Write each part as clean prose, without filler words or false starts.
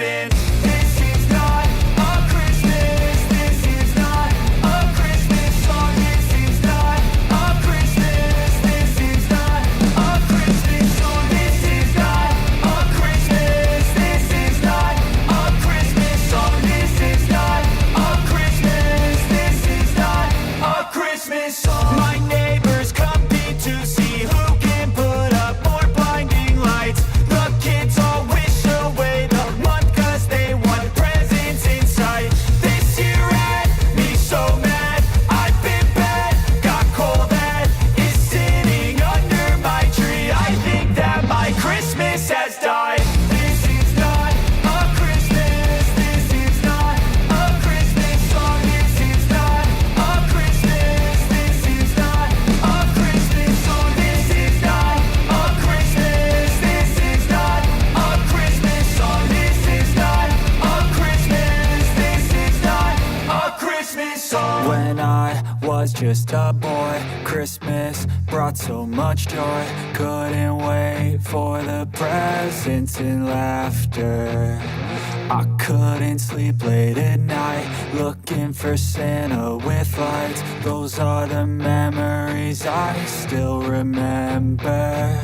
been. This is not a Christmas. This is not a Christmas song. This is not a Christmas. This is not a Christmas song. This is not a Christmas. This is not a Christmas song. This is not a Christmas. This is not a Christmas song. My neighbors compete to see who can put up more blinding lights. The kids all wish away the month 'cause they want presents in sight. This year had me so mad. I've been bad, got coal that is sitting under my tree. I think that my Christmas has died. This is not a Christmas. This is not a Christmas song. This is not a Christmas. This is not a Christmas song. This is not a Christmas. This is not a Christmas song. This is not a Christmas. This is not a Christmas song. When I was just a boy, Christmas brought so much joy. Couldn't wait for the presents and laughter. I couldn't sleep late at night, looking for Santa with lights. Those are the memories I still remember.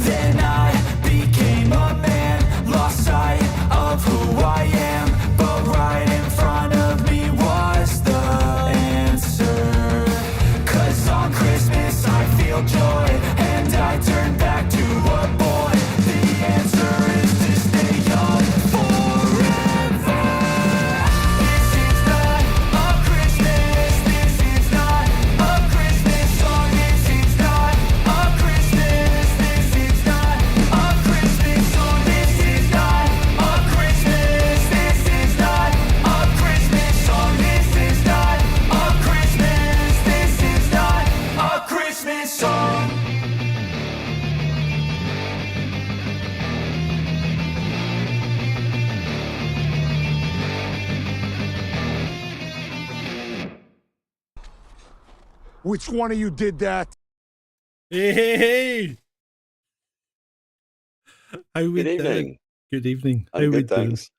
Then I became a man, lost sight of who I am. But right in front of me was the answer. 'Cause on Christmas I feel joy, and I turn back to a boy. The answer is to stay young forever. This is not a Christmas. This is not a Christmas song. This is not a Christmas. This is not a Christmas song. This is not a Christmas. This is not a Christmas song. This is not a Christmas. This is not a Christmas song. Which one of you did that? Hey, hey, hey. How we Good doing? evening. Good evening. How I'm we good, doing? thanks.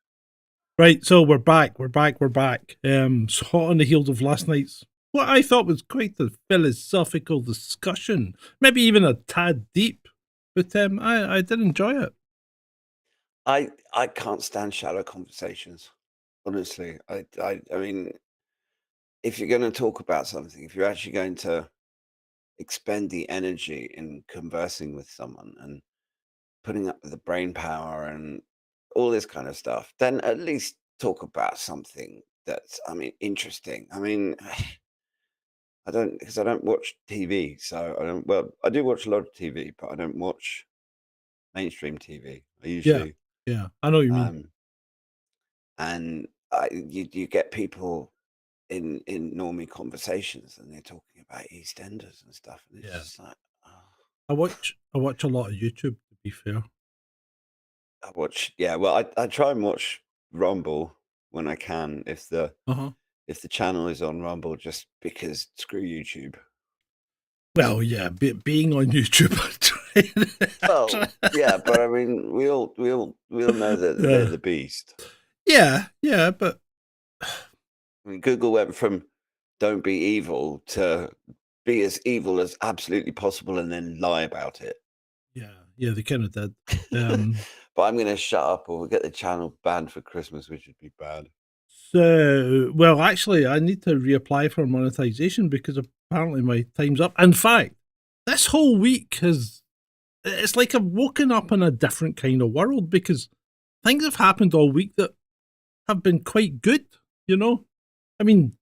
Right, so we're back. It's hot on the heels of last night's what I thought was quite a philosophical discussion, maybe even a tad deep, but I did enjoy it. I can't stand shallow conversations. Honestly, I mean, if you're going to talk about something, if you're actually going to expend the energy in conversing with someone and putting up the brain power and all this kind of stuff, then at least talk about something that's, I mean, interesting. I mean, I don't watch TV, so I don't. Well, I do watch a lot of TV, but I don't watch mainstream TV. I usually, Yeah, I know what you mean. and you get people in normie conversations, and they're talking about EastEnders and stuff, and it's Yeah. just like, oh, I watch a lot of YouTube, to be fair. I watch. Yeah, well, I try and watch Rumble when I can if the channel is on Rumble, just because screw YouTube. Well, yeah, being on YouTube, Well, yeah, but I mean, we all know that they're the beast. yeah, but I mean, Google went from "don't be evil" to be as evil as absolutely possible, and then lie about it. yeah, they kind of did. But I'm going to shut up, or we'll get the channel banned for Christmas, which would be bad. So, well, actually, I need to reapply for monetization because apparently my time's up. In fact, this whole week it's like I've woken up in a different kind of world because things have happened all week that have been quite good, you know? I mean,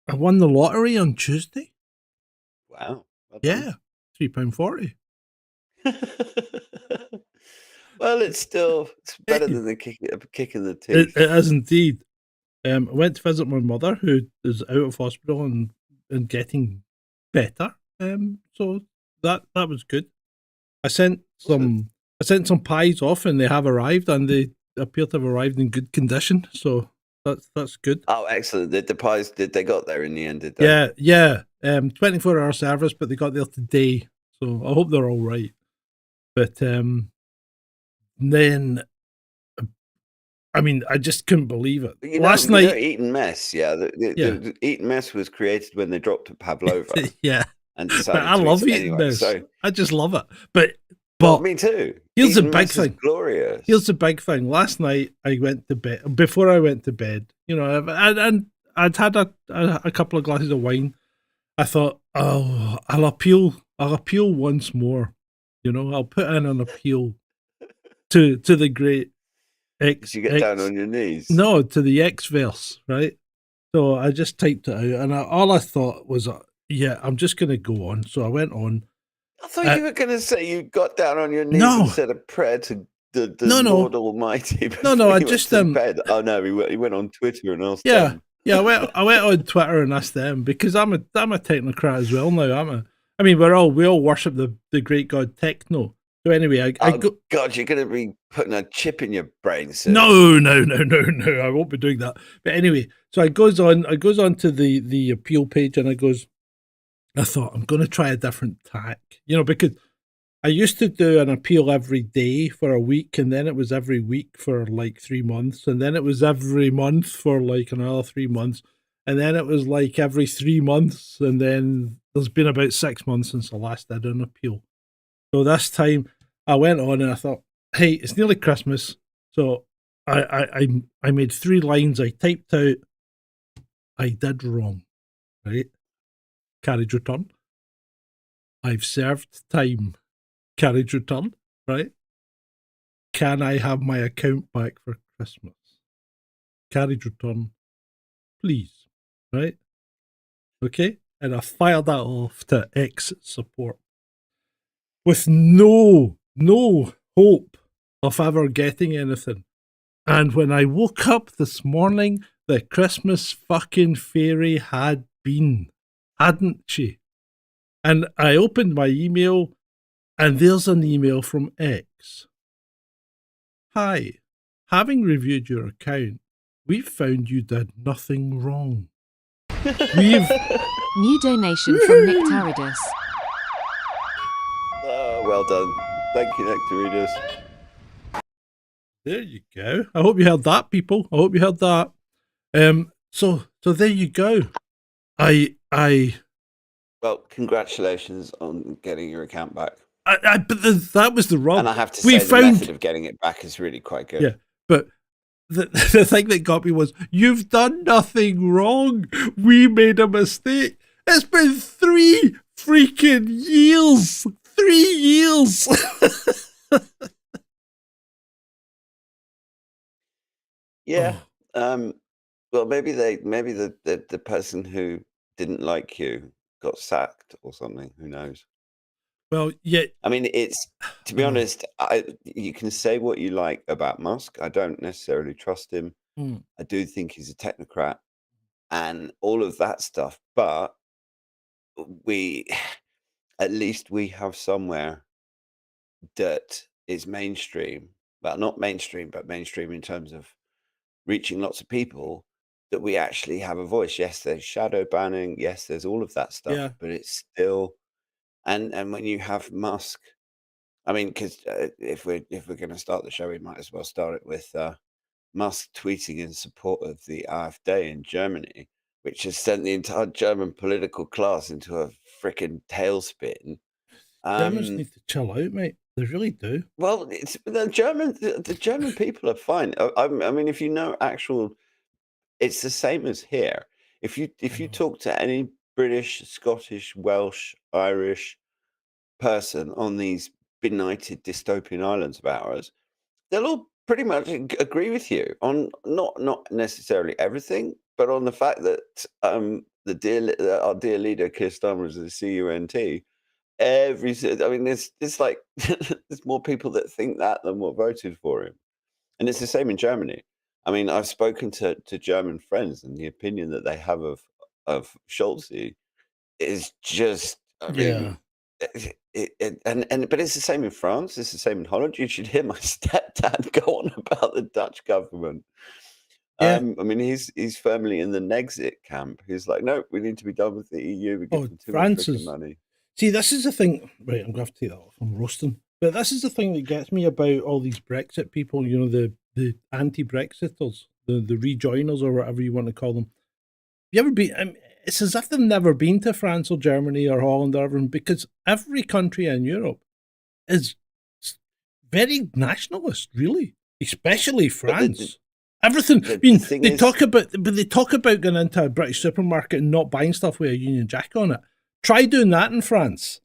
I won the lottery on Tuesday. Wow. Well Yeah, £3.40. Well, it's better than the kick in the teeth. It is indeed. I went to visit my mother, who is out of hospital and getting better. So that was good. I sent some pies off, and they have arrived, and they appear to have arrived in good condition. So that's good. Oh, excellent! Did the pies? Did they got there in the end? Did they? Yeah. 24-hour service, but they got there today. So I hope they're all right. But then I mean, I just couldn't believe it. But Last you know night, Eton Mess, yeah. The Eton Mess was created when they dropped Pavlova yeah, and but decided I to love eat it eating anyway. this. So, I just love it. But well, me too. here's the Eton big Mess is thing. glorious. Here's the big thing. Last night I went to bed. Before I went to bed, you know, and I'd had a couple of glasses of wine. I thought, oh, I'll appeal once more. You know, I'll put in an appeal to the great X. Did you get down on your knees? No, to the X verse, right? So I just typed it out, and all I thought was, yeah, I'm just going to go on. So I went on. I thought you were going to say you got down on your knees No. and said a prayer to the No. Lord Almighty. No, before I you just, went to bed. Oh no, he went on Twitter and asked Yeah, them. yeah. I went on Twitter and asked them because I'm a technocrat as well now. I mean, we all worship the great god Techno. So anyway, I go. God, you're going to be putting a chip in your brain soon. No, I won't be doing that. But anyway, so I goes on to the appeal page, and I thought I'm going to try a different tack, you know, because I used to do an appeal every day for a week, and then it was every week for like 3 months, and then it was every month for like another 3 months, and then it was like every 3 months, and then there's been about 6 months since I last did an appeal. So this time I went on and I thought, hey, it's nearly Christmas, so I made 3 lines. I typed out, I did wrong, right? Carriage return. I've served time. Carriage return, right? Can I have my account back for Christmas? Carriage return, please, right? Okay, and I fired that off to X support with no hope of ever getting anything. And when I woke up this morning, the Christmas fucking fairy had been, hadn't she? And I opened my email, and there's an email from X. Hi, having reviewed your account, we've found you did nothing wrong. We've New donation from Nick Taridus. Oh, well done. Thank you, Nectaridus. There you go. I hope you heard that, people. I hope you heard that. So there you go. Well, congratulations on getting your account back. But that was the rub. And I have to say, the method of getting it back is really quite good. Yeah, but the thing that got me was, you've done nothing wrong. We made a mistake. It's been 3 freaking years. 3 years. Yeah. Well, maybe the person who didn't like you got sacked or something. Who knows? Well, yeah. I mean, it's, to be honest, you can say what you like about Musk. I don't necessarily trust him. I do think he's a technocrat and all of that stuff. But at least we have somewhere that is mainstream. Well, not mainstream, but mainstream in terms of reaching lots of people, that we actually have a voice. Yes, there's shadow banning. Yes, there's all of that stuff. Yeah. But it's still, and when you have Musk, I mean, because if we're going to start the show, we might as well start it with Musk tweeting in support of the AfD in Germany, which has sent the entire German political class into a freaking tailspin. Germans need to chill out, mate. They really do. Well, it's the German people are fine. I mean, if you know it's the same as here. If you talk to any British, Scottish, Welsh, Irish person on these benighted dystopian islands of ours, they'll all pretty much agree with you on not necessarily everything, but on the fact that our dear leader Keir Starmer is the CUNT. I mean, there's like there's more people that think that than what voted for him, and it's the same in Germany. I mean, I've spoken to German friends, and the opinion that they have of Scholz is just, I mean, but it's the same in France. It's the same in Holland. You should hear my stepdad go on about the Dutch government. Yeah. I mean, he's firmly in the Nexit camp. He's like, no, we need to be done with the EU. We give them too much freaking money. See, this is the thing. Right, I'm going to have to take that off. I'm roasting. But this is the thing that gets me about all these Brexit people, you know, the the anti-Brexiters, the rejoiners or whatever you want to call them. You ever been? It's as if they've never been to France or Germany or Holland or everything, because every country in Europe is very nationalist, really, especially France. Everything. I mean, thing they is- talk about going into a British supermarket and not buying stuff with a Union Jack on it. Try doing that in France,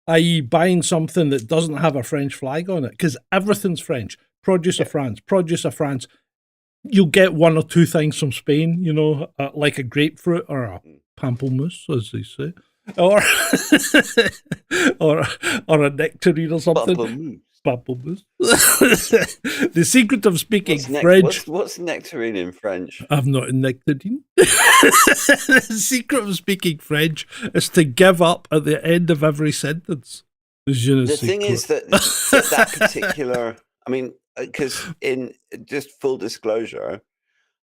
i.e., buying something that doesn't have a French flag on it, because everything's French. Produce of France. You'll get one or two things from Spain, like a grapefruit or a pamplemousse, as they say, or or a nectarine or something. Pamplemousse. The secret of speaking French. What's nectarine in French? I'm not a nectarine. The secret of speaking French is to give up at the end of every sentence. The thing is that particular, I mean, because in just full disclosure,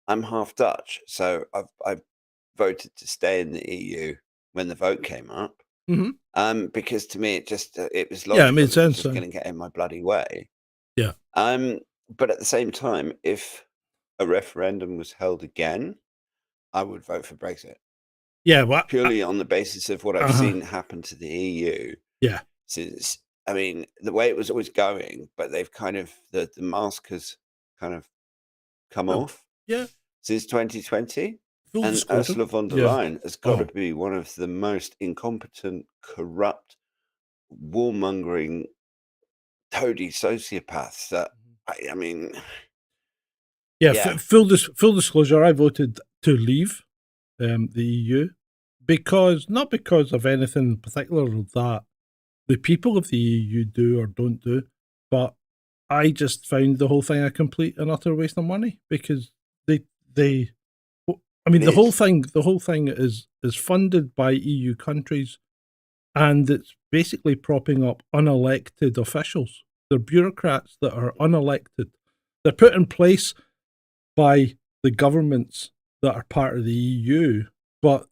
I'm half Dutch, so I've voted to stay in the EU when the vote came up. Mhm. Because to me it just it was Yeah, it logical. made was sense, just yeah. going to get in my bloody way. Yeah. But at the same time, if a referendum was held again, I would vote for Brexit Yeah, well, purely on the basis of what I've Uh-huh. seen happen to the EU. yeah. Since, I mean, the way it was always going, but they've kind of the mask has kind of come Well, off Yeah. since 2020. Full And disclosure. Ursula von der Yeah. Leyen has got Oh. to be one of the most incompetent, corrupt, warmongering, toady sociopaths that I mean, Yeah, Yeah. full disclosure, I voted to leave the EU not because of anything particular that the people of the EU do or don't do, but I just found the whole thing a complete and utter waste of money, because the It whole is. thing is funded by EU countries, and it's basically propping up unelected officials. They're bureaucrats that are unelected. They're put in place by the governments that are part of the EU, but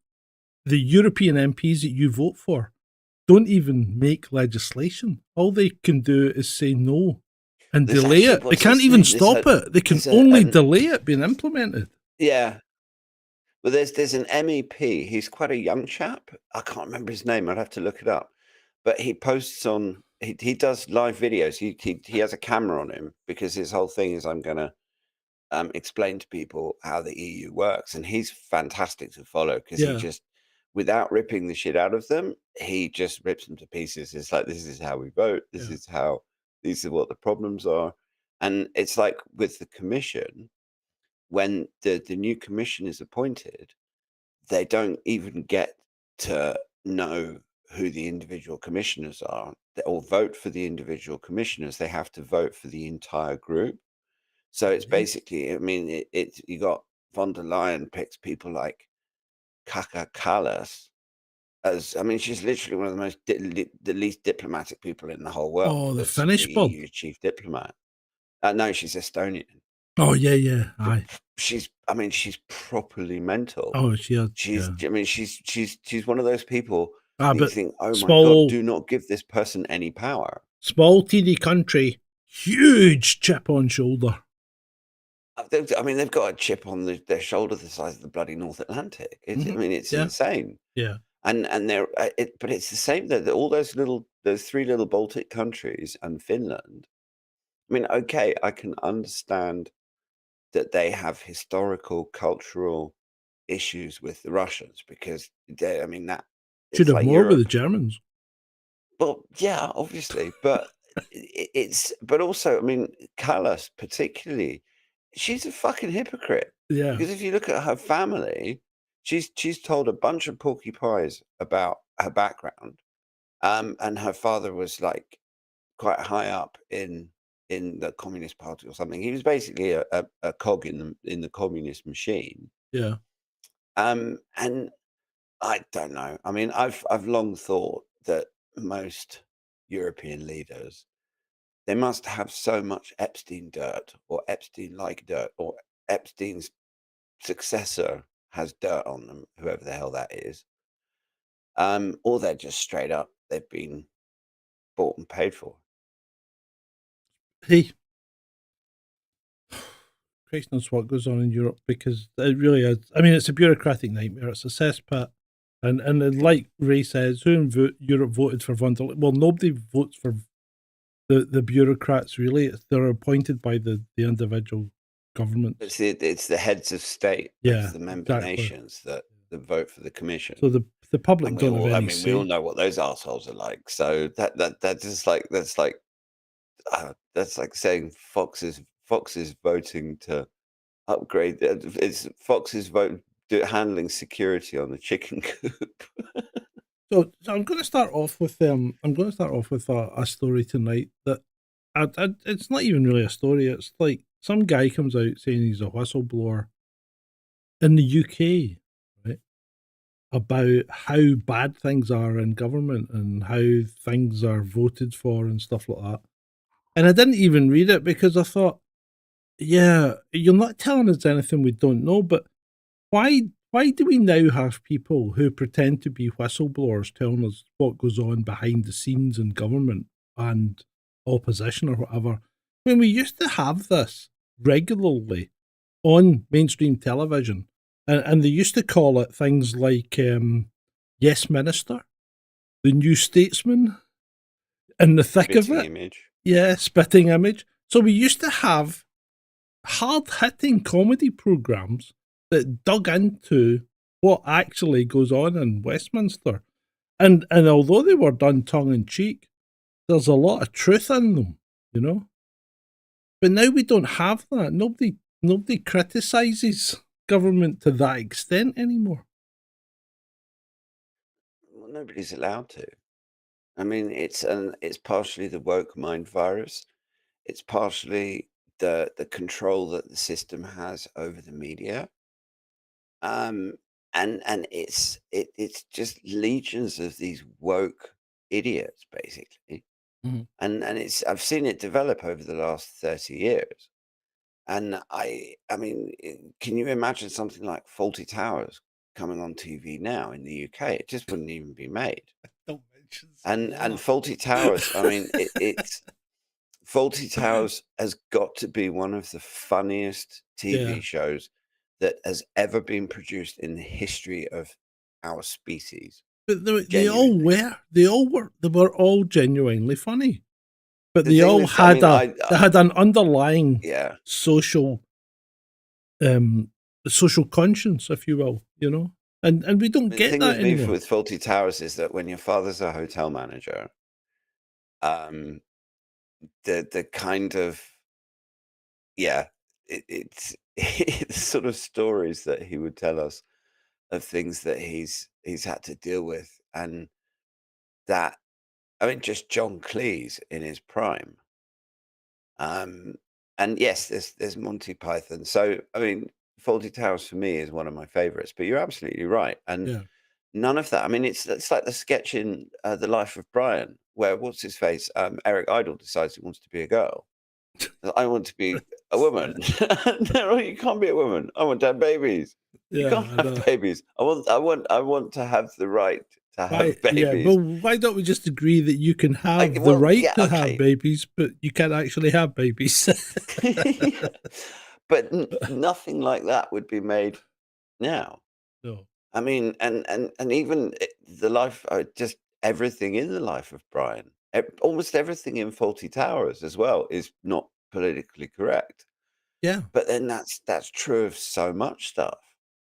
the European MPs that you vote for don't even make legislation. All they can do is say no and There's delay actually- it. They what's can't his even name? There's stop it. They can there's only an- delay it being implemented. Yeah. Well, there's an MEP. He's quite a young chap. I can't remember his name. I'd have to look it up. But he posts on. He does live videos. He has a camera on him because his whole thing is I'm going to explain to people how the EU works, and he's fantastic to follow because Yeah. he just, without ripping the shit out of them, he just rips them to pieces. It's like, this is how we vote. This Yeah. is how. These are what the problems are, and it's like with the commission. When the new commission is appointed, they don't even get to know who the individual commissioners are or vote for the individual commissioners. They have to vote for the entire group. So it's Mhm. basically, I mean, you got von der Leyen picks people like Kaka Kallas as, I mean, she's literally one of the most the least diplomatic people in the whole world. Oh, the as Finnish the bud. EU chief diplomat. No, she's Estonian. Oh, yeah. Aye. She's properly mental. Oh, she had. She's, yeah. I mean, she's one of those people Ah, that you but think, oh my small- God, do not give this person any power. small, teeny country, huge chip on shoulder. I mean, they've got a chip on their shoulder the size of the bloody North Atlantic. I Mhm. mean, it's Yeah. insane. Yeah. And they're, but it's the same that all those three little Baltic countries and Finland. I mean, okay, I can understand that they have historical, cultural issues with the Russians because I mean, that Should it's have like more with the Europe. Germans. Well, yeah, obviously, but but also, I mean, Callas particularly, she's a fucking hypocrite Yeah. because if you look at her family, she's told a bunch of porky pies about her background, and her father was like quite high up in the Communist Party or something. He was basically a cog in the communist machine. Yeah. And I don't know. I mean, I've long thought that most European leaders, they must have so much Epstein dirt or Epstein-like dirt or Epstein's successor has dirt on them, whoever the hell that is. Or they're just straight up, they've been bought and paid for. Hey, question is what goes on in Europe, because it really is. I mean, it's a bureaucratic nightmare. It's a cesspit. And like Ray says, who in Europe voted for von der Leyen? Well, nobody votes for the bureaucrats, really. They're appointed by the individual governments. It's the heads of state, Yeah, of the member exactly. nations that vote for the commission. So the public And we don't all, have I any mean, say. we all know what those assholes are like. So that's just like that's like saying Fox is voting to upgrade. It's Fox's vote handling security on the chicken coop. So I'm going to start off with a story tonight that it's not even really a story. It's like some guy comes out saying he's a whistleblower in the UK, right, about how bad things are in government and how things are voted for and stuff like that. And I didn't even read it because I thought, yeah, you're not telling us anything we don't know, but why do we now have people who pretend to be whistleblowers telling us what goes on behind the scenes in government and opposition or whatever, when we used to have this regularly on mainstream television, and they used to call it things like Yes Minister, The New Statesman, in the thick of it. Image. Yeah, Spitting Image. So we used to have hard-hitting comedy programmes that dug into what actually goes on in Westminster. And although they were done tongue-in-cheek, there's a lot of truth in them, you know? But now we don't have that. Nobody criticises government to that extent anymore. Well, nobody's allowed to. I mean, it's partially the woke mind virus. It's partially the control that the system has over the media. And it's just legions of these woke idiots, basically. Mhm. And I've seen it develop over the last 30 years. And I mean, can you imagine something like Faulty Towers coming on TV now in the UK? It just wouldn't even be made. Don't mention And Faulty Towers, I mean, it's Faulty Towers has got to be one of the funniest TV Yeah. shows that has ever been produced in the history of our species. But they all were all genuinely funny. But The they thing all is, I had mean, they had an underlying Yeah. social conscience, if you will, you know? And we don't The get thing that with me anymore. with Faulty Towers is that when your father's a hotel manager, the kind of it's it's sort of stories that he would tell us of things that he's had to deal with, and that, I mean, just John Cleese in his prime. And yes, there's Monty Python. So I mean, Faulty Towers for me is one of my favorites. But you're absolutely right, and Yeah. none of that. I mean, it's like the sketch in The Life of Brian, where what's his face, Eric Idle decides he wants to be a girl. I want to be a woman. No, you can't be a woman. I want to have babies. You Yeah, can't I know. have babies. I want to have the right to have Why, yeah, babies. well, why don't we just agree that you can have the well, right yeah, to okay. have babies, but you can't actually have babies? But nothing like that would be made now. No. I mean, and even the life, just everything in The Life of Brian, almost everything in Faulty Towers as well is not politically correct. Yeah. But then that's true of so much stuff.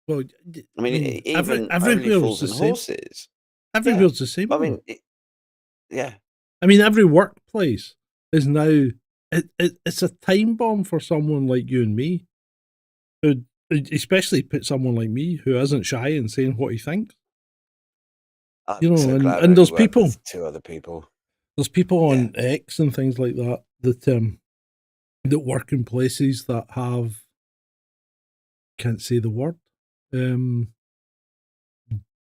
Well, I mean, even Only everywhere's Fools the and same. Horses. Everywhere's the same. I mean, yeah. I mean, every workplace is now it's a time bomb for someone like you and me, who especially put someone like me who isn't shy in saying what he thinks. I'm You know, so glad I and those only work people, with 2 other people. there's people on Yeah. X and things like that that work in places that have, can't say the word,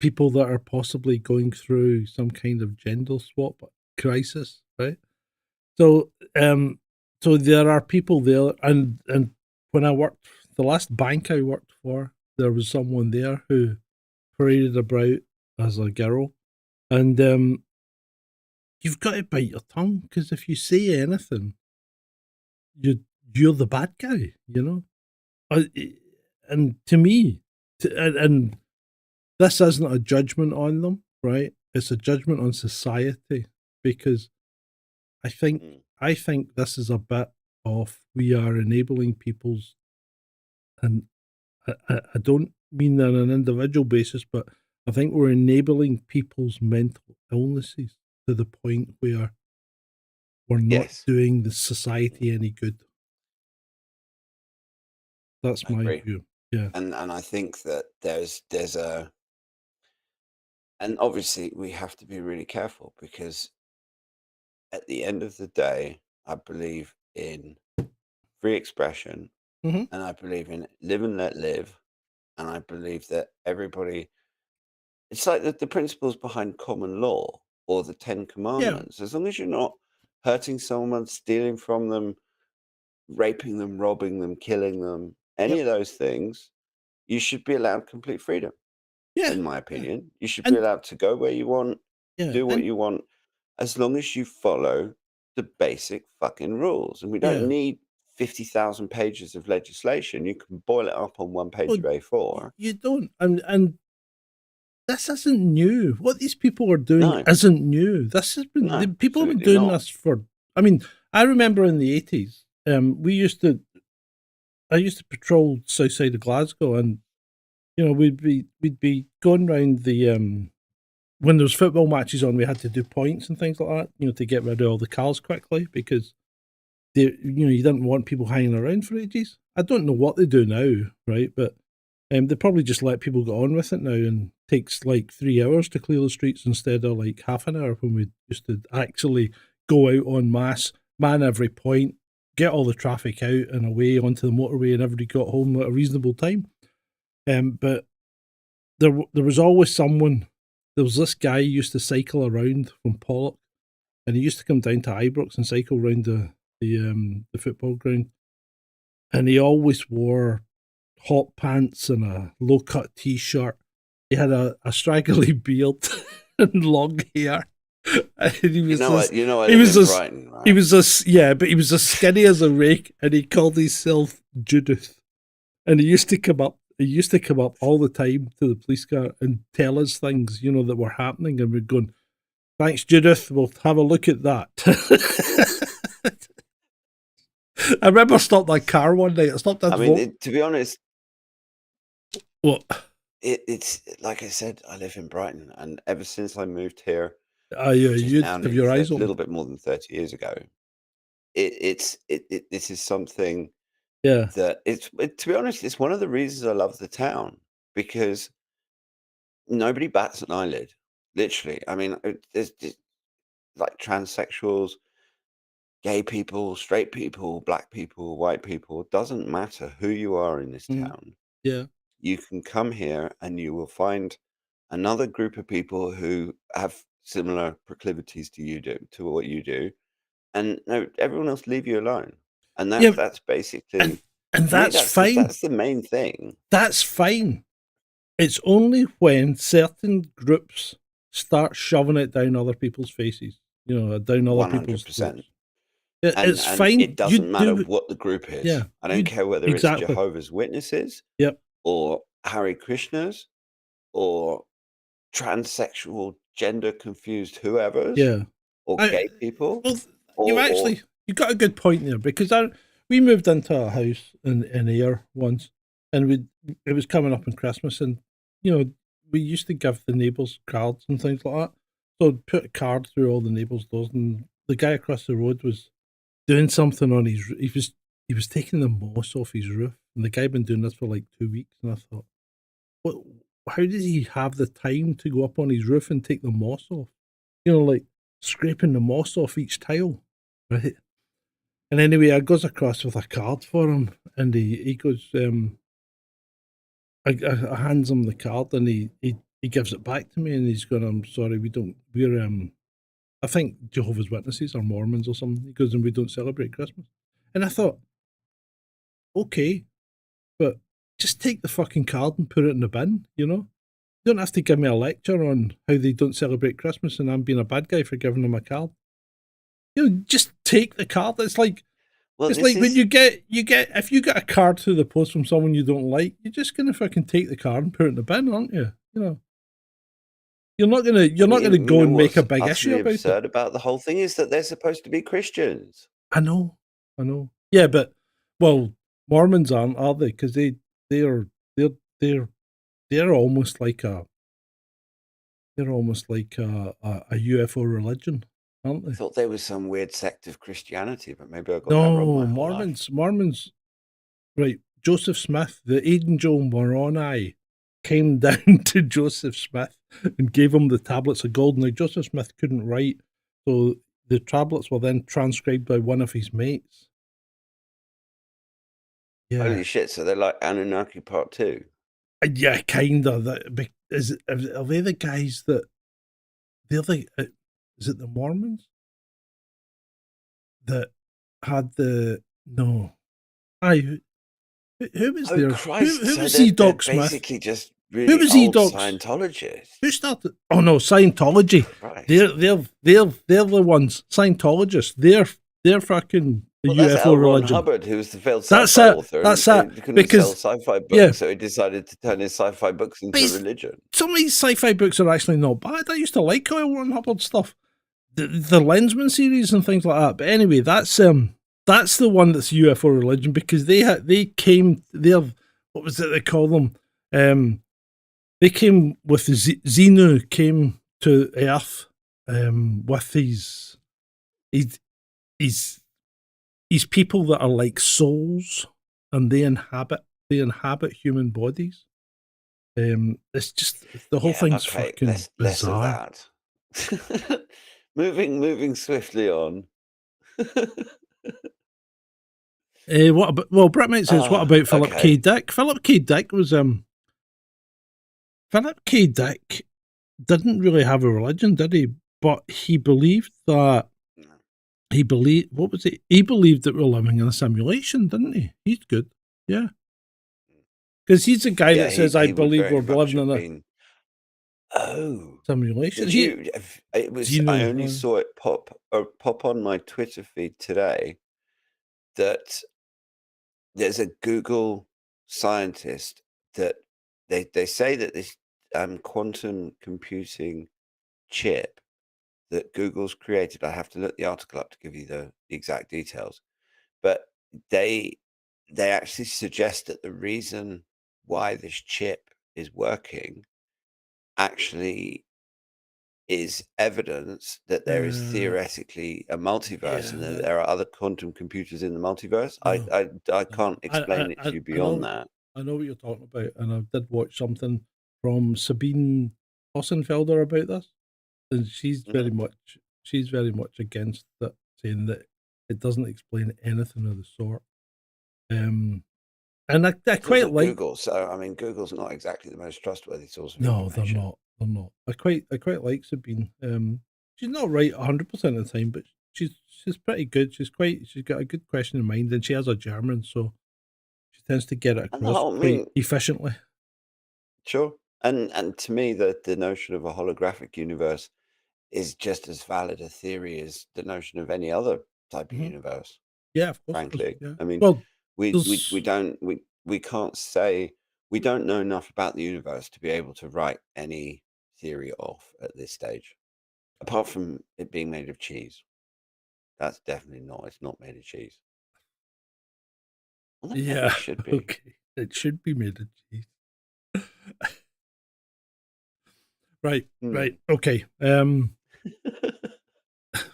people that are possibly going through some kind of gender swap crisis, right? So so there are people there, and when I worked, the last bank I worked for, there was someone there who paraded about as a girl, and you've got to bite your tongue, because if you say anything, you're the bad guy, you know. and to me, and this isn't a judgment on them, right? It's a judgment on society, because I think Mm. I think this is a bit of, we are enabling people's, and I don't mean that on an individual basis, but I think we're enabling people's mental illnesses to the point where we're not Yes. doing the society any good. That's I my agree. view. Yeah. And I think that there's a, and obviously we have to be really careful, because at the end of the day, I believe in free expression, Mhm. and I believe in live and let live, and I believe that everybody, it's like the principles behind common law or the Ten Yeah. Commandments. As long as you're not hurting someone, stealing from them, raping them, robbing them, killing them, any Yep. of those things, you should be allowed complete freedom, Yeah. in my Yeah. opinion. You should be And allowed to go where you want, yeah. do what And you want, as long as you follow the basic fucking rules. And we don't yeah. need 50,000 pages of legislation. You can boil it up on one page Well, of A4. you don't. And this isn't new. What these people are doing No, isn't new. This has been, no, the people have been absolutely doing not. this for, I mean, I remember in the 80s, I used to patrol south side of Glasgow, and we'd be going round the when there was football matches on, we had to do points and things like that, to get rid of all the cars quickly, because you didn't want people hanging around for ages. I don't know what they do now, right? But they probably just let people get on with it now, and takes like 3 hours to clear the streets instead of like half an hour, when we used to actually go out en masse, man every point, get all the traffic out and away onto the motorway, and everybody got home at a reasonable time. But there was always someone. There was this guy who used to cycle around from Pollock, and he used to come down to Ibrox and cycle around the football ground, and he always wore hot pants and a low cut t-shirt. He had a straggly beard and long hair. And he was I he live was in this, Brighton, right? he was this, yeah, but he was as skinny as a rake, and he called himself Judith. And he used to come up all the time to the police car and tell us things, that were happening, and we'd go, "Thanks, Judith. We'll have a look at that." I remember stopped that car one night. I stopped that. I mean, to be honest, What? it's like I said, I live in Brighton, and ever since I moved here, Yeah, which is you now have nearly your eyes a open. little bit more than 30 years ago, this is something Yeah. that to be honest, it's one of the reasons I love the town, because nobody bats an eyelid. Literally, I mean, there's like transsexuals, gay people, straight people, black people, white people. It doesn't matter who you are in this Mhm. town. Yeah. You can come here and you will find another group of people who have similar proclivities to what you do, and no, everyone else leave you alone. And Yeah. that's And basically, and to me, that's fine. that's the main thing. That's fine. It's only when certain groups start shoving it down other people's faces, down other people's 100%. throats. And It's fine. it doesn't matter what the group is. Yeah. I don't care whether it's Exactly. Jehovah's Witnesses Yep. or Hare Krishnas or transsexual, gender confused whoever's, Yeah. or I- gay people. Well, you got a good point there, because we moved into a house in Ayr once, and it was coming up on Christmas, and we used to give the neighbours cards and things like that. So I'd put a card through all the neighbours' doors, and the guy across the road was doing something on his. He was taking the moss off his roof, and the guy had been doing this for like 2 weeks, and I thought, what? How did he have the time to go up on his roof and take the moss off? Like scraping the moss off each tile, right? And anyway, I goes across with a card for him, and he goes, I hands him the card, and he gives it back to me, and he's going, "I'm sorry, we're I think Jehovah's Witnesses or Mormons or something." He goes, "And we don't celebrate Christmas." And I thought, okay, but just take the fucking card and put it in the bin, You don't have to give me a lecture on how they don't celebrate Christmas and I'm being a bad guy for giving them a card. Just take the card. It's like, Well, It's this like when is you get if you get a card through the post from someone you don't like, you're just gonna fucking take the card and put it in the bin, aren't you? You know, you're not gonna go and make a what's big issue utterly about it. absurd about the whole thing is that they're supposed to be Christians. I know. Yeah, but well, Mormons aren't, are they? Because they're almost like a UFO religion, aren't I they? thought there was some weird sect of Christianity, but maybe I got that wrong. No, Mormons. Right, Joseph Smith, the angel Moroni, came down to Joseph Smith and gave him the tablets of gold. Now Joseph Smith couldn't write, so the tablets were then transcribed by one of his mates. Yeah. Holy shit! So they're like Anunnaki Part 2. Yeah, kind of. Are they the guys that they're the? Is it the Mormons that had the no? Aye, who was Oh there? Christ! Who so was they're Doc Smith? basically just really was old Doc? Scientologists. Who started? Oh no, Scientology. Right. They're the ones. Scientologists. They're fucking the Well, that's UFO L. Ron religion. Hubbard, who was the failed That's sci-fi it, author. that's and it, he couldn't because- sell sci-fi books, yeah. so he decided to turn his sci-fi books into But he's- religion. Some of these sci-fi books are actually not bad. I used to like L. Ron Hubbard stuff, the Lensman series and things like that. But anyway, that's the one that's UFO religion because they came there. What was it they call them? They came with Xenu came to Earth with these people that are like souls, and they inhabit human bodies. It's just the whole thing's fucking less of bizarre. that. moving swiftly on. What about? Well, Brett Mate says, "What about Philip okay. K. Dick?" Philip K. Dick was Philip K. Dick didn't really have a religion, did he? But he believed that he believed what was it? He believed that we're living in a simulation, didn't he? He's good, yeah. Because he's the guy that says, "I would believe very we're much living in have a been- Oh, simulation." did He- you? It was. Xenu, I only saw it pop on my Twitter feed today that there's a Google scientist that they say that this quantum computing chip that Google's created. I have to look the article up to give you the exact details, but they actually suggest that the reason why this chip is working actually is evidence that there is theoretically a multiverse and that there are other quantum computers in the multiverse. I can't explain it to you beyond that. I know what you're talking about, and I did watch something from Sabine Ossenfelder about this, and she's very much against it, saying that it doesn't explain anything of the sort. And I It's quite also like Google, so I mean, Google's not exactly the most trustworthy source of No, information. they're not. I quite like Sabine. She's not right 100% of the time, but she's pretty good. She's got a good question in mind, and she has a German, so she tends to get it And across I quite mean- efficiently. Sure. And to me, the notion of a holographic universe is just as valid a theory as the notion of any other type of Mhm. universe. Yeah, of course. Frankly, yeah. I mean, well, we there's- can't say we don't know enough about the universe to be able to write any theory off at this stage, apart from it being made of cheese. That's definitely not. It's not made of cheese. Well, yeah, it should be. okay, it should be made of cheese. Right, right, okay.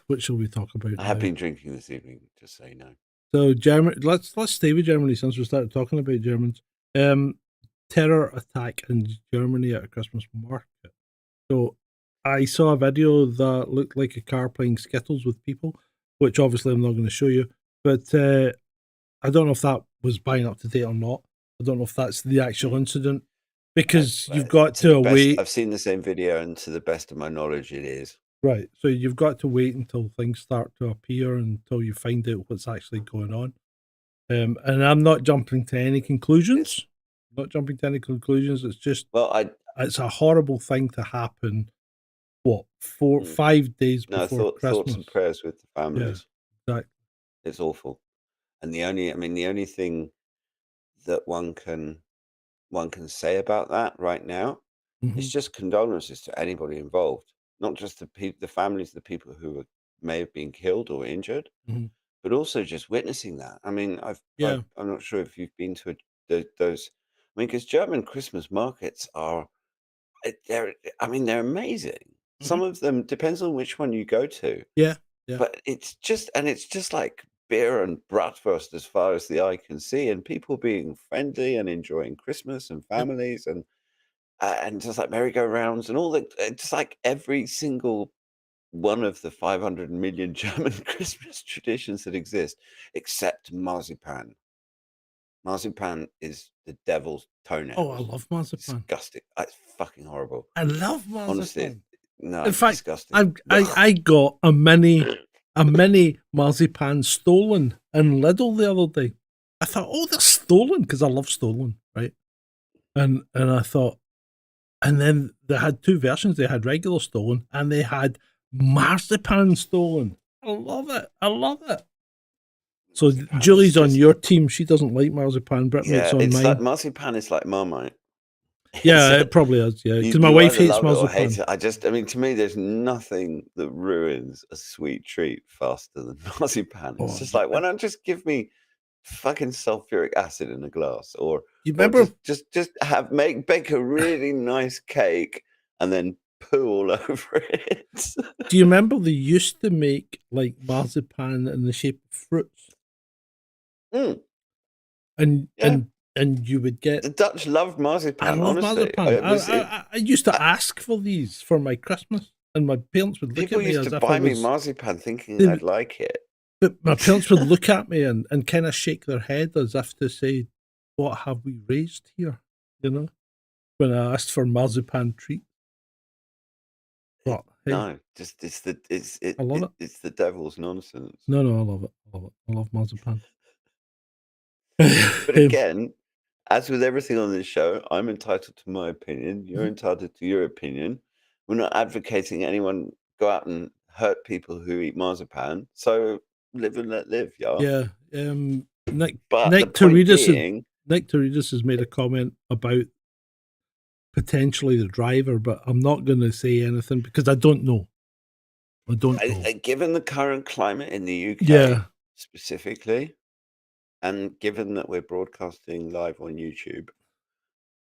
What shall we talk about? I have now? been drinking this evening, just so you know. So Germany, let's stay with Germany since we started talking about Germans. Terror attack in Germany at a Christmas market. So I saw a video that looked like a car playing Skittles with people, which obviously I'm not going to show you. But I don't know if that was buying up to date or not. I don't know if that's the actual incident because you've got to wait. I've seen the same video, and to the best of my knowledge, it is. Right, so you've got to wait until things start to appear until you find out what's actually going on. And I'm not jumping to any conclusions. It's just it's a horrible thing to happen. What 5 days No, before Christmas? thoughts and prayers with the families. Exactly. It's awful. And the only thing that one can say about that right now is Mhm. just condolences to anybody involved, not just the families of the people who may have been killed or injured, Mhm. but also just witnessing that. I mean, Yeah. I'm not sure if you've been to those. I mean, because German Christmas markets are, they're amazing. Some Mhm. of them depends on which one you go to, Yeah. Yeah. but it's just like beer and bratwurst as far as the eye can see, and people being friendly and enjoying Christmas and Yep. families and just like merry-go-rounds and all the just like every single one of the 500 million German Christmas traditions that exist, except marzipan. Marzipan is the devil's Oh, I toenails. love marzipan. Disgusting. It's fucking horrible. I love Honestly, marzipan. no, In it's fact, disgusting. I got a mini marzipan stolen in Lidl the other day. I thought, oh, they're stolen because I love stolen, right? And I thought, and then they had two versions. They had regular stolen and they had marzipan stolen. I love it. I love it. So Marzipan is Julie's on just, your team. She doesn't like marzipan. Brittany, it's yeah, on it's like mine. marzipan is like Marmite. It's Yeah, it probably is. Yeah, because my you wife either hates love it or hate marzipan. it. I mean, to me, there's nothing that ruins a sweet treat faster than marzipan. It's Oh, just yeah. like, why not just give me fucking sulfuric acid in a glass, or You remember? just bake a really nice cake and then poo all over it. Do you remember they used to make like marzipan in the shape of fruits, Mm, and yeah, you would get. the Dutch love I marzipan. love Honestly, marzipan. I used to ask for these for my Christmas, and my parents would look people at me used as to if I buy me was. marzipan thinking They, I'd like it. but my parents would look at me and kind of shake their head as if to say, "What have we raised here?" You know, when I asked for marzipan treat. But hey, No, just I love it. it's the devil's nonsense. No, I love it. I love it. I love marzipan. But again, as with everything on this show, I'm entitled to my opinion. You're Mhm. entitled to your opinion. We're not advocating anyone go out and hurt people who eat marzipan. So live and let live, yeah. Yeah. Nick But the Nick point Taridis being, has made a comment about potentially the driver, but I'm not going to say anything because I don't know. I don't know. given the current climate in the UK Yeah. specifically, and given that we're broadcasting live on YouTube,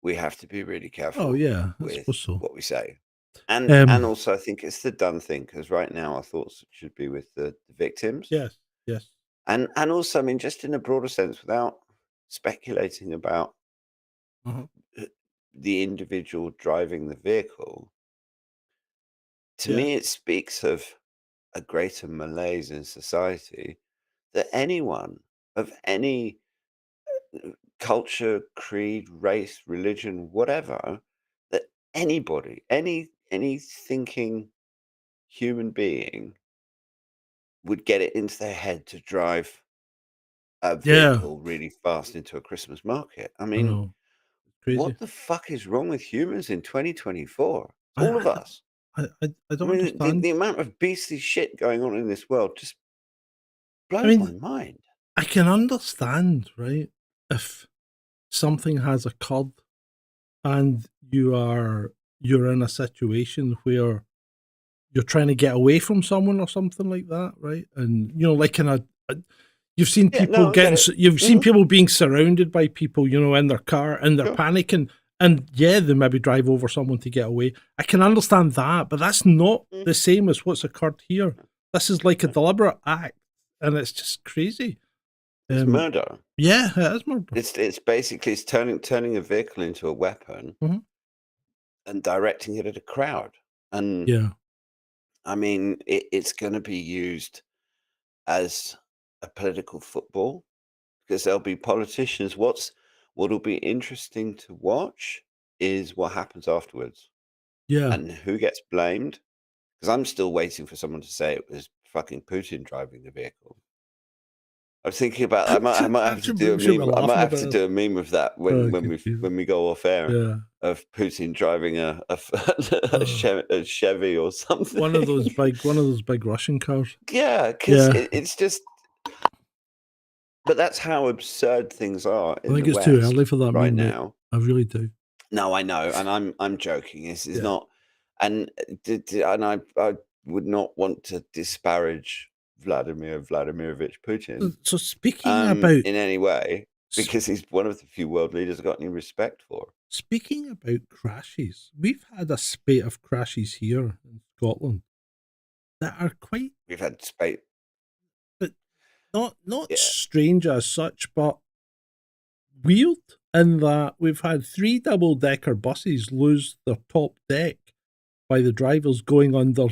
we have to be really careful Oh yeah, I with suppose so. what we say. And Um, also, I think it's the done thing, because right now our thoughts should be with the victims. yes. And also, I mean, just in a broader sense, without speculating about Uh-huh. the individual driving the vehicle, to Yeah. me, it speaks of a greater malaise in society that anyone of any culture, creed, race, religion, whatever, that anybody, any thinking human being would get it into their head to drive a Yeah. vehicle really fast into a Christmas market. I I mean, know. Crazy. what the fuck is wrong with humans in 2024? I, All of I, us. I I don't mean, understand. the amount of beastly shit going on in this world just blows I my mean, mind. I can understand, right? If something has occurred and you're in a situation where you're trying to get away from someone or something like that, right? And you know, like in you've seen Yeah, people no, I get it. you've seen Mhm. people being surrounded by people, you know, in their car and they're Sure. panicking. And yeah, they maybe drive over someone to get away. I can understand that, but that's not Mm. the same as what's occurred here. This is like a deliberate act, and it's just crazy. It's murder. Yeah, it is murder. It's basically turning a vehicle into a weapon Mhm. and directing it at a crowd. And Yeah, I mean, it's going to be used as a political football, because there'll be politicians. What'll be interesting to watch is what happens afterwards yeah. and who gets blamed. Because I'm still waiting for someone to say it was fucking Putin driving the vehicle. I was thinking about I might have to do a Should we meme. I laugh might have about to it? do a meme of that Oh, when good Jesus. we go off air, Yeah. of Putin driving a Chevy or something. One of those big Russian cars. Yeah, because Yeah. it's just But that's how absurd things are I in think the it's too West early for that right meme, mate. now. I really do. Right now. I really do. No, I know, and I'm joking. This is Yeah. not, and and I would not want to disparage Vladimir Vladimirovich Putin So speaking about in any way, s- because he's one of the few world leaders I've got any respect for. speaking about crashes, we've had a spate of crashes here in Scotland that are quite We've had space. not Yeah, strange as such, but weird in that we've had 3 double-decker buses lose their top deck by the drivers going under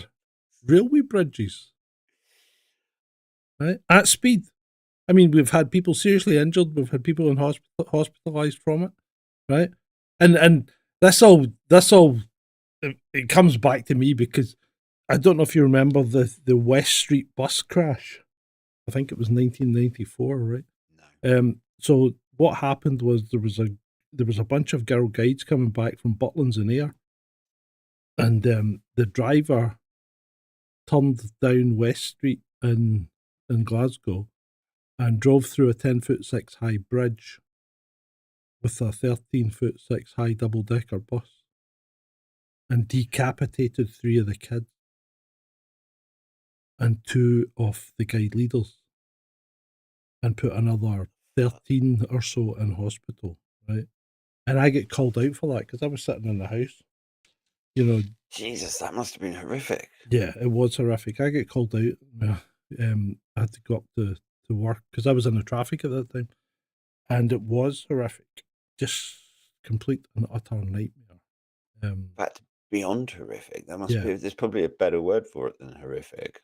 railway bridges, right, at speed. I mean, we've had people seriously injured. We've had people in hospitalized from it, right? And this all it comes back to me because I don't know if you remember the West Street bus crash. I think it was 1994, right? no. So what happened was there was a bunch of girl guides coming back from Butlins in Ayr, and the driver turned down West Street in Glasgow and drove through a 10-foot-6 high bridge with a 13-foot-6 high double-decker bus and decapitated 3 of the kids and 2 of the guide leaders and put another 13 or so in hospital, right? And I get called out for that because I was sitting in the house. You know, Jesus, that must have been horrific. yeah, it was horrific. I get called out. I had to go up to work because I was in the traffic at that time. And it was horrific. Just complete and utter nightmare. In fact, beyond horrific. There must Yeah. be. There's probably a better word for it than horrific.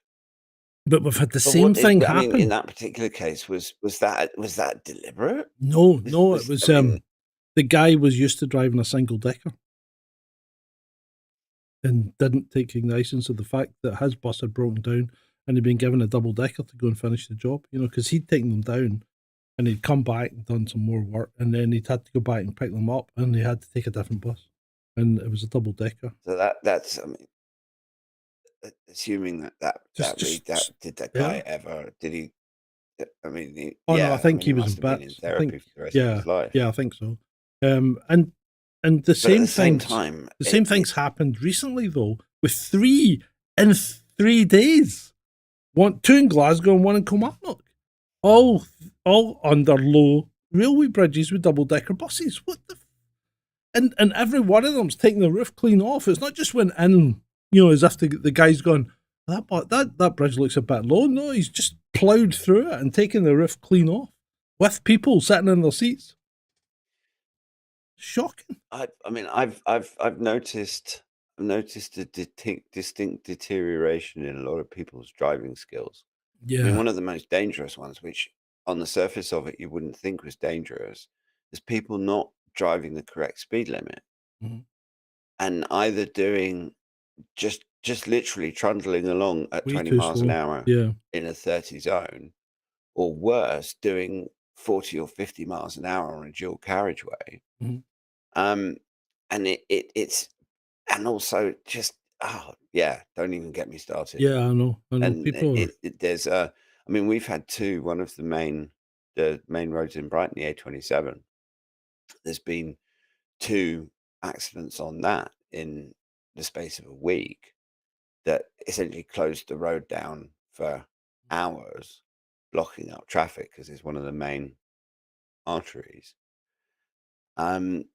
But we've had the But same what is, thing I mean, in happen. that particular case, was that deliberate? No, This no, was- it was I mean- the guy was used to driving a single decker and didn't take cognizance of the fact that his bus had broken down and he'd been given a double decker to go and finish the job, you know, because he'd taken them down and he'd come back and done some more work and then he'd had to go back and pick them up and he had to take a different bus. And it was a double decker. So that's, I mean, assuming that did that guy ever, did he, I mean, Oh yeah, no, I think mean, he was must in have been in bits. I therapy think, for the rest of his life. yeah, I think so. And the But same at the same things, time, the same things happened recently though, with 3 in 3 days. 2 in Glasgow and 1 in Kilmarnock. All under low railway bridges with double decker buses. What the? And every one of them's taking the roof clean off. It's not just went in, you know, as if the guy's gone, that bridge looks a bit low. No, he's just ploughed through it and taken the roof clean off with people sitting in their seats. Shocking. I mean, I've noticed a distinct deterioration in a lot of people's driving skills. I mean, Yeah. one of the most dangerous ones, which on the surface of it you wouldn't think was dangerous, is people not driving the correct speed limit Mhm. and either doing just literally trundling along at Way 20 too miles an slow. hour Yeah. in a 30 zone, or worse, doing 40 or 50 miles an hour on a dual carriageway. Mhm. And it's and also just don't even get me started. Yeah, I know. And People are, there's I mean, we've had one of the main roads in Brighton, the A27. There's been 2 accidents on that in the space of a week that essentially closed the road down for hours, blocking up traffic because it's one of the main arteries. And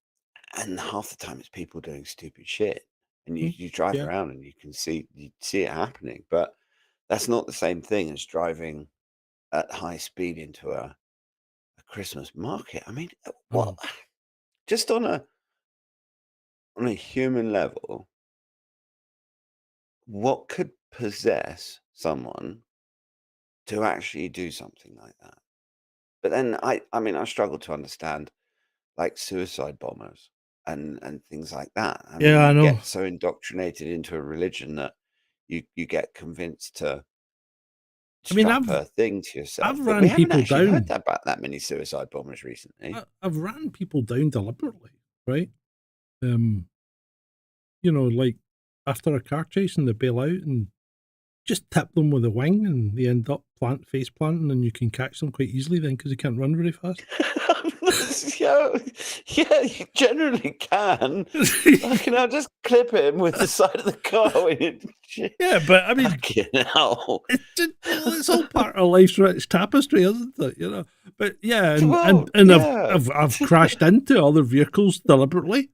half the time it's people doing stupid shit, and you drive yeah. around and you see it happening, but that's not the same thing as driving at high speed into a Christmas market. I mean, what? Just on a human level, what could possess someone to actually do something like that? But then I mean, I struggle to understand like suicide bombers and things like that. I mean, Yeah, I you know. get so indoctrinated into a religion that you get convinced to I mean, strap a thing to yourself. I've But ran we haven't people actually heard down. about that many suicide bombers recently. I've ran people down deliberately, right? You know, like after a car chase and they bail out and just tip them with a wing and they end up face planting, and you can catch them quite easily then because they can't run very fast. Yeah, you generally can. I'll just clip him with the side of the car when it. Yeah, but I mean, Fucking hell. it's all part of life's rich tapestry, isn't it? You know. But yeah, and Well, and yeah. I've crashed into other vehicles deliberately,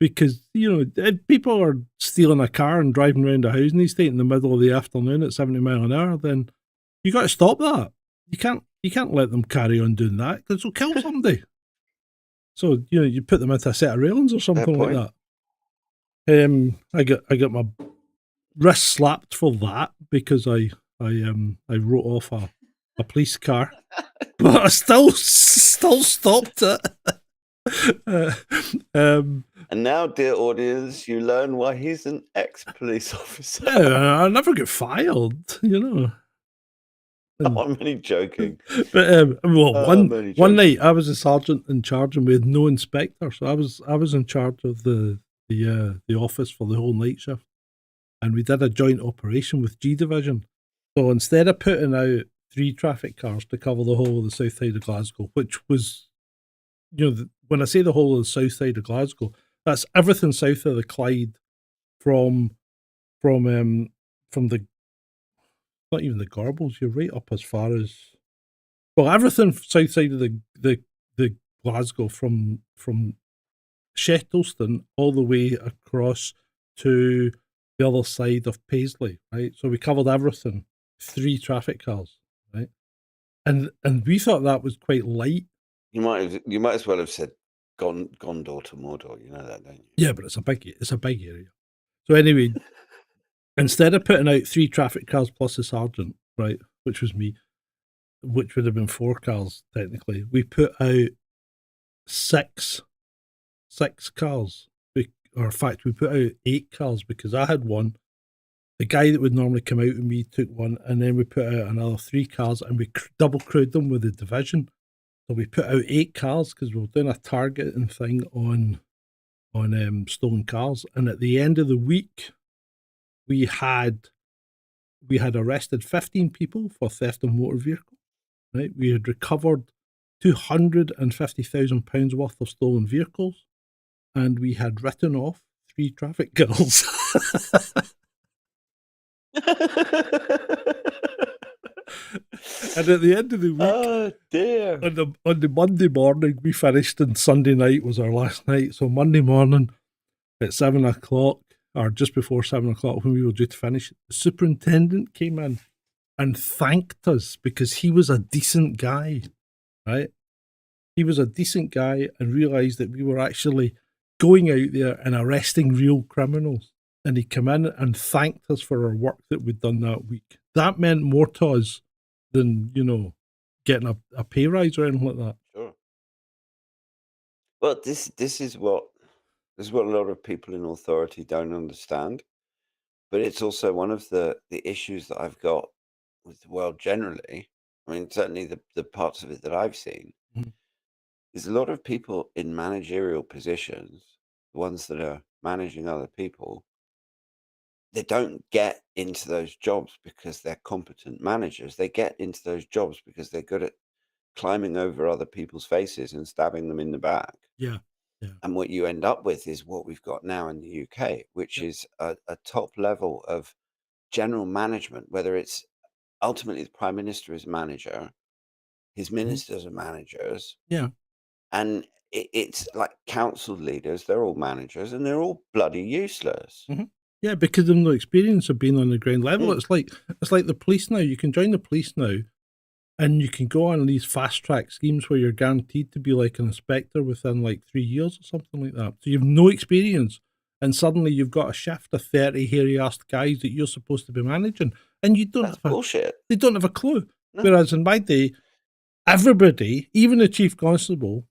because people are stealing a car and driving around a housing estate in the middle of the afternoon at 70 miles an hour. Then you got to stop that. You can't let them carry on doing that because it'll kill somebody. So you put them into a set of railings or something like that. I got my wrist slapped for that because I wrote off a police car, but I still stopped it. And now, dear audience, you learn why he's an ex-police officer. Yeah, I never get fired, No, I'm only joking. But I'm only one joking. night I was a sergeant in charge, and we had no inspector, so I was in charge of the office for the whole night shift, and we did a joint operation with G Division. So instead of putting out 3 traffic cars to cover the whole of the south side of Glasgow, which was, when I say the whole of the south side of Glasgow, that's everything south of the Clyde, from the, not even the Gorbals, you're right up as far as, well, everything south side of the Glasgow, from Shettleston all the way across to the other side of Paisley, right? So we covered everything, 3 traffic cars, right? And we thought that was quite light. You might as well have said Gondor to Mordor. You know that, don't you? Yeah, but it's a big area. So anyway, instead of putting out 3 traffic cars plus a sergeant, right, which was me, which would have been 4 cars technically, we put out 6 cars. Or in fact, we put out 8 cars because I had one. The guy that would normally come out with me took one, and then we put out another 3 cars, and we double crewed them with the division. So we put out 8 cars because we were doing a targeting thing on stolen cars. And at the end of the week, we had arrested 15 people for theft of motor vehicle. Right, we had recovered £250,000 worth of stolen vehicles, and we had written off 3 traffic girls. And at the end of the week, Oh dear. on the Monday morning, we finished, and Sunday night was our last night. So Monday morning at 7 o'clock, or just before 7 o'clock, when we were due to finish, the superintendent came in and thanked us because he was a decent guy, right? He was a decent guy and realised that we were actually going out there and arresting real criminals. And he came in and thanked us for our work that we'd done that week. That meant more to us than, getting a pay rise or anything like that. Sure. Well, this is what a lot of people in authority don't understand. But it's also one of the issues that I've got with the world generally. I mean, certainly the parts of it that I've seen, Mhm. is a lot of people in managerial positions, the ones that are managing other people, they don't get into those jobs because they're competent managers. They get into those jobs because they're good at climbing over other people's faces and stabbing them in the back. Yeah. Yeah. And what you end up with is what we've got now in the UK, which is a top level of general management, whether it's ultimately the Prime Minister is a manager, his ministers are managers, Yeah. and it's like council leaders, they're all managers, and they're all bloody useless. Yeah, because of no experience of being on the ground level. Mm. It's like the police now. You can join the police now, and you can go on these fast track schemes where you're guaranteed to be like an inspector within like 3 years or something like that. So you've no experience, and suddenly you've got a shift of 30 hairy-assed guys that you're supposed to be managing, and you don't That's have bullshit. they don't have a clue. No. Whereas in my day, everybody, even the chief constable,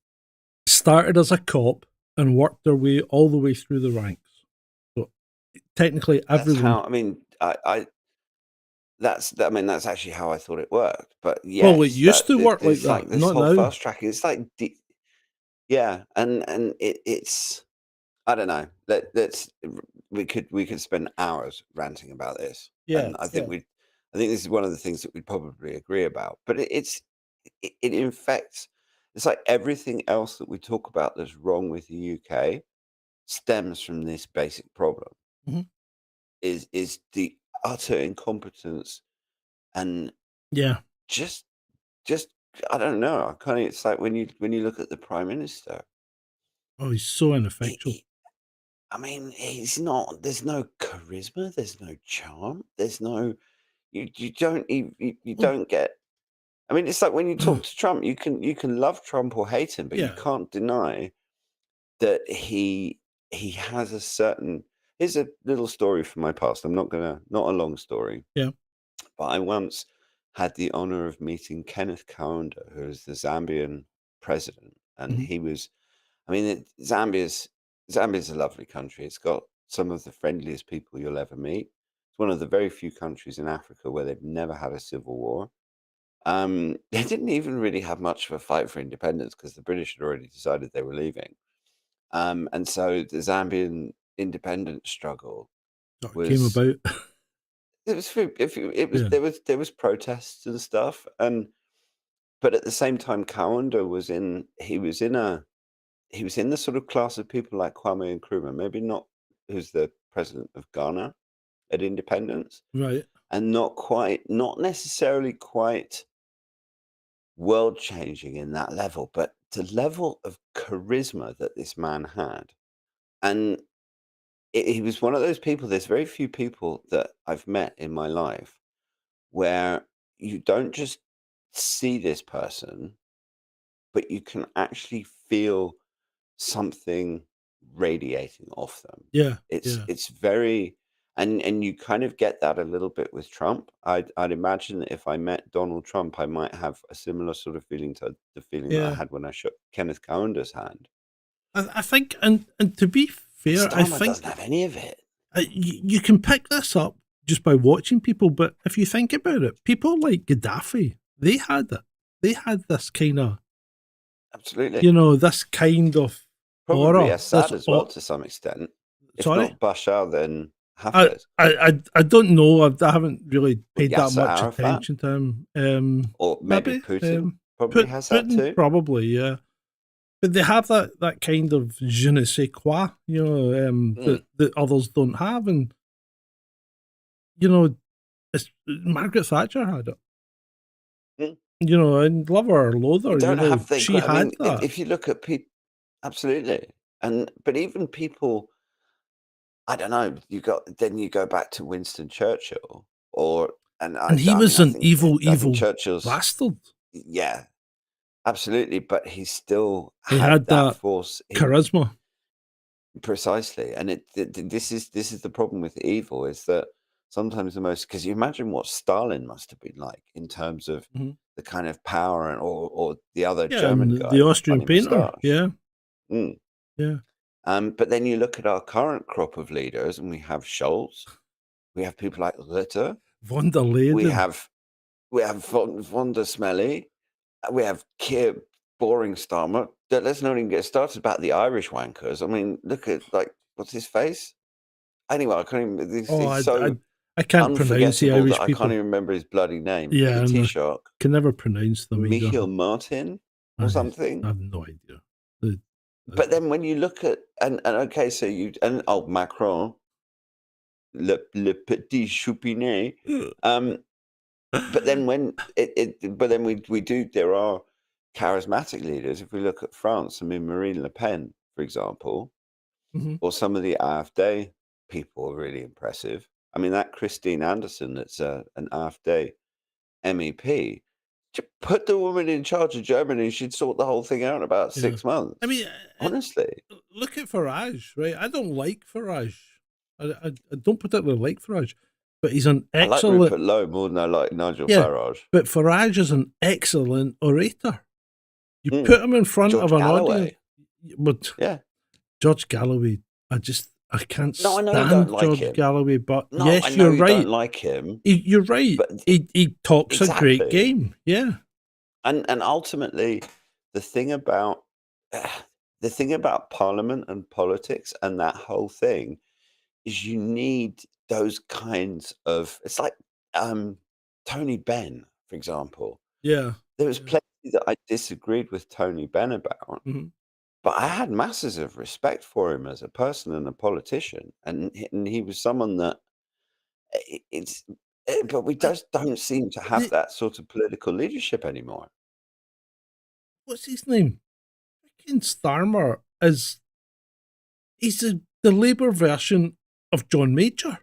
started as a cop and worked their way all the way through the ranks. So technically, That's everyone. how. I mean, that's actually how I thought it worked. But yes, Well, it used to work like it's that, this not whole now. fast track. It's like, yeah, and it's. I don't know. We could spend hours ranting about this. Yeah, and I yeah. think this is one of the things that we'd probably agree about. But it infects. It's like everything else that we talk about that's wrong with the UK stems from this basic problem. Mhm. Is the utter incompetence and Yeah. just just I don't know. I kind of it's like when you look at the prime minister, Oh, he's so he, ineffectual. he, I mean, he's not. There's no charisma. There's no charm. There's no. You Well, don't get. I mean, it's like when you talk to Trump, you can love Trump or hate him, but you yeah. can't deny that he has a certain. Here's a little story from my past. Not a long story, Yeah. but I once had the honor of meeting Kenneth Kaunda, who is the Zambian president, and Mhm. he was. I mean, Zambia's a lovely country. It's got some of the friendliest people you'll ever meet. It's one of the very few countries in Africa where they've never had a civil war. They didn't even really have much of a fight for independence because the British had already decided they were leaving. And so the Zambian independence struggle So it came was about. it was it was Yeah. there was protests and stuff, and but at the same time, Kaunda he was in the sort of class of people like Kwame Nkrumah, maybe not who's the president of Ghana at independence, Right. and not necessarily quite world changing in that level, but the level of charisma that this man had. And he was one of those people. There's very few people that I've met in my life where you don't just see this person, but you can actually feel something radiating off them. Yeah. It's Yeah. it's very and you kind of get that a little bit with Trump. I'd imagine that if I met Donald Trump, I might have a similar sort of feeling to the feeling that I Yeah. had when I shook Kenneth Kaunda's hand. I think, and to be fair, I Starmer doesn't think have any of it. you can pick this up just by watching people. But if you think about it, people like Gaddafi, they had it. They had this kind of, Absolutely. this kind of Probably aura. Assad This as well to some extent. If sorry, not Bashar, then I, Hafez. I don't know. I haven't really paid that Yasser much Arafat. attention to him. Or maybe Maybe Putin probably has that Putin too. probably, yeah. But they have that kind of je ne sais quoi, that others don't have, and Margaret Thatcher had it. Mm. And love her or loathe her, You don't have the. she I had mean, that. if you look at people, absolutely, but even people, I don't know. You go back to Winston Churchill, And he was an evil Churchill's bastard. yeah, absolutely, but he still He had had that that force charisma. precisely, and this is the problem with evil is that sometimes because you imagine what Stalin must have been like in terms of Mhm. the kind of power or the other Yeah, German and guy, the with Austrian funny painter. moustache. Yeah, Mm. yeah. But then you look at our current crop of leaders, and we have Scholz, we have people like Rutte, Von der we Leyen. have von der Smelly, we have Keir Boring Starmer. Let's not even get started about the Irish wankers. I mean, look at what's his face? Anyway, I can't even. He's so I can't pronounce the unforgettable Irish that I people. can't even remember his bloody name. Yeah, The and I Taoiseach, can never pronounce them either. Michiel Martin or something. I have no idea. But then when you look at and okay, so Macron, le petit choupinet. But then there are charismatic leaders. If we look at France, I mean Marine Le Pen, for example, Mhm. or some of the AfD people are really impressive. I mean that Christine Anderson, that's an AfD MEP. Put the woman in charge of Germany, she'd sort the whole thing out in about 6 months. I mean, honestly, look at Farage, right? I don't like Farage. I don't particularly like Farage, but he's an I like excellent. Rupert Lowe more than I like Nigel Yeah, Farage. But Farage is an excellent orator. You Mm. put him in front George of an Galloway. audience. But Yeah. George Galloway, I can't No, I know you stand don't like George him. Galloway, but No, yes, I know you're you right. don't like him. You're right. But He talks a great exactly. game. Yeah. And ultimately, the thing about Parliament and politics and that whole thing is you need those kinds of, it's like Tony Benn, for example. Yeah. There was Yeah. plenty that I disagreed with Tony Benn about, Mhm. but I had masses of respect for him as a person and a politician, and he was someone that but we I, just don't seem to have the, that sort of political leadership anymore. what's his name? Fucking Starmer is he's the Labour version of John Major.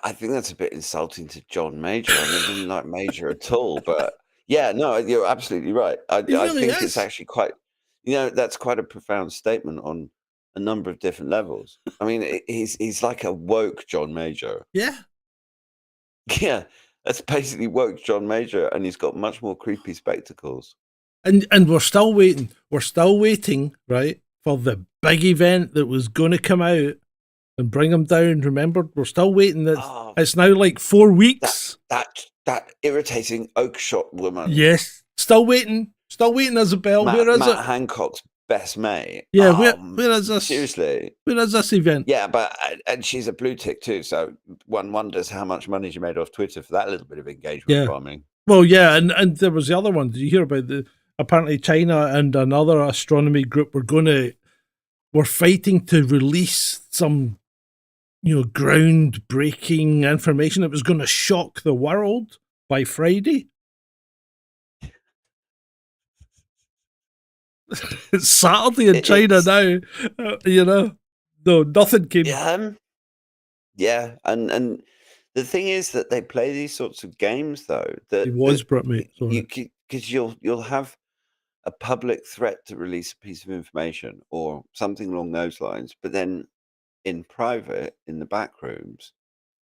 I think that's a bit insulting to John Major. I never didn't like Major at all, but yeah, no, you're absolutely right. He I really think it's is. actually quite, that's quite a profound statement on a number of different levels. I mean, he's like a woke John Major. Yeah. Yeah, that's basically woke John Major, and he's got much more creepy spectacles. And we're still waiting. We're still waiting, right, for the big event that was going to come out and bring him down. Remember, we're still waiting. Oh, It's now like 4 weeks. that irritating Oakshott woman. Yes, still waiting. Still waiting, Isabel. Where is Matt it? Hancock's best mate. Yeah, where is this? Seriously. Where is this event? Yeah, and she's a blue tick too, so one wonders how much money she made off Twitter for that little bit of engagement farming. Well, yeah, and there was the other one. Did you hear about apparently China and another astronomy group were fighting to release some, groundbreaking information that was going to shock the world by Friday. It's Saturday in China now, No, nothing came. Yeah, and the thing is that they play these sorts of games, though. It was Brit, mate. Because you'll have a public threat to release a piece of information or something along those lines, but then in private, in the back rooms,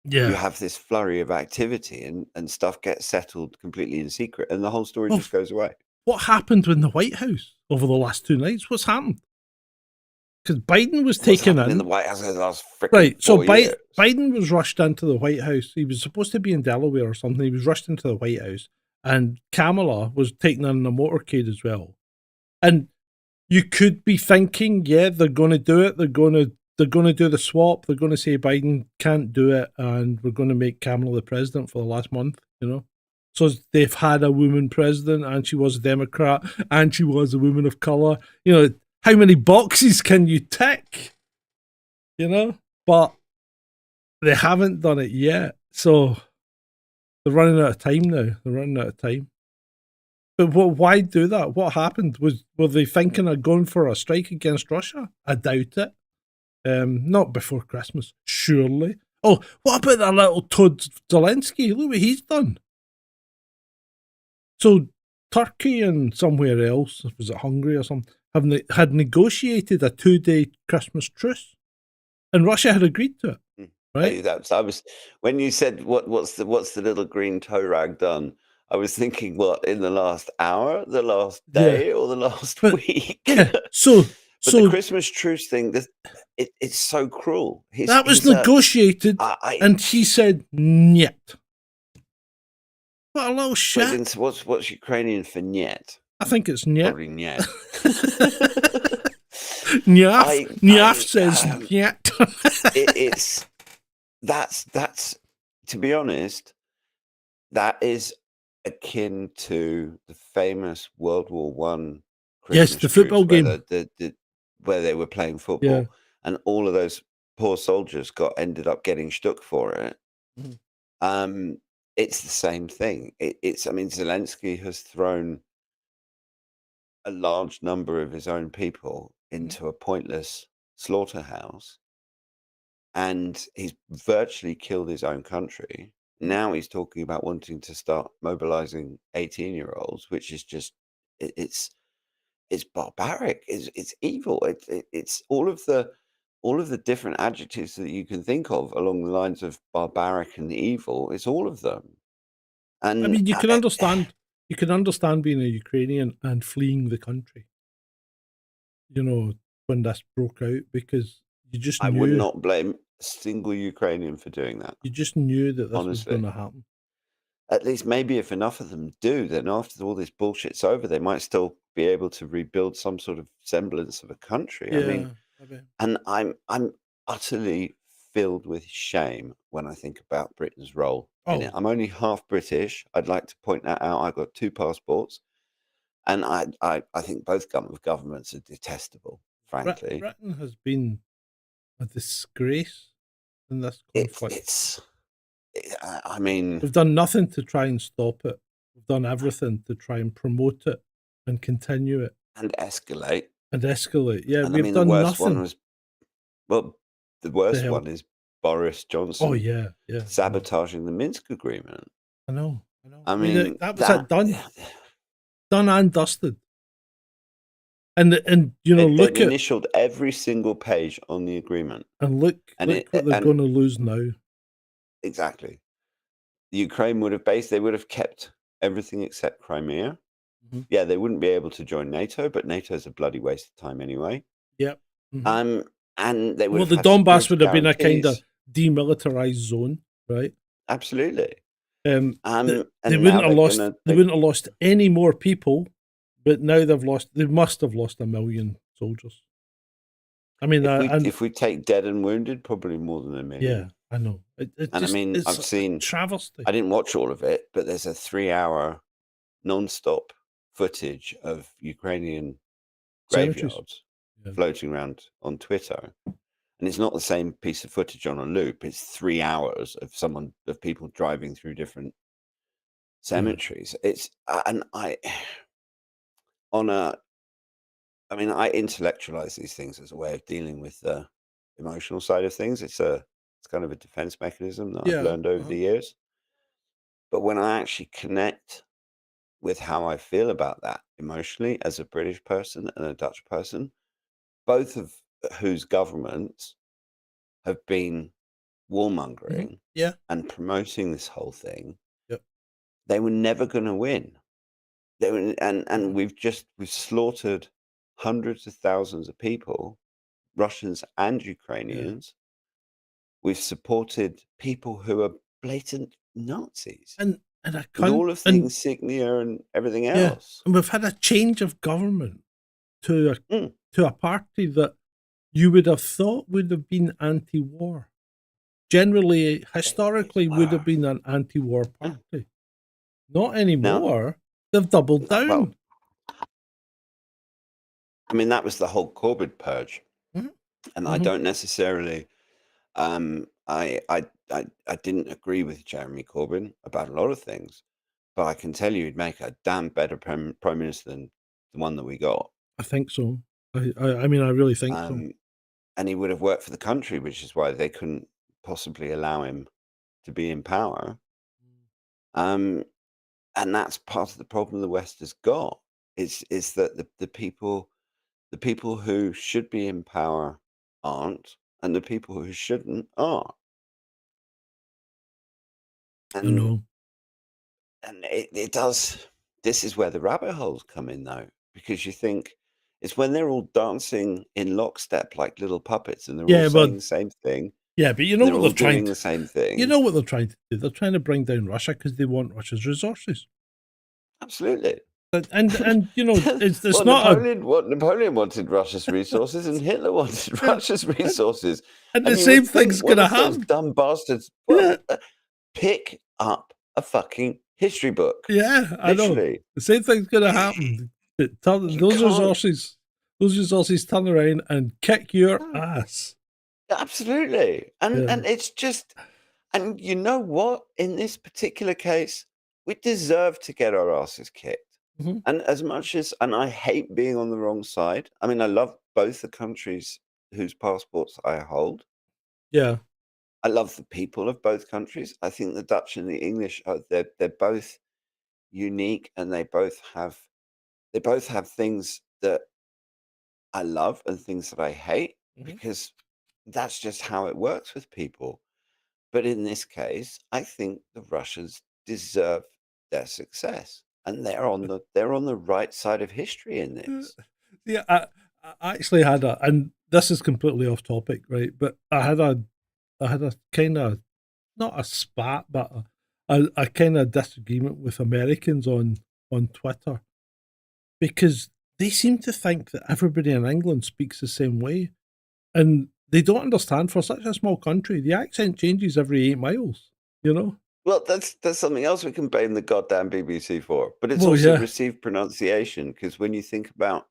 you have this flurry of activity and stuff gets settled completely in secret, and the whole story just goes away. What happened in the White House over the last 2 nights? What's happened? Because Biden was taken in the White House in the last right. So 4 years. Biden was rushed into the White House. He was supposed to be in Delaware or something. He was rushed into the White House, and Kamala was taken in a motorcade as well. And you could be thinking, yeah, they're going to do it. They're going to do the swap. They're going to say Biden can't do it, and we're going to make Kamala the president for the last month. So they've had a woman president, and she was a Democrat, and she was a woman of color. How many boxes can you tick? But they haven't done it yet. So they're running out of time now. But why do that? What happened? Were they thinking of going for a strike against Russia? I doubt it. Not before Christmas, surely. Oh, what about that little Todd Zelensky? Look what he's done. So Turkey and somewhere else, was it Hungary or something, had negotiated a 2-day Christmas truce, and Russia had agreed to it. Right? When you said what's the little green toe rag done? I was thinking, what, in the last hour, the last day, or the last week? Yeah. So the Christmas truce thing, it's so cruel. That was negotiated, and he said, "Niet." What a little shit. What's Ukrainian for "niet"? I think it's "niet." Probably "niet." Nyaf says "niet." That's to be honest, that is akin to the famous World War One. Yes, the football game where they were playing football, and all of those poor soldiers ended up getting stuck for it. It's the same thing. Zelensky has thrown a large number of his own people into a pointless slaughterhouse, and he's virtually killed his own country. Now he's talking about wanting to start mobilizing 18-year-olds, which is just it's barbaric. It's evil. It's all of the different adjectives that you can think of along the lines of barbaric and evil. It's all of them. And I mean, you can understand. You can understand being a Ukrainian and fleeing the country. When this broke out, because you just knew. I would not blame a single Ukrainian for doing that. You just knew that this honestly was going to happen. At least maybe if enough of them do, then after all this bullshit's over, they might still be able to rebuild some sort of semblance of a country. Yeah, I mean, Maybe. And I'm utterly filled with shame when I think about Britain's role in it. Oh, I'm only half British. I'd like to point that out. I've got 2 passports, and I think both governments are detestable, frankly. Britain has been a disgrace in this It's conflict. it's I mean, We've done nothing to try and stop it. We've done everything to try and promote it and continue it and escalate. and escalate. Yeah, And I we've mean, the done worst nothing one was, well, the to worst help. one is Boris Oh Johnson yeah, yeah. sabotaging the Minsk agreement. I know. I mean, mean, that was it done and dusted. And they'd look at initialed every single page on the agreement. look And what they're and going to lose now. exactly. The Ukraine they would have kept everything except Crimea. Mhm. Yeah, they wouldn't be able to join NATO, but NATO is a bloody waste of time anyway. Yep. Mhm. And they would Well, have the had Donbass security would have been a kind of guarantees. demilitarized zone, right? Absolutely. They And wouldn't now have they're lost. gonna They wouldn't have lost any more people, but now they've lost. They must have lost 1 million soldiers. I mean, if we take dead and wounded, probably more than 1 million. yeah, I know. And I mean, it's I've a seen. travesty. I didn't watch all of it, but there's a 3-hour non-stop footage of Ukrainian Cemeteries. graveyards Yeah. floating around on Twitter, and it's not the same piece of footage on a loop. It's 3 hours of people driving through different cemeteries. It's and I mean, I intellectualize these things as a way of dealing with the emotional side of things. It's kind of a defense mechanism that Yeah, I've learned over the years. But when I actually connect with how I feel about that emotionally as a British person and a Dutch person, both of whose governments have been warmongering Yeah. and promoting this whole thing, Yep. they were never going to win. They were, and we've slaughtered hundreds of thousands of people, Russians and Ukrainians. We've supported people who are blatant Nazis And a with all of the and insignia and everything yeah, else. and we've had a change of government to Mm. a party that you would have thought would have been anti-war. Generally, historically, would have been an anti-war party. Not anymore. They've doubled down. Well, I mean, that was the whole Corbyn purge, Mhm. and I don't necessarily. I didn't agree with Jeremy Corbyn about a lot of things, but I can tell you he'd make a damn better prime minister than the one that we got. I think so. I mean, I really think so. And he would have worked for the country, which is why they couldn't possibly allow him to be in power. And that's part of the problem the West has got is that the people who should be in power aren't, and the people who shouldn't are. I And know. and it does. This is where the rabbit holes come in, though, because you think it's when they're all dancing in lockstep like little puppets, and they're Yeah, all but- saying the same thing. Yeah, but you know They're what all they're trying doing to the same thing. You know what they're trying to do? They're trying to bring down Russia because they want Russia's resources. Absolutely. And you know, it's Well, not Napoleon wanted Russia's resources, and Hitler wanted Russia's resources. and the you would same think, thing's what gonna if those happen. dumb bastards. Well, pick up a fucking history book. Yeah, I know. Literally. The same thing's gonna happen. Those can't- resources turn around and kick your ass. Absolutely. And Yeah. and it's just, and you know what? In this particular case, we deserve to get our asses kicked. Mhm. And as much as, and I hate being on the wrong side. I mean, I love both the countries whose passports I hold. Yeah. I love the people of both countries. I think the Dutch and the English they're both unique, and they both have things that I love and things that I hate, Mhm. because that's just how it works with people. But in this case, I think the Russians deserve their success, and they're on the right side of history in this. Yeah, I actually had and this is completely off topic, right? But I had a kind of, not a spat, but a kind of disagreement with Americans on Twitter, because they seem to think that everybody in England speaks the same way. And they don't understand, for such a small country, the accent changes every 8 miles, you know? Well, that's something else we can blame the goddamn BBC for. But it's Well, also yeah. received pronunciation, because when you think about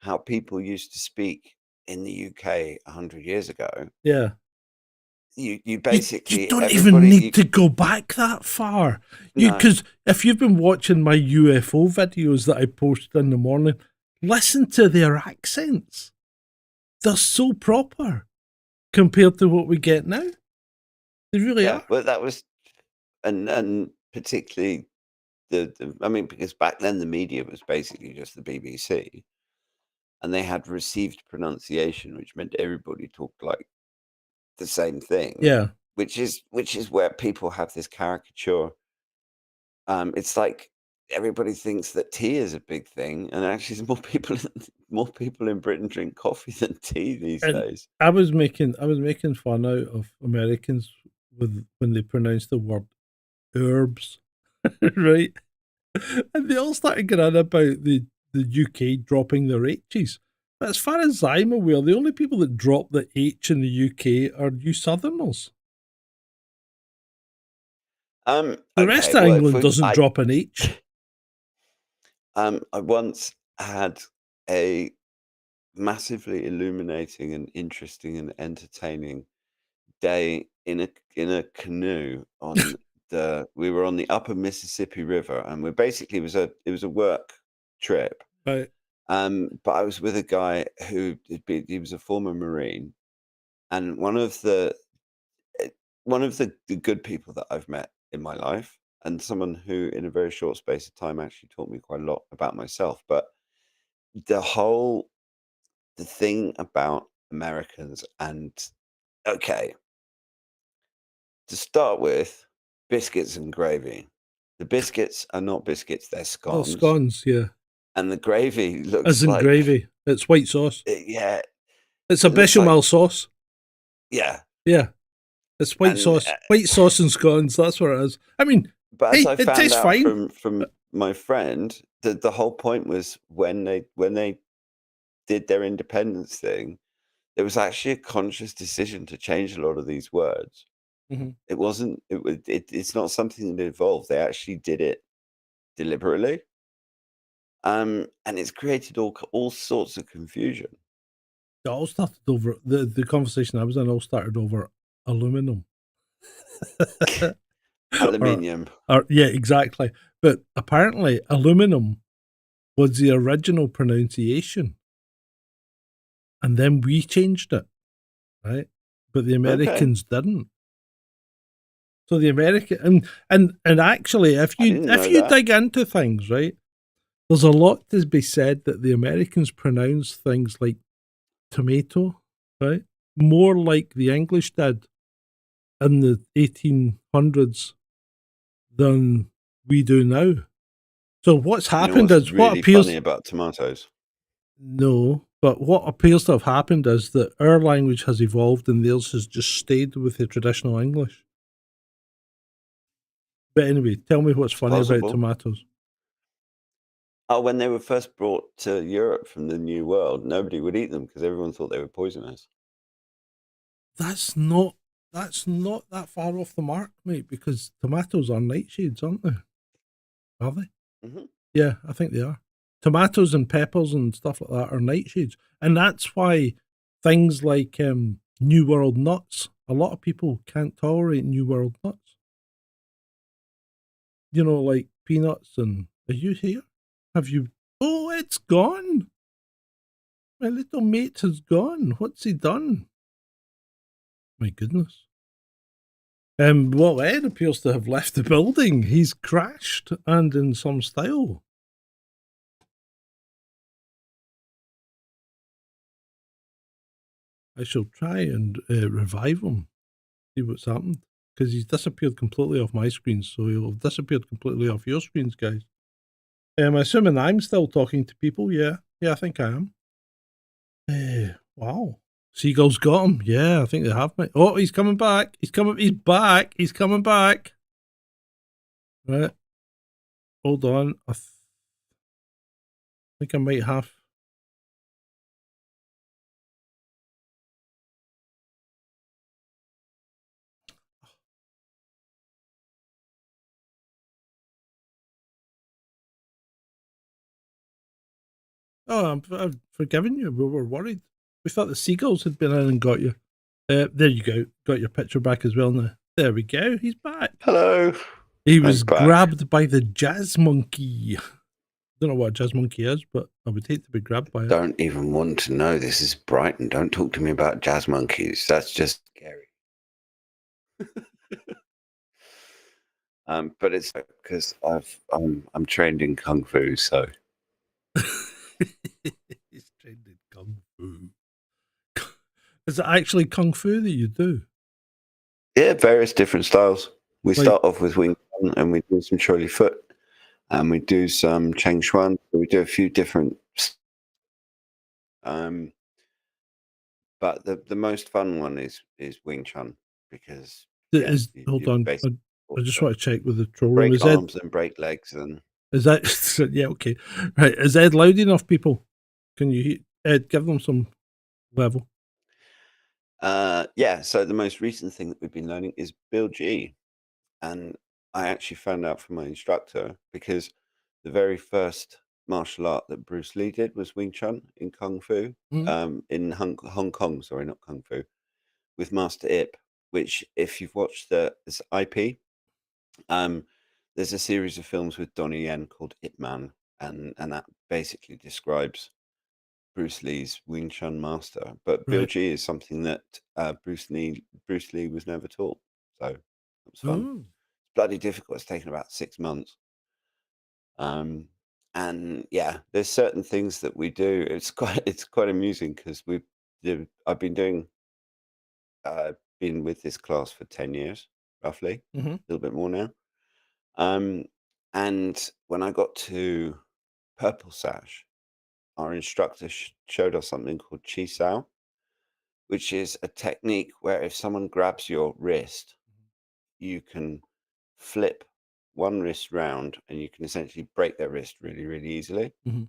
how people used to speak in the UK 100 years ago, Yeah. you You basically don't even everybody need to go back that far. No. Because if you've been watching my UFO videos that I post in the morning, listen to their accents. They're so proper compared to what we get now. They really are. Well, that was, and particularly I mean, because back then the media was basically just the BBC, and they had received pronunciation, which meant everybody talked like the same thing. Yeah. Which is where people have this caricature. It's like everybody thinks that tea is a big thing, and actually, there's more people in Britain drink coffee than tea these And days. I was making fun out of Americans when they pronounce the word herbs, right? And they all started getting on about the UK dropping their H's. But as far as I'm aware, the only people that drop the H in the UK are you Southerners. The rest of England doesn't drop an H. I once had a massively illuminating and interesting and entertaining day in a canoe on we were on the upper Mississippi River, and it was a work trip. Right. But I was with a guy who he was a former Marine, and one of the good people that I've met in my life, and someone who in a very short space of time actually taught me quite a lot about myself. But the thing about Americans, and okay, to start with, biscuits and gravy. The biscuits are not biscuits, they're Oh, scones. scones, yeah. And the gravy looks As in like gravy. It's white sauce. Yeah. It's a It looks bechamel like- sauce. Yeah. Yeah. It's white And, sauce. White sauce and scones, that's what it is. I mean, But as hey, I it found tastes out fine. from my friend, the whole point was when they did their independence thing, there was actually a conscious decision to change a lot of these words. Mhm. It wasn't. It's not something that evolved. They actually did it deliberately, and it's created all sorts of confusion. It all started over the conversation I was in all started over aluminum. Aluminium. Yeah, exactly. But apparently aluminum was the original pronunciation. And then we changed it. Right? But the Americans didn't. So the American and actually if you that. dig into things, right, there's a lot to be said that the Americans pronounce things like tomato, right, more like the English did in the 1800s than we do now. So what's happened what's is really what appears funny about tomatoes. No, but what appears to have happened is that our language has evolved and theirs has just stayed with the traditional English. But anyway, tell me what's funny about Possible. tomatoes. Oh, when they were first brought to Europe from the New World, nobody would eat them because everyone thought they were poisonous. That's not that far off the mark, mate, because tomatoes are nightshades, aren't they? Are they? Mhm. Yeah, I think they are. Tomatoes and peppers and stuff like that are nightshades. And that's why things like New World nuts, a lot of people can't tolerate New World nuts. You know, like peanuts and... Are you here? Have you... Oh, it's gone! My little mate has gone. What's he done? My goodness. Well, Ed appears to have left the building. He's crashed, and in some style. I shall try and revive him, see what's happened. Because he's disappeared completely off my screen, so he'll have disappeared completely off your screens, guys. Assuming I'm still talking to people, yeah. Yeah, I think I am. Wow. Seagull's got him. Yeah, I think they have me. Oh, he's coming back. He's back. He's coming back. Right. Hold on. I think I might have... Oh, I've forgiven you. We were worried. We thought the seagulls had been in and got you. There you go. Got your picture back as well now. There we go. He's back. Hello. He I'm was back. grabbed by the jazz monkey. Don't know what a jazz monkey is, but I would hate to be grabbed by it. Don't even want to know. This is Brighton. Don't talk to me about jazz monkeys. That's just scary. But it's because I'm trained in kung fu, so He's trained in kung fu. Is it actually kung fu that you do? yeah, various different styles. We Like- start off with Wing Chun and we do some Chorley Foot, and we do some Cheng Chuan. We do a few different. But the most fun one is Wing Chun because yeah, Hold you on. basically I just want to check with the troll room. break Is Ed, arms and break legs and is that yeah, okay. Right. Is Ed loud enough, people? Can you hear Ed, give them some level? yeah. So the most recent thing that we've been learning is Bill G, and I actually found out from my instructor because the very first martial art that Bruce Lee did was Wing Chun in Kung Fu, in Hong Kong. Sorry, not Kung Fu, with Master Ip. Which, if you've watched this IP, there's a series of films with Donnie Yen called Ip Man, and that basically describes Bruce Lee's Wing Chun master. But Bill Right. G is something that Bruce Lee was never taught, so it was fun. Oh. It's bloody difficult. It's taken about 6 months. And yeah, there's certain things that we do. It's quite amusing because I've been with this class for 10 years, roughly, Mhm. a little bit more now. And when I got to Purple Sash, our instructor showed us something called Chi Sao, which is a technique where if someone grabs your wrist, you can flip one wrist round and you can essentially break their wrist really, really easily. Mhm.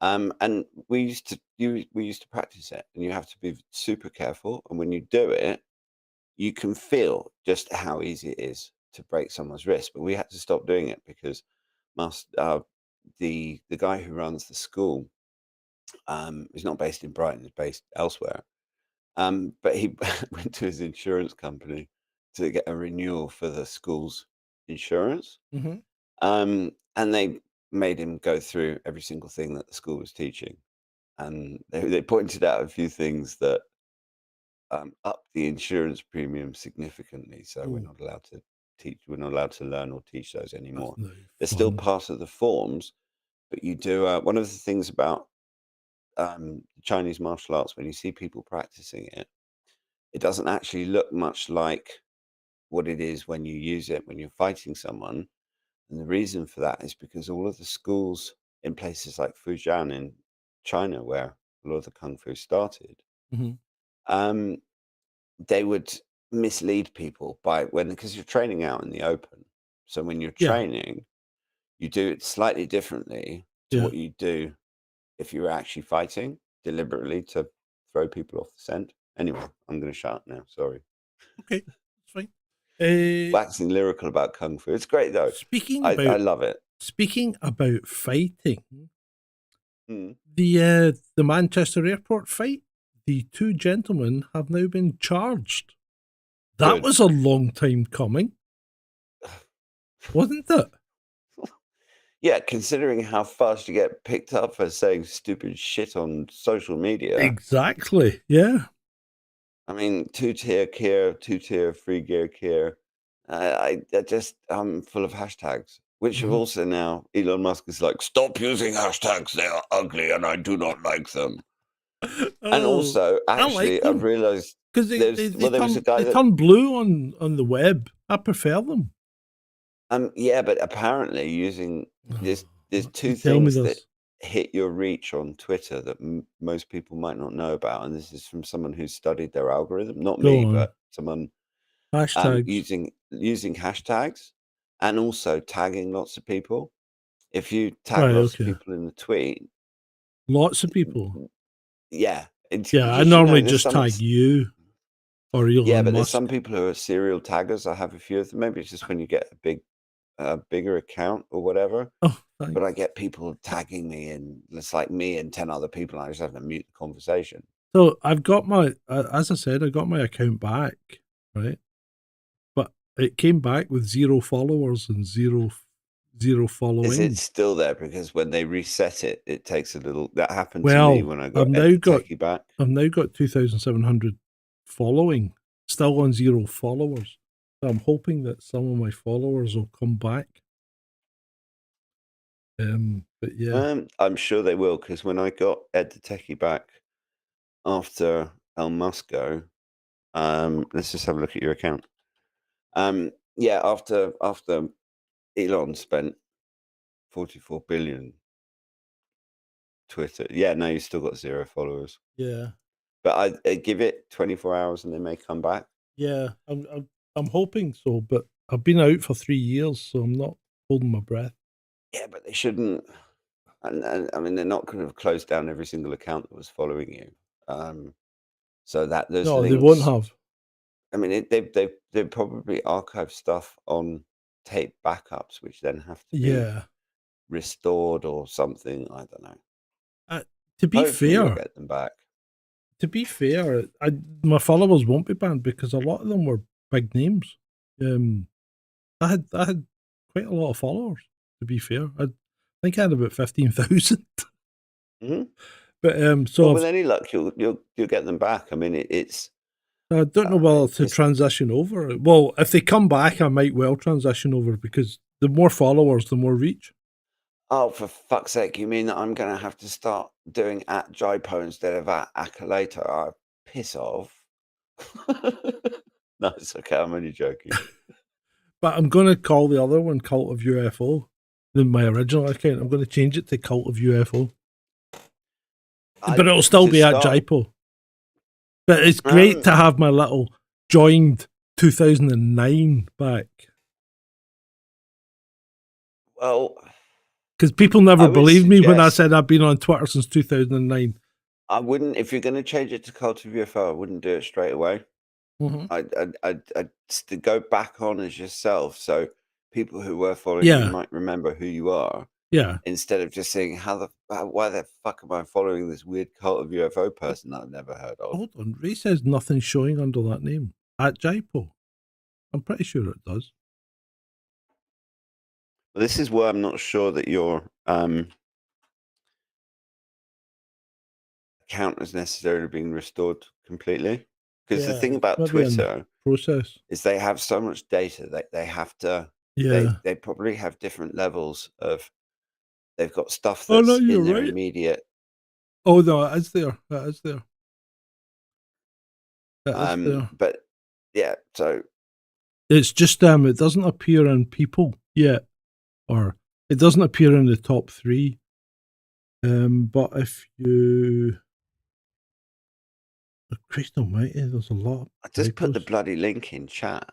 And we used to practice it, and you have to be super careful. And when you do it, you can feel just how easy it is to break someone's wrist. But we had to stop doing it because the guy who runs the school is not based in Brighton; he's based elsewhere. But he went to his insurance company to get a renewal for the school's insurance. Mhm. And they made him go through every single thing that the school was teaching. And they pointed out a few things that up the insurance premium significantly. So we're Ooh. not allowed to teach, we're not allowed to learn or teach those That's anymore. no They're still fun. part of the forms, but you do. One of the things about Chinese martial arts, when you see people practicing it, it doesn't actually look much like what it is when you use it when you're fighting someone. And the reason for that is because all of the schools in places like Fujian in China, where a lot of the kung fu started, Mhm. they would mislead people because you're training out in the open. So when you're Yeah. training, you do it slightly differently to Yeah. what you do if you're actually fighting deliberately to throw people off the scent. Anyway, I'm going to shut up now. Sorry. Okay, that's fine. Waxing lyrical about kung fu. It's great though. Speaking I about love it. fighting, Mm. the Manchester airport fight, the two gentlemen have now been charged. That Good. was a long time coming, wasn't it? Yeah, considering how fast you get picked up for saying stupid shit on social media. Exactly. Yeah. I mean, 2-tier Kier, 2-tier free gear Kier. I'm full of hashtags, which have Mhm. also now Elon Musk is like, stop using hashtags. They are ugly and I do not like them. And Oh, also, I actually, like I've them realized because there was a guy they that, turn blue on the web. I prefer them. yeah, but apparently using there's You two tell me things that this. hit your reach on Twitter that most people might not know about, and this is from someone who's studied their algorithm, not Go me, on. but someone Hashtags. using hashtags and also tagging lots of people. If you tag Right, lots okay. of people in the tweet, Lots of people. yeah, Yeah, I because, normally there's just tag you or yeah, Elon but there's Musk. some people who are serial taggers. I have a few of them. Maybe it's just when you get a big a bigger account or whatever. Oh, thanks. But I get people tagging me, and it's like me and 10 other people, and I just have to mute the conversation. So I've got my, as I said, I got my account back, right? But it came back with 0 followers and zero following. Is it still there? Because when they reset it, it takes a little. That happened to Well, me when I got I've now Ed the got- Techie back. I've now got 2,700 following, still on 0 followers. So I'm hoping that some of my followers will come back. But yeah, I'm sure they will, because when I got Ed the Techie back after El Musco, let's just have a look at your account. Yeah, after Elon spent 44 billion Twitter. Yeah, no, you still got 0 followers. yeah, But I give it 24 hours and they may come back. yeah. I'm hoping so, but I've been out for 3 years, so I'm not holding my breath. Yeah, but they shouldn't. And I mean, they're not going to close down every single account that was following you. So that those No, links, they won't have. I mean, they probably archive stuff on tape backups, which then have to be Yeah. restored or something. I don't know. To be Hopefully we'll fair, get them back. my followers won't be banned because a lot of them were big names. I had quite a lot of followers. To be fair, I think I had about 15,000. Mhm. But Well, with any luck, you'll get them back. I mean, it's I don't know whether to it's- transition over. Well, if they come back, I might well transition over because the more followers, the more reach. oh, for fuck's sake! You mean that I'm going to have to start doing @Jaipo instead of @Acolator? Oh, piss off! No, it's okay. I'm only joking. But I'm going to call the other one Cult of UFO. Then my original account, I'm going to change it to Cult of UFO. But it'll still be at Jaipo. But it's great to have my little joined 2009 back. Well, Because people never I would believed me when I suggest- said I've been on Twitter since 2009. I wouldn't. If you're going to change it to Cult of UFO, I wouldn't do it straight away. I'd go back on as yourself, so people who were following Yeah. you might remember who you are, Yeah. instead of just saying, why the fuck am I following this weird Cult of UFO person that I've never heard of? Hold on. Ray says nothing's showing under that name. At Jaipo. I'm pretty sure it does. This is where I'm not sure that your account is necessarily being restored completely. Because the Yeah, thing about maybe in Twitter Process. is they have so much data that they have to. Yeah. They probably have different levels of. They've got stuff Oh, that's no, you're in their right. immediate. Oh, no, it is there. It is there. It is there. But yeah, so It's just it doesn't appear in people yet, or it doesn't appear in the top 3. But if you, Christ Almighty, there's a lot. I just put the typos. bloody link in chat.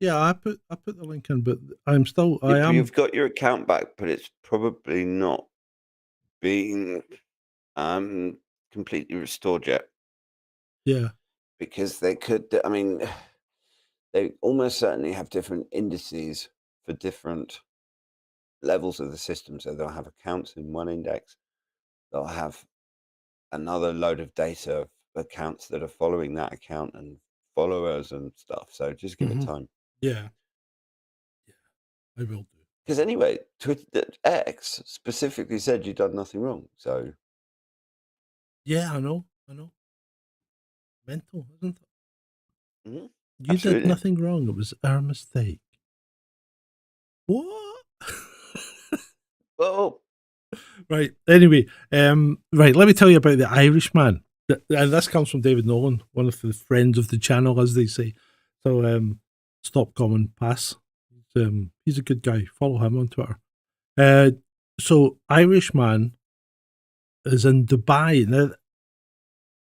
Yeah, I put the link in, but I'm still. I am. You've got your account back, but it's probably not being completely restored yet, Yeah. because they could. I mean, they almost certainly have different indices for different levels of the system. So they'll have accounts in one index. They'll have another load of data of accounts that are following that account and followers and stuff. So just give Mhm. it time. Yeah. Yeah. I will do. Because anyway, Twitter X specifically said you'd done nothing wrong. So Yeah, I know. Mental, isn't it? Mhm. You Absolutely. did nothing wrong. It was our mistake. What? well, Right. Anyway, right. Let me tell you about the Irishman. And this comes from David Nolan, one of the friends of the channel, as they say. So, stop, comment, pass. He's a good guy. Follow him on Twitter. So Irishman is in Dubai. Now,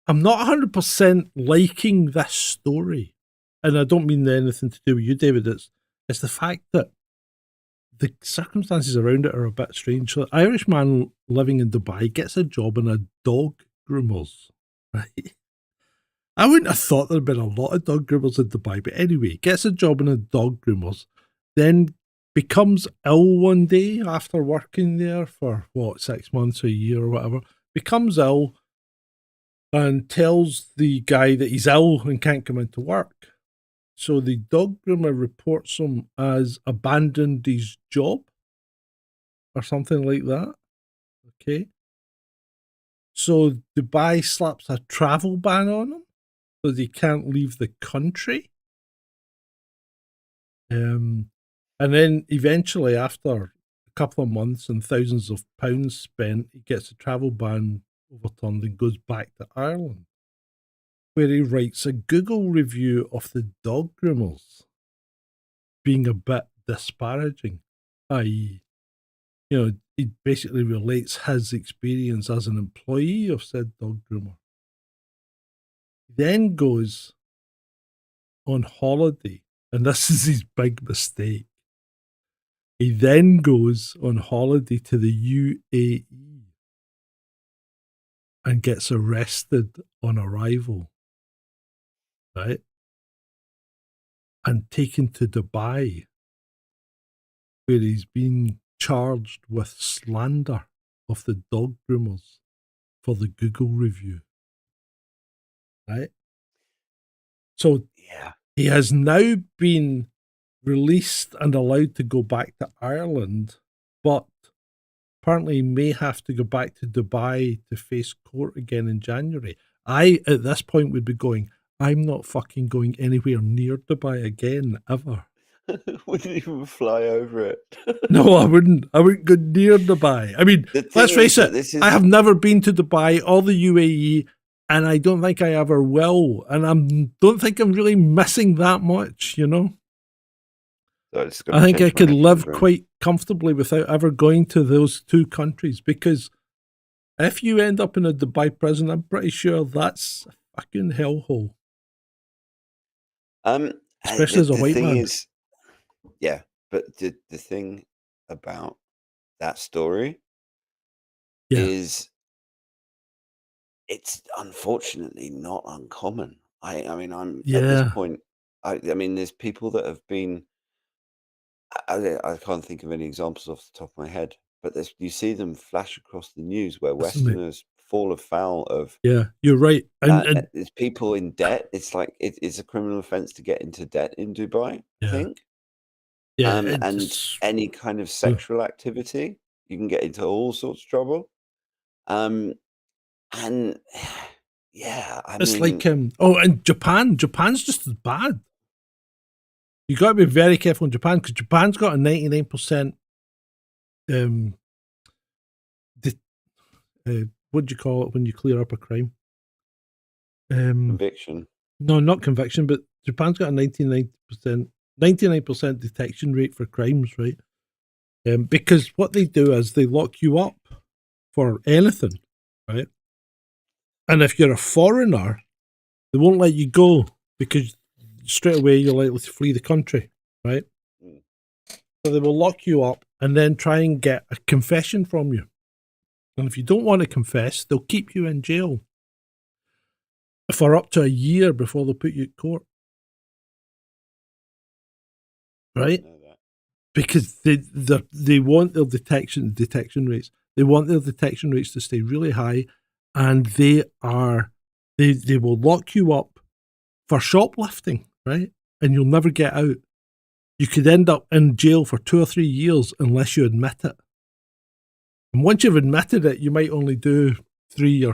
I'm not 100% liking this story, and I don't mean anything to do with you, David. It's the fact that the circumstances around it are a bit strange. So, Irishman living in Dubai gets a job in a dog groomers, right? I wouldn't have thought there'd been a lot of dog groomers in Dubai, but anyway, gets a job in a dog groomers, then becomes ill one day after working there for 6 months, a year, or whatever. Becomes ill and tells the guy that he's ill and can't come into work. So the dog groomer reports him as abandoned his job or something like that. Okay. So Dubai slaps a travel ban on him so he can't leave the country. And then eventually, after a couple of months and thousands of pounds spent, he gets a travel ban overturned and goes back to Ireland, where he writes a Google review of the dog groomers being a bit disparaging, i.e., he basically relates his experience as an employee of said dog groomer. He then goes on holiday, and this is his big mistake. He then goes on holiday to the UAE and gets arrested on arrival, right? And taken to Dubai, where he's been charged with slander of the dog groomers for the Google review, right? So Yeah. he has now been released and allowed to go back to Ireland, but apparently he may have to go back to Dubai to face court again in January. I, at this point, would be going, I'm not fucking going anywhere near Dubai again, ever. Wouldn't even fly over it. No, I wouldn't. I wouldn't go near Dubai. I mean, The thing let's face is that it, this is- I have never been to Dubai or the UAE, and I don't think I ever will. And I don't think I'm really missing that much, So it's gonna I think I change my could live answer. quite comfortably without ever going to those two countries, because if you end up in a Dubai prison, I'm pretty sure that's a fucking hellhole. Especially as a white thing man. is, yeah, but the thing about that story Yeah. is it's unfortunately not uncommon. I mean, I'm at Yeah. this point. I mean, there's people that have been. I can't think of any examples off the top of my head, but you see them flash across the news where Listen, mate. Westerners fall afoul of. Yeah, you're right. And It's people in debt. It's like it's a criminal offense to get into debt in Dubai, Yeah. I think. yeah, And it's any kind of sexual activity, you can get into all sorts of trouble. And yeah, I it's mean, like and Japan's just as bad. You got to be very careful in Japan, because Japan's got a 99% what do you call it when you clear up a crime? conviction. No, not conviction, but Japan's got a 99% detection rate for crimes, right? Because what they do is they lock you up for anything, right? And if you're a foreigner, they won't let you go, because straight away you're likely to flee the country, right? Mm. So they will lock you up and then try and get a confession from you. And if you don't want to confess, they'll keep you in jail for up to a year before they'll put you at court. Right? I know that. Because they want their detection rates. They want their detection rates to stay really high, and they will lock you up for shoplifting, right? And you'll never get out. You could end up in jail for 2 or 3 years unless you admit it. And once you've admitted it, you might only do 3 or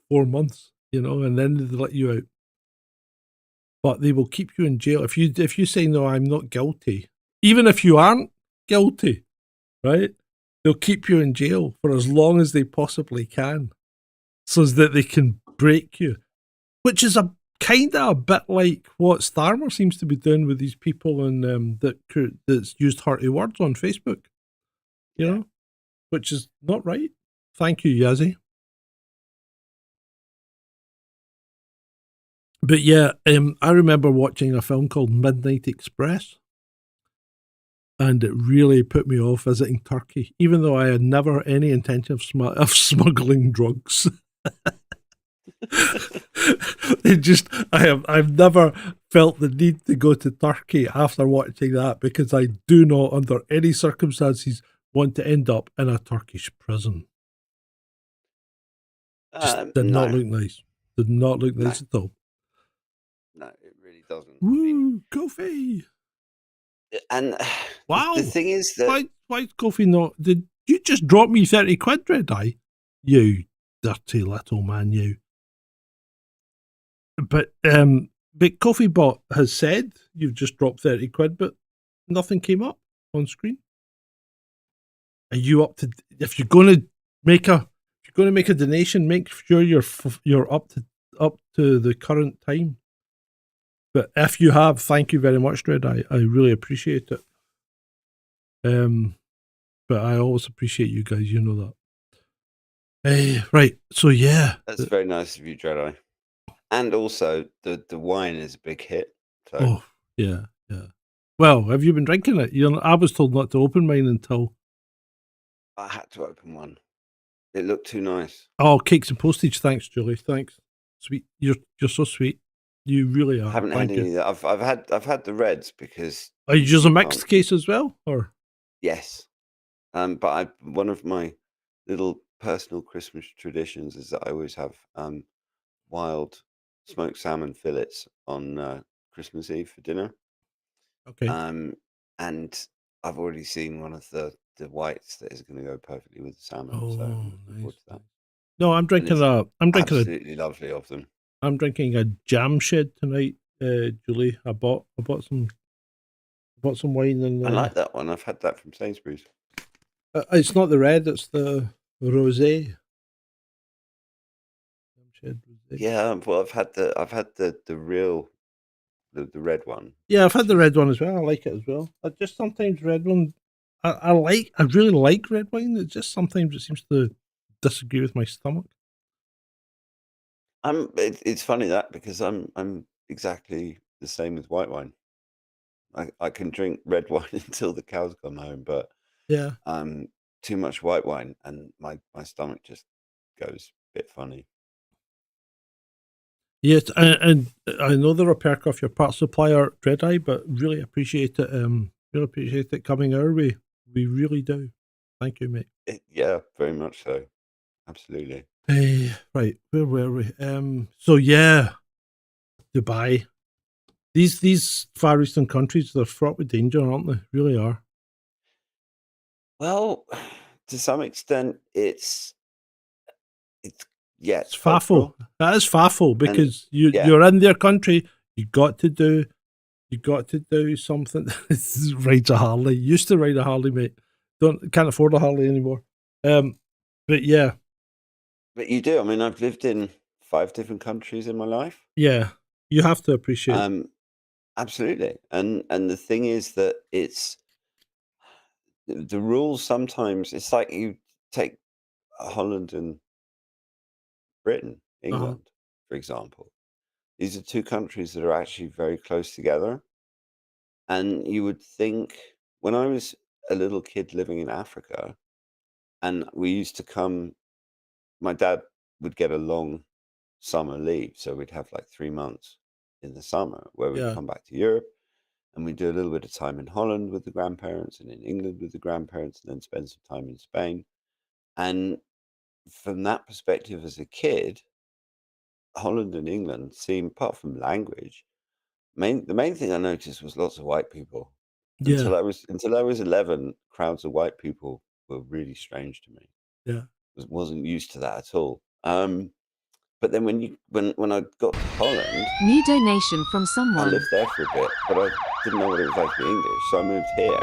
4 months, and then they let you out. But they will keep you in jail if you say, no, I'm not guilty. Even if you aren't guilty, right? They'll keep you in jail for as long as they possibly can, so that they can break you, which is a bit like what Starmer seems to be doing with these people that's used hurty words on Facebook, which is not right. Thank you, Yazzie. But yeah, I remember watching a film called Midnight Express, and it really put me off visiting Turkey, even though I had never any intention of smuggling drugs. I've never felt the need to go to Turkey after watching that, because I do not, under any circumstances, want to end up in a Turkish prison. Just did not No, look nice. Did not look No. nice at all. no, it really doesn't. I mean, Woo, Kofi! and Wow. the thing is that Why's Kofi not? Did you just drop me 30 quid, Red Eye? You dirty little man, you. But Coffee Bot has said you've just dropped 30 quid, but nothing came up on screen. Are you up to? If you're going to make a donation, make sure you're up to the current time. But if you have, thank you very much, Red. I really appreciate it. But I always appreciate you guys. You know that. Right. So yeah, that's very nice of you, Jedi. And also, the wine is a big hit. So oh yeah. Well, have you been drinking it? I was told not to open mine until. I had to open one. It looked too nice. Oh, cakes and postage. Thanks, Julie. Thanks. Sweet. You're so sweet. You really are. I haven't Thank had any. I've had the reds because. Are you using a mixed case as well, or? Yes. But one of my little personal Christmas traditions is that I always have wild smoked salmon fillets on Christmas Eve for dinner. Okay. And I've already seen one of the whites that is going to go perfectly with the salmon. So I'm looking forward nice. to that. No, I'm drinking Absolutely lovely of them. I'm drinking a jam shed tonight, Julie. I bought some wine and I like that one. I've had that from Sainsbury's. it's not the red, it's the rosé. Jam shed rosé. Yeah, well, I've had the real the red one. Yeah, I've had the red one as well. I like it as well. I just sometimes red one. I really like red wine. It just sometimes it seems to disagree with my stomach. It's funny that because I'm exactly the same with white wine. I can drink red wine until the cows come home, but Yeah. too much white wine and my stomach just goes a bit funny. Yes, and I know they're a perk off your part supplier, Dread Eye, but really appreciate it. Really appreciate it coming our way. We really do. Thank you, mate. Yeah, very much so. Absolutely. Right, where were we? So yeah, Dubai. These Far Eastern countries, they're fraught with danger, aren't they? Really are. Well, to some extent, it's It's cultural. faffle. That is faffle because yeah. you're in their country. You got to do something. Rides a Harley. Used to ride a Harley, mate. Can't afford a Harley anymore. But yeah. But you do. I mean, I've lived in 5 different countries in my life. Yeah, you have to appreciate. Absolutely. And the thing is that it's the rules. Sometimes it's like you take Holland and Britain, England, for example. These are 2 countries that are actually very close together. And you would think, when I was a little kid living in Africa, and we used to come, my dad would get a long summer leave, so we'd have like 3 months in the summer where we'd come back to Europe, and we'd do a little bit of time in Holland with the grandparents and in England with the grandparents, and then spend some time in Spain. And from that perspective, as a kid, Holland and England seem, apart from language, the main thing I noticed was lots of white people. Yeah. Until I was 11, crowds of white people were really strange to me. Yeah. Wasn't used to that at all. But then when I got to Holland, New donation from I someone. lived there for a bit, but I didn't know what it was like to be English, so I moved here.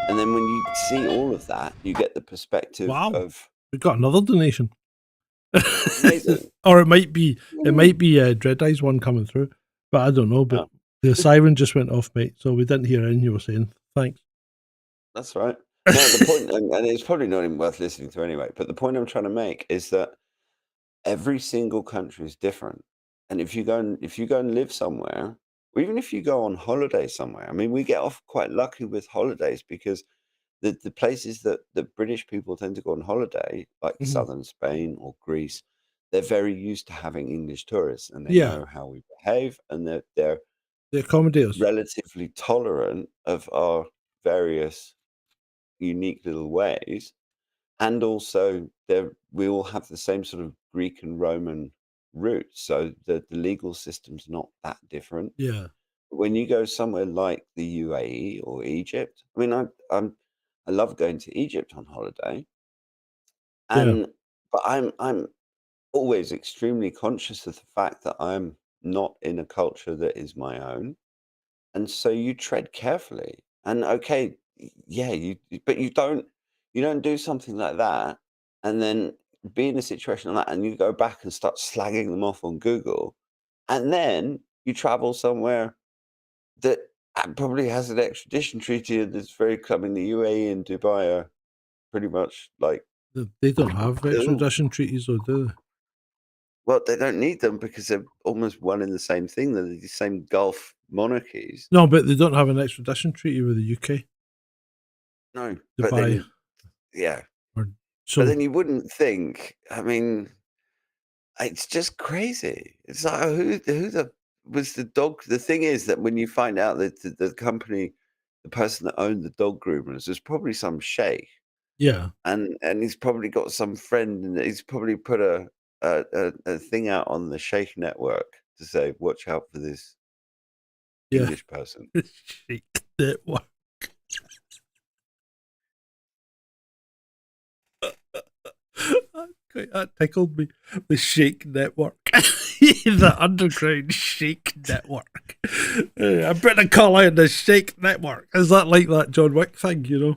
And then when you see all of that, you get the perspective of. We've got another donation. Amazing. Or it might be Dread Eye's one coming through, but I don't know. But the siren just went off, mate, so we didn't hear anything you were saying. Thanks. That's right. No, the point, and it's probably not even worth listening to anyway. But the point I'm trying to make is that every single country is different, and if you go and live somewhere, or even if you go on holiday somewhere, I mean, we get off quite lucky with holidays because the places that British people tend to go on holiday, like southern Spain or Greece, they're very used to having English tourists, and they Yeah. know how we behave, and they're They accommodate us. relatively tolerant of our various unique little ways. And also, we all have the same sort of Greek and Roman roots, so the legal system's not that different. Yeah. When you go somewhere like the UAE or Egypt, I mean, I love going to Egypt on holiday, Yeah. and but I'm always extremely conscious of the fact that I'm not in a culture that is my own, and so you tread carefully. And okay, yeah, but you don't do something like that, and then be in a situation like that, and you go back and start slagging them off on Google, and then you travel somewhere that probably has an extradition treaty, and it's very I mean, the UAE and Dubai are pretty much like, They don't have ooh. extradition treaties, though, do they? Well, they don't need them because they're almost one and the same thing. They're the same Gulf monarchies. No, but they don't have an extradition treaty with the UK. No, but Dubai. then, yeah. So But then you wouldn't think. I mean, it's just crazy. It's like who was the dog? The thing is that when you find out that the company, the person that owned the dog groomers, was probably some sheikh, yeah, and he's probably got some friend, and he's probably put a thing out on the sheikh network to say, "Watch out for this yeah. English person." Sheikh network. That tickled me. The Sheikh network. The underground Sheikh network. I'm putting a call out the Sheikh network. Is that like that John Wick thing, you know?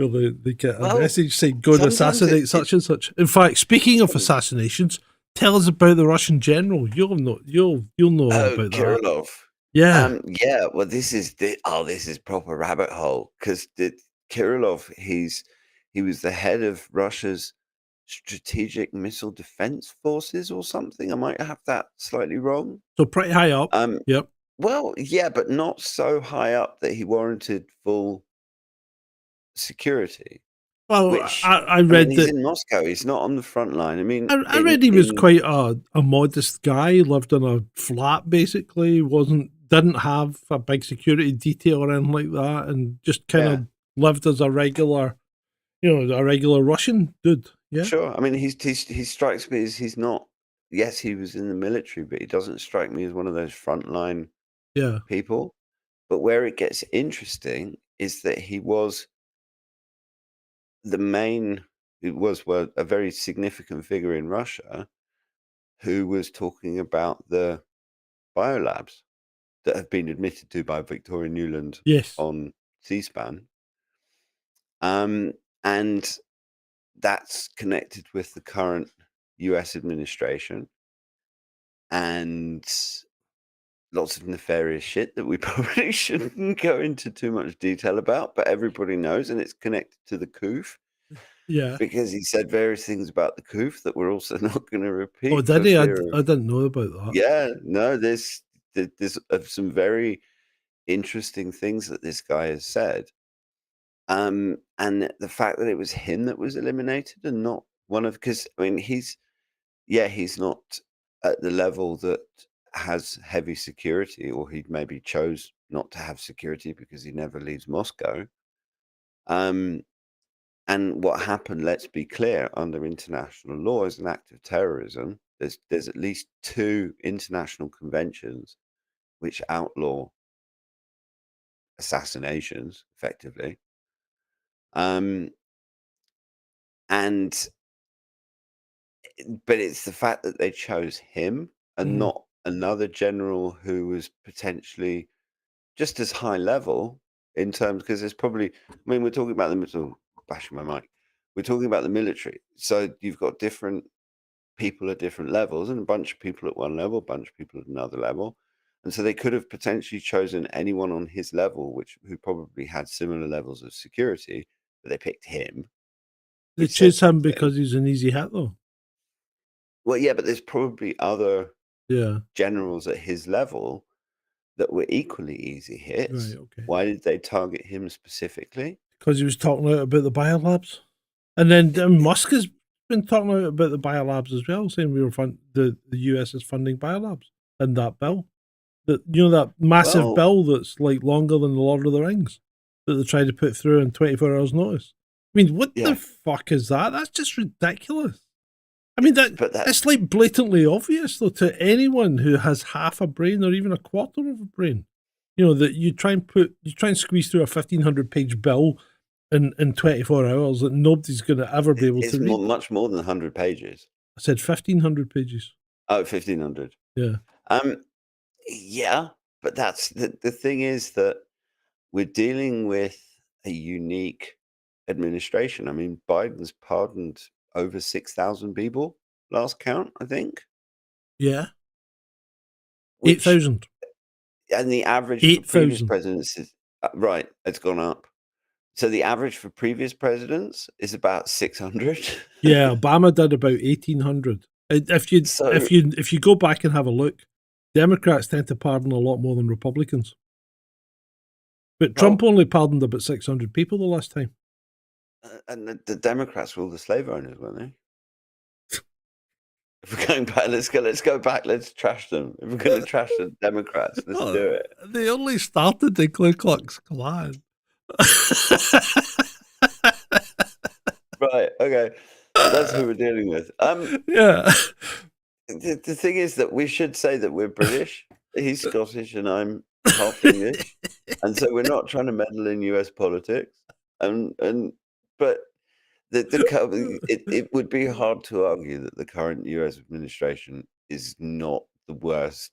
Where they get a Well, message saying, go and sometimes assassinate such and such. In fact, speaking of assassinations, tell us about the Russian general. You'll know all Oh, about that. Kirillov. Yeah. Yeah. Well, this is proper rabbit hole because Kirillov, he was the head of Russia's strategic missile defense forces or something. I might have that slightly wrong. So pretty high up. Yep. Well, yeah, but not so high up that he warranted full security. Well, Which I read he's that. in Moscow. He's not on the front line. I mean, I read he was quite a modest guy. Lived in a flat, basically. Didn't have a big security detail or anything like that, and just kind of lived as a regular, a regular Russian dude. Yeah, sure. I mean, he strikes me as he's not. Yes, he was in the military, but he doesn't strike me as one of those frontline yeah, people. But where it gets interesting is that he was a very significant figure in Russia who was talking about the biolabs that have been admitted to by Victoria Nuland yes, on C-SPAN. And that's connected with the current US administration and lots of nefarious shit that we probably shouldn't go into too much detail about, but everybody knows, and it's connected to the coup. yeah. Because he said various things about the coup that we're also not going to repeat. Oh, did for he? I fear of- didn't know about that. Yeah, no, there's some very interesting things that this guy has said. And the fact that it was him that was eliminated and not one of, because I mean, he's not at the level that has heavy security, or he maybe chose not to have security because he never leaves Moscow. And what happened, let's be clear, under international law is an act of terrorism. There's at least 2 international conventions which outlaw assassinations, effectively. But it's the fact that they chose him and not another general who was potentially just as high level in terms, because there's probably, I mean, we're talking about bashing my mic. We're talking about the military. So you've got different people at different levels, and a bunch of people at one level, a bunch of people at another level. And so they could have potentially chosen anyone on his level, who probably had similar levels of security, but they picked him. They which choose says him something. because he's an easy hit, though. Well, yeah, but there's probably other Yeah. generals at his level that were equally easy hits. Right. Okay. Why did they target him specifically? Because he was talking out about the biolabs, and then Musk is been talking about the biolabs as well, saying the US is funding biolabs in that bill. That massive Well, bill that's like longer than the Lord of the Rings that they tried to put through in 24 hours notice. I mean, what yeah, the fuck is that? That's just ridiculous. I mean, but that it's like blatantly obvious though to anyone who has half a brain or even a quarter of a brain. That you try and squeeze through a 1,500-page bill in 24 hours that nobody's going to ever be able it's to read. much more than 100 pages. I said 1,500 pages. Oh, 1,500. Yeah. Yeah, but that's the thing is that we're dealing with a unique administration. I mean, Biden's pardoned over 6,000 people last count, I think. Yeah. Which 8,000. and the average for previous 8,000. presidents is right. It's gone up. So the average for previous presidents is about 600. Yeah, Obama did about 1,800. So If you go back and have a look, Democrats tend to pardon a lot more than Republicans. But Trump only pardoned about 600 people the last time. and the Democrats were all the slave owners, weren't they? If we're going back, let's go back. Let's trash them. If we're going to trash the Democrats, let's do it. They only started the Ku Klux Klan. Right. Okay. So that's who we're dealing with. Yeah. The thing is that we should say that we're British. He's Scottish and I'm half English, and so we're not trying to meddle in US politics. But it would be hard to argue that the current US administration is not the worst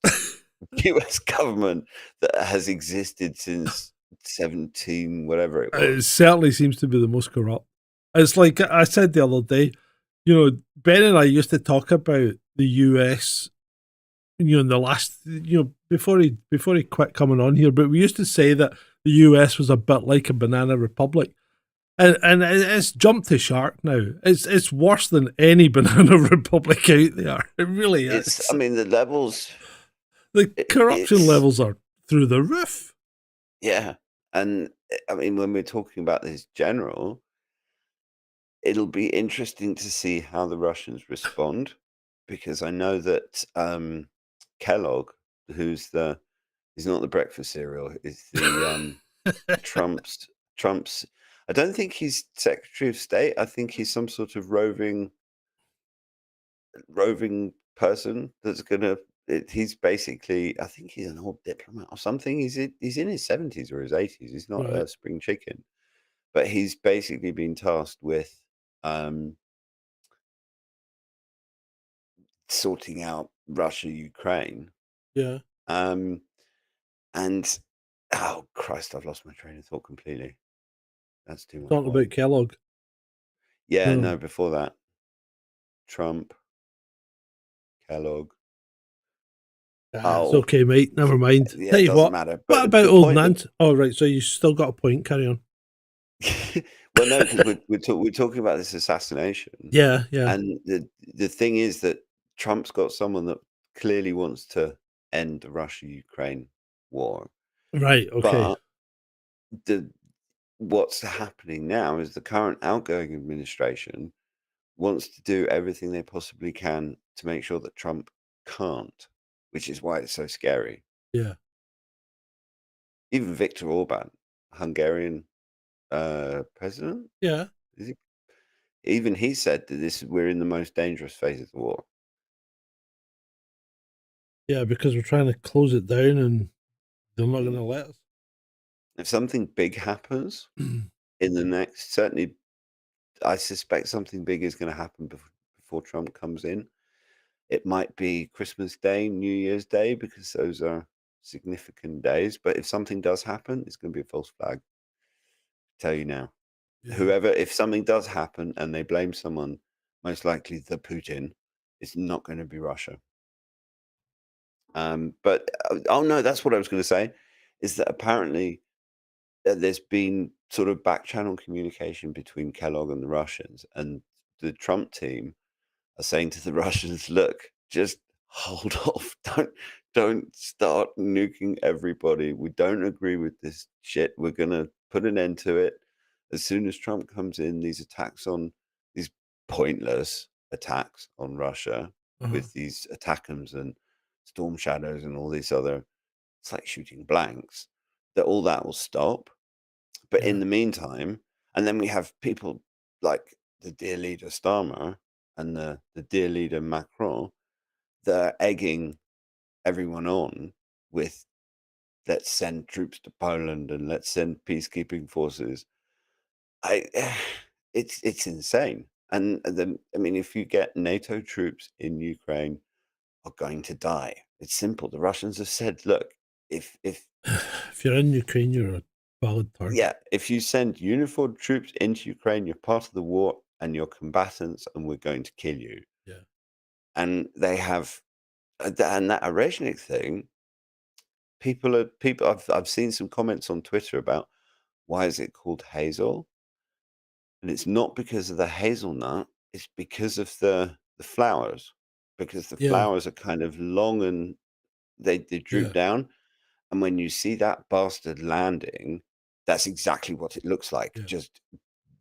US government that has existed since 17 whatever it was. It certainly seems to be the most corrupt. It's like I said the other day, Ben and I used to talk about the US, in the last, before he quit coming on here, but we used to say that the US was a bit like a banana republic. And it's jumped to shark now. It's worse than any banana republic out there. It really is. I mean, the levels. The corruption levels are through the roof. Yeah. And I mean, when we're talking about this general, it'll be interesting to see how the Russians respond, because I know that Kellogg, he's not the breakfast cereal, is the Trump's. I don't think he's Secretary of State. I think he's some sort of roving person that's gonna. He's basically, I think he's an old diplomat or something. He's in his 70s or his 80s. He's not a spring chicken, but he's basically been tasked with sorting out Russia, Ukraine. Yeah. And oh Christ, I've lost my train of thought completely. That's too much. Talking about Kellogg. Yeah, no, before that. Trump, Kellogg. It's okay, mate. Never mind. Yeah, Tell it you doesn't what. matter. What But about the old point Nant? Oh, right. So you still got a point. Carry on. well, no, because we're talking about this assassination. Yeah. And the thing is that Trump's got someone that clearly wants to end the Russia-Ukraine war. Right. Okay. But what's happening now is the current outgoing administration wants to do everything they possibly can to make sure that Trump can't, which is why it's so scary. Yeah. Even Viktor Orban, Hungarian president, Yeah. even he said that we're in the most dangerous phase of the war. Yeah, because we're trying to close it down and they're not going to let us. If something big happens in the next, certainly, I suspect something big is going to happen before Trump comes in. It might be Christmas Day, New Year's Day, because those are significant days. But if something does happen, it's going to be a false flag. Tell you now. Yeah. If something does happen and they blame someone, most likely the Putin, it's not going to be Russia. But no, that's what I was going to say, is that apparently there's been sort of back channel communication between Kellogg and the Russians, and the Trump team are saying to the Russians, look, just hold off. Don't start nuking everybody. We don't agree with this shit. We're going to put an end to it. As soon as Trump comes in, these attacks on these pointless attacks on Russia Uh-huh. with these ATACMS and Storm Shadows and all these other, it's like shooting blanks, that all that will stop. But in Yeah. the meantime, and then we have people like the dear leader Starmer and the dear leader Macron that are egging everyone on with, let's send troops to Poland and let's send peacekeeping forces. It's insane. And I mean, if you get NATO troops in Ukraine are going to die. It's simple. The Russians have said, look, if If you're in Ukraine, you're a valid target. yeah, if you send uniformed troops into Ukraine, you're part of the war and you're combatants, and we're going to kill you. Yeah. And they have, and that Oreshnik thing. People. I've seen some comments on Twitter about why is it called hazel, and it's not because of the hazelnut. It's because of the flowers, because the Yeah. flowers are kind of long and they droop Yeah. down. And when you see that bastard landing, that's exactly what it looks like, Yeah. just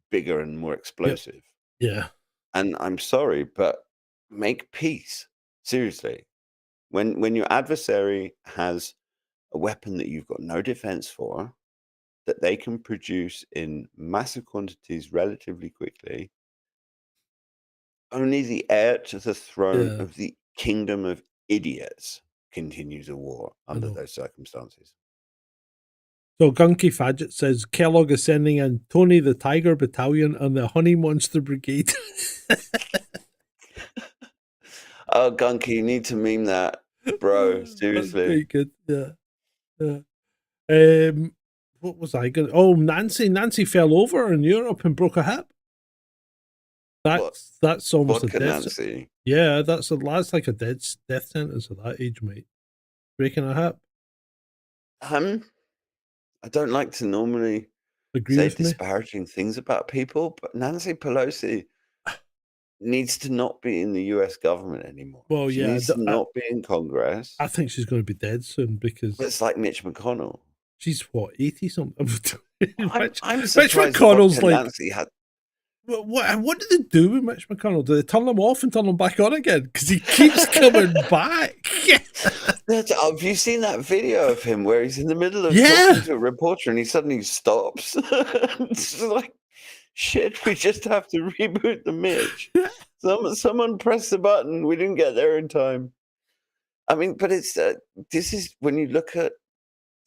bigger and more explosive. Yeah. And I'm sorry, but make peace. Seriously. When your adversary has a weapon that you've got no defense for, that they can produce in massive quantities relatively quickly, only the heir to the throne Yeah. of the kingdom of idiots continues a war under know. those circumstances. So Gunky Fadget says Kellogg is sending in Tony the Tiger Battalion and the Honey Monster Brigade. Oh, Gunky, you need to meme that, bro. That's Seriously. very good. Yeah. Yeah. What was I going? Oh, Nancy fell over in Europe and broke a hip. That's almost Vodka a death. Nancy. Yeah, that's like a death sentence at that age, mate. Breaking a hip. I don't like to normally Agree say with me? disparaging things about people, but Nancy Pelosi needs to not be in the US government anymore. Well, She yeah, needs to not be in Congress. I think she's going to be dead soon because It's like Mitch McConnell. she's what 80 something. I'm Mitch surprised McConnell's Vodka like. Nancy had. What did they do with Mitch McConnell? Do they turn him off and turn him back on again? Because he keeps coming back. Have you seen that video of him where he's in the middle of Yeah. talking to a reporter and he suddenly stops? It's like, shit, we just have to reboot the Mitch. Someone press the button. We didn't get there in time. I mean, but it's this is when you look at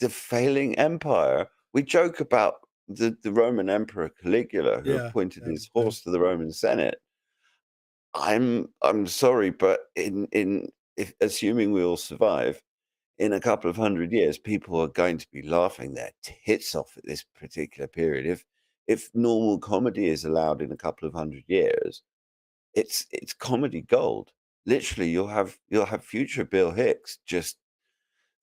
the failing empire. We joke about the Roman Emperor Caligula, who Yeah, appointed yeah, his horse to the Roman Senate. I'm sorry, but if assuming we all survive, in a couple of 100 years, people are going to be laughing their tits off at this particular period. If normal comedy is allowed in a couple of 100 years, it's comedy gold. Literally, you'll have future Bill Hicks just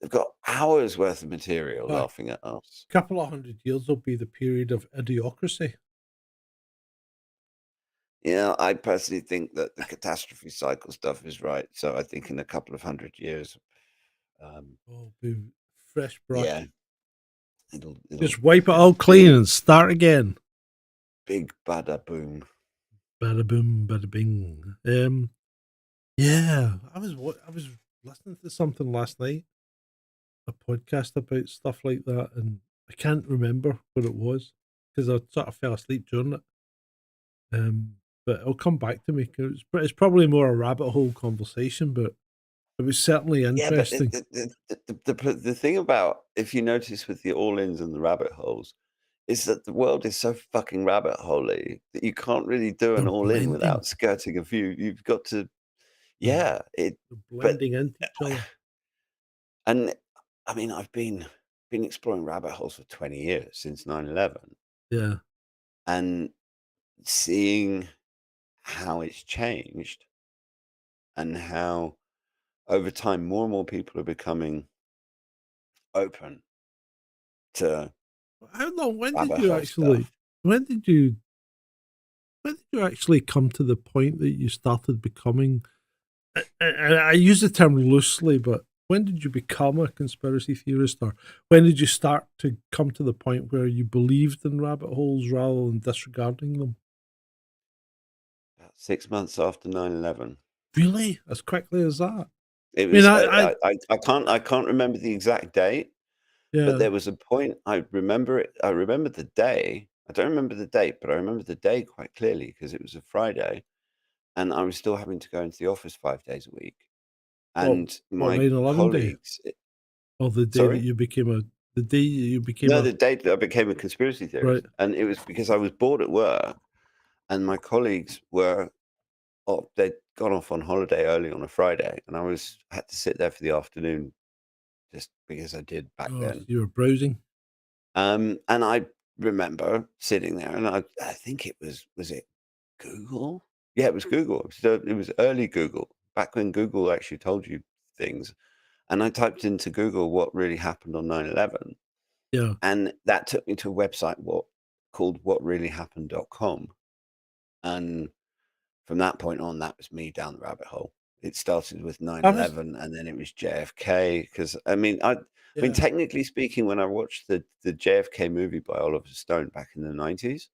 they've got hours worth of material Right. laughing at us. Couple of 100 years will be the period of idiocracy. Yeah, I personally think that the catastrophe cycle stuff is right. So I think in a couple of 100 years, Be fresh brush. yeah, it'll Just wipe it all clean and start again. big bada boom. Bada boom, bada bing. Yeah, I was listening to something last night, a podcast about stuff like that, and I can't remember what it was because I sort of fell asleep during it. But it'll come back to me. 'Cause it's probably more a rabbit hole conversation, but it was certainly Yeah, but interesting. the thing about, if you notice with the all-ins and the rabbit holes, is that the world is so fucking rabbit holey that you can't really do an They're all-in blending. without skirting a few. You've got to, yeah. They're blending into each other. And I mean, I've been exploring rabbit holes for 20 years, since 9/11, Yeah, and seeing how it's changed and how over time more and more people are becoming open to how long? When rabbit did you hole actually? stuff. When did you actually come to the point that you started becoming? I use the term loosely, but when did you become a conspiracy theorist, or when did you start to come to the point where you believed in rabbit holes rather than disregarding them? About 6 months after 9/11. Really? As quickly as that? It mean, was. I I can't remember the exact date, but yeah. there was a point. I remember it. I remember the day. I don't remember the date, but I remember the day quite clearly because it was a Friday, and I was still having to go into the office 5 days a week. What And what my 9/11 day? colleagues. Or the day that Sorry. you became a the day you became No, a the day that I became a conspiracy right. theorist, and it was because I was bored at work, and my colleagues were. Oh, they'd gone off on holiday early on a Friday, and had to sit there for the afternoon just because I did back Oh, then. you were browsing? And I remember sitting there, and I think it was it Google? Yeah, it was Google. So it was early Google, back when Google actually told you things. And I typed into Google what really happened on 9/11, Yeah. and that took me to a website called whatreallyhappened.com. And from that point on, that was me down the rabbit hole. It started with I was 9/11, and then it was JFK. Because I mean, I mean, yeah. technically speaking, when I watched the JFK movie by Oliver Stone back in the 90s,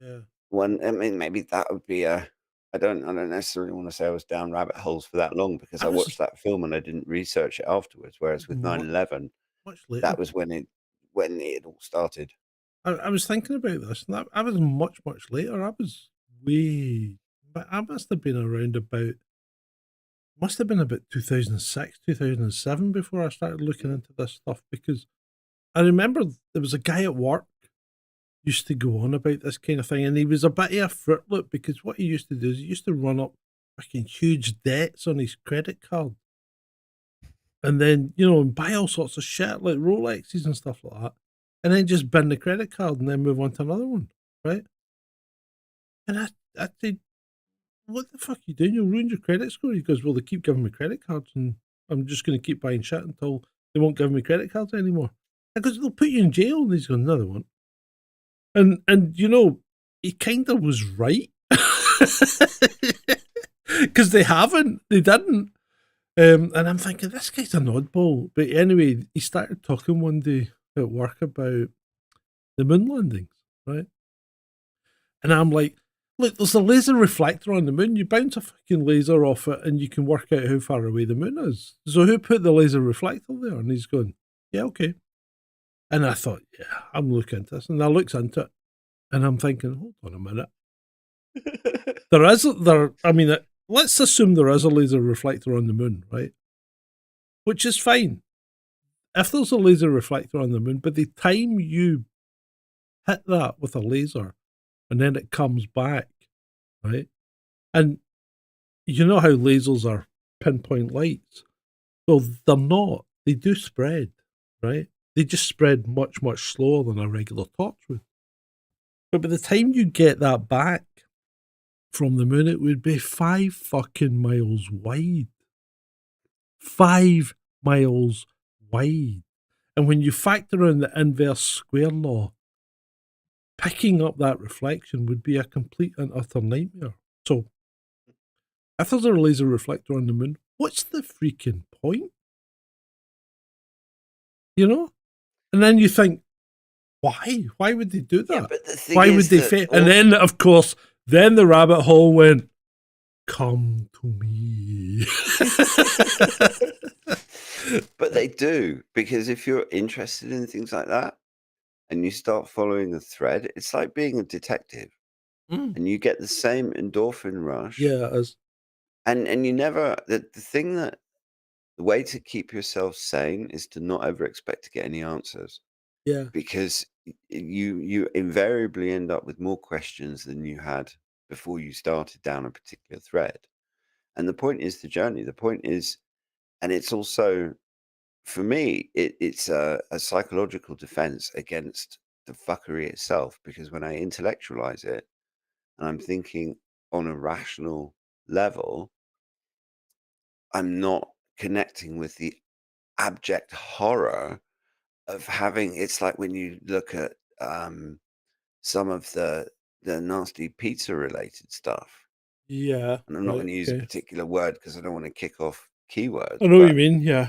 Yeah. I mean, maybe that would be a. I don't necessarily want to say I was down rabbit holes for that long because I I was watched that film and I didn't research it afterwards. Whereas with mu 9/11, much later. that was when it all started. I was thinking about this, and I was much, much later. I was way but I must have been about 2006, 2007 before I started looking into this stuff because I remember there was a guy at work used to go on about this kind of thing, and he was a bit of a Fruit Loop because what he used to do is he used to run up fucking huge debts on his credit card. And then, and buy all sorts of shit like Rolexes and stuff like that. And then just bin the credit card and then move on to another one. Right. And I said, what the fuck are you doing? You'll ruin your credit score. He goes, well, they keep giving me credit cards and I'm just going to keep buying shit until they won't give me credit cards anymore. I goes, they'll put you in jail. And he's going, no, they won't. And he kind of was right. Because they haven't. They didn't. And I'm thinking, this guy's an oddball. But anyway, he started talking one day at work about the moon landings, right? And I'm like, look, there's a laser reflector on the moon. You bounce a fucking laser off it and you can work out how far away the moon is. So who put the laser reflector there? And he's going, yeah, okay. And I thought, yeah, I'm looking into this. And I looked into it and I'm thinking, hold on a minute. Let's assume there is a laser reflector on the moon, right? Which is fine. If there's a laser reflector on the moon, by the time you hit that with a laser and then it comes back, right? And you know how lasers are pinpoint lights? Well, they're not. They do spread, right? They just spread much, much slower than a regular torch would. But by the time you get that back from the moon, it would be 5 fucking miles wide. 5 miles wide. And when you factor in the inverse square law, picking up that reflection would be a complete and utter nightmare. So, if there's a laser reflector on the moon, what's the freaking point? And then you think, why? Why would they do that? Yeah, but the thing Why would is they that fail? And then, of course, the rabbit hole went, come to me. But they do, because if you're interested in things like that and you start following a thread, it's like being a detective and you get the same endorphin rush. Yeah, as And you never, the thing that, the way to keep yourself sane is to not ever expect to get any answers, yeah, because you invariably end up with more questions than you had before you started down a particular thread. And the point is the journey. The point is, and it's also, for me, it's a psychological defense against the fuckery itself, because when I intellectualize it and I'm thinking on a rational level, I'm not connecting with the abject horror of having. It's like when you look at some of the nasty pizza related stuff, yeah. and I'm not Right, going to use a okay. particular word because I don't want to kick off keywords. I know what you but mean, yeah.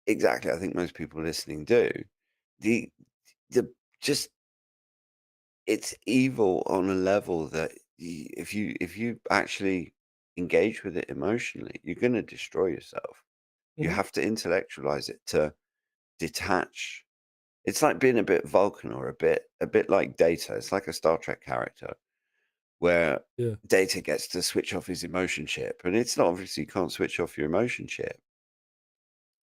exactly, I think most people listening do. The just, it's evil on a level that if you actually engage with it emotionally, you're going to destroy yourself. You Mhm. have to intellectualize it to detach. It's like being a bit Vulcan or a bit like Data. It's like a Star Trek character where Yeah. Data gets to switch off his emotion chip, and it's not obviously you can't switch off your emotion chip.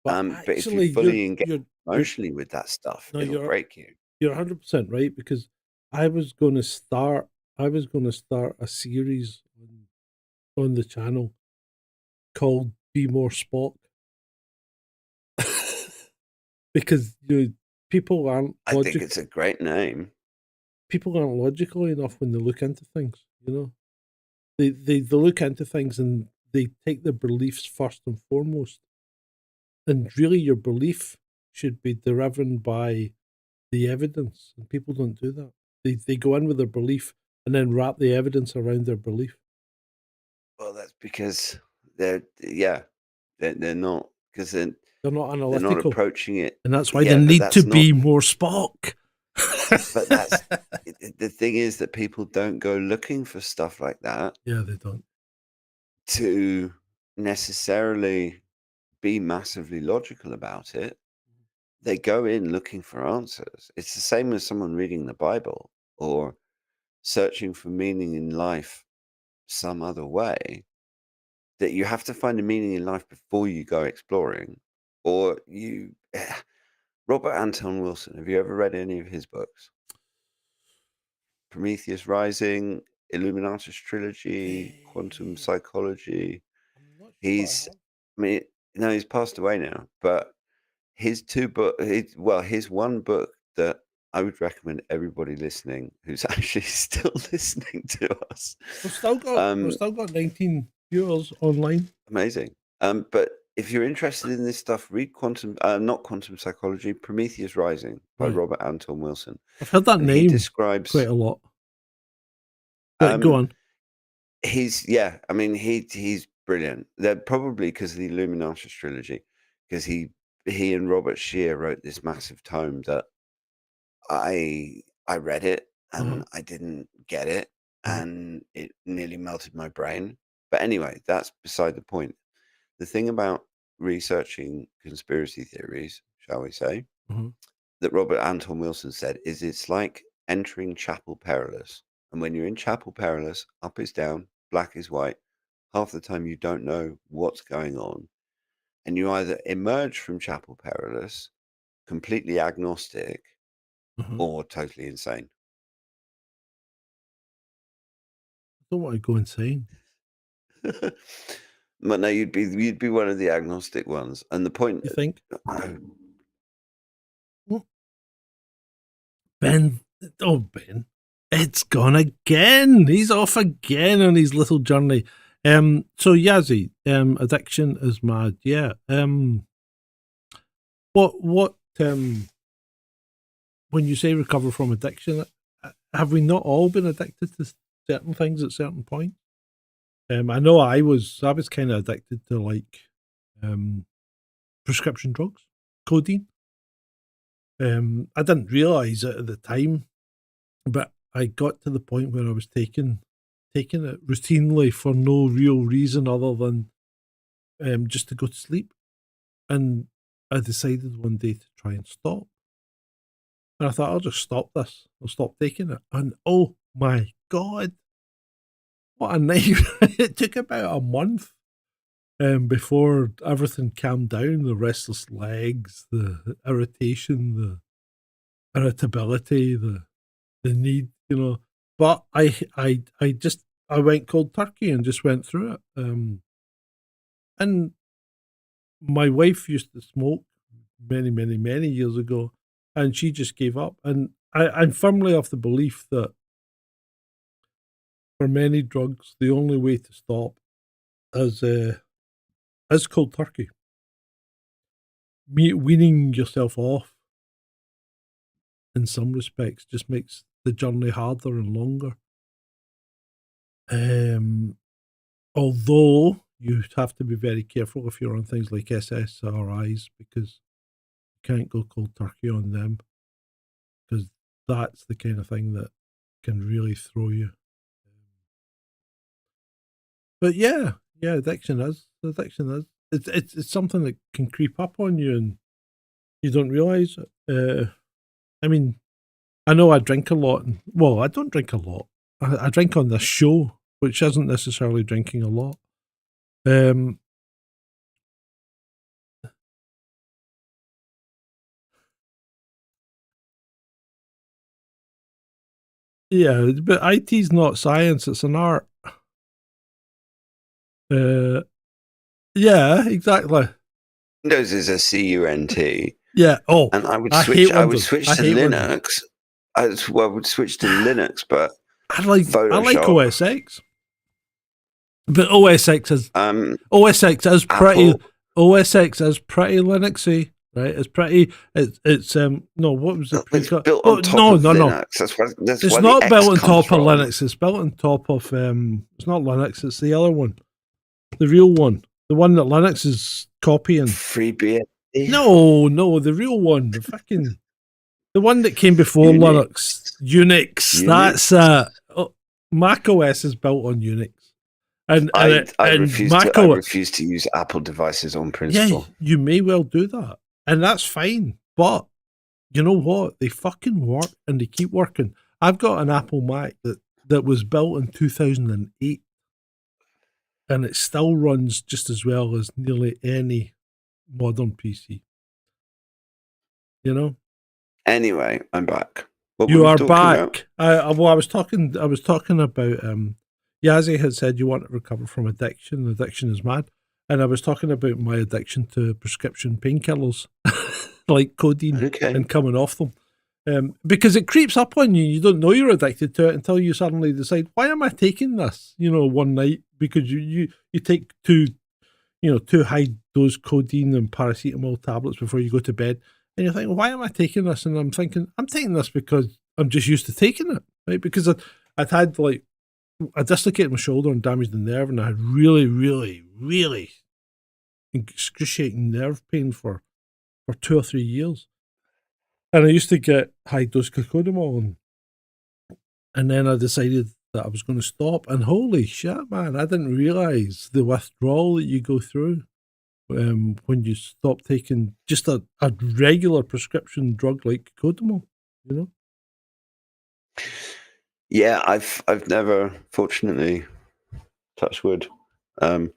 But But if you actually, fully engage you're emotionally with that stuff, no, it'll break you. you're 100% right, because I was going to start a series on the channel called Be More Spock. Because people aren't I think it's a great name. people aren't logical enough when they look into things, They look into things and they take their beliefs first and foremost. And really your belief should be driven by the evidence. And people don't do that. They go in with their belief and then wrap the evidence around their belief. Well, that's because they're not because They're not they're not analytical. approaching it. And that's why they Yeah, but need to that's not. be more Spock. But that's the thing is that people don't go looking for stuff like that Yeah, they don't. to necessarily be massively logical about it. They go in looking for answers. It's the same as someone reading the Bible or searching for meaning in life some other way. That you have to find a meaning in life before you go exploring, or you. Robert Anton Wilson. Have you ever read any of his books? Prometheus Rising, Illuminatus Trilogy, Quantum Psychology. I'm not sure I He's, have. I mean, no, he's passed away now, but his his one book that I would recommend everybody listening who's actually still listening to us. We've still got 19 viewers online. Amazing. But if you're interested in this stuff, read not Quantum Psychology, Prometheus Rising by Right. Robert Anton Wilson. I've heard that And he name describes quite a lot. Right, go on. I mean, he's brilliant. They're probably because of the Illuminatus trilogy, because he and Robert Shear wrote this massive tome that I read it and Uh-huh. I didn't get it, Uh-huh. and it nearly melted my brain. But anyway, that's beside the point. The thing about researching conspiracy theories, shall we say, Uh-huh. that Robert Anton Wilson said is it's like entering Chapel Perilous. And when you're in Chapel Perilous, up is down, black is white. Half the time you don't know what's going on. And you either emerge from Chapel Perilous completely agnostic Uh-huh. or totally insane. I don't want to go insane. But no, you'd be one of the agnostic ones. And the point You think? no, Ben, Ben, it's gone again. He's off again on his little journey. So Yazzie, addiction is mad. Yeah. What when you say recover from addiction, have we not all been addicted to certain things at certain points? I know I was kind of addicted to like prescription drugs, codeine. I didn't realize it at the time, but I got to the point where I was taking it routinely for no real reason other than just to go to sleep. And I decided one day to try and stop. And I thought, I'll just stop this. I'll stop taking it. And oh my God, what a nightmare. It took about a month before everything calmed down, the restless legs, the irritation, the irritability, the need, But I went cold turkey and just went through it. And my wife used to smoke many, many, many years ago, and she just gave up. And I'm firmly of the belief that for many drugs, the only way to stop is cold turkey. Weaning yourself off, in some respects, just makes the journey harder and longer. Although you have to be very careful if you're on things like SSRIs, because you can't go cold turkey on them, because that's the kind of thing that can really throw you. But yeah, addiction is. It's something that can creep up on you and you don't realise it. I mean, I know I drink a lot. Well, I don't drink a lot. I drink on this show, which isn't necessarily drinking a lot. Yeah, but IT's not science, it's an art. Yeah, exactly. Windows is a CUNT, Yeah. Oh, and I would I switch. hate I would Windows. switch I to hate Windows. Linux. I would switch to Linux, but I like Photoshop. OS X. But OS X is um, OS X is pretty Apple. OS X is pretty Linuxy, right? It's pretty no, what was it? It's built on top of Linux. That's It's why not the built X on comes top from. of Linux. It's built on top of it's not Linux, it's the other one. The real one. The one that Linux is copying. FreeBSD. No, the real one. The one that came before Unix. Linux. That's Mac OS is built on Unix. And I Mac refuse to use Apple devices on principle. Yeah, you may well do that. And that's fine. But you know what? They fucking work and they keep working. I've got an Apple Mac that was built in 2008 and it still runs just as well as nearly any modern PC. You know? Anyway, I'm back. What You were we are talking back. about? I was talking about Yazzie had said you want to recover from addiction. Addiction is mad. And I was talking about my addiction to prescription painkillers like codeine Okay. and coming off them. Because it creeps up on you. You don't know you're addicted to it until you suddenly decide, why am I taking this? One night because you take two high dose codeine and paracetamol tablets before you go to bed. And you're thinking, why am I taking this? And I'm thinking, I'm taking this because I'm just used to taking it, right? Because I'd had I dislocated my shoulder and damaged the nerve, and I had really, really, really excruciating nerve pain for 2 or 3 years. And I used to get high dose cocodamol, and then I decided that I was going to stop. And holy shit, man, I didn't realize the withdrawal that you go through when you stop taking just a regular prescription drug like cocodamol, Yeah, I've never, fortunately, touch wood. Oh,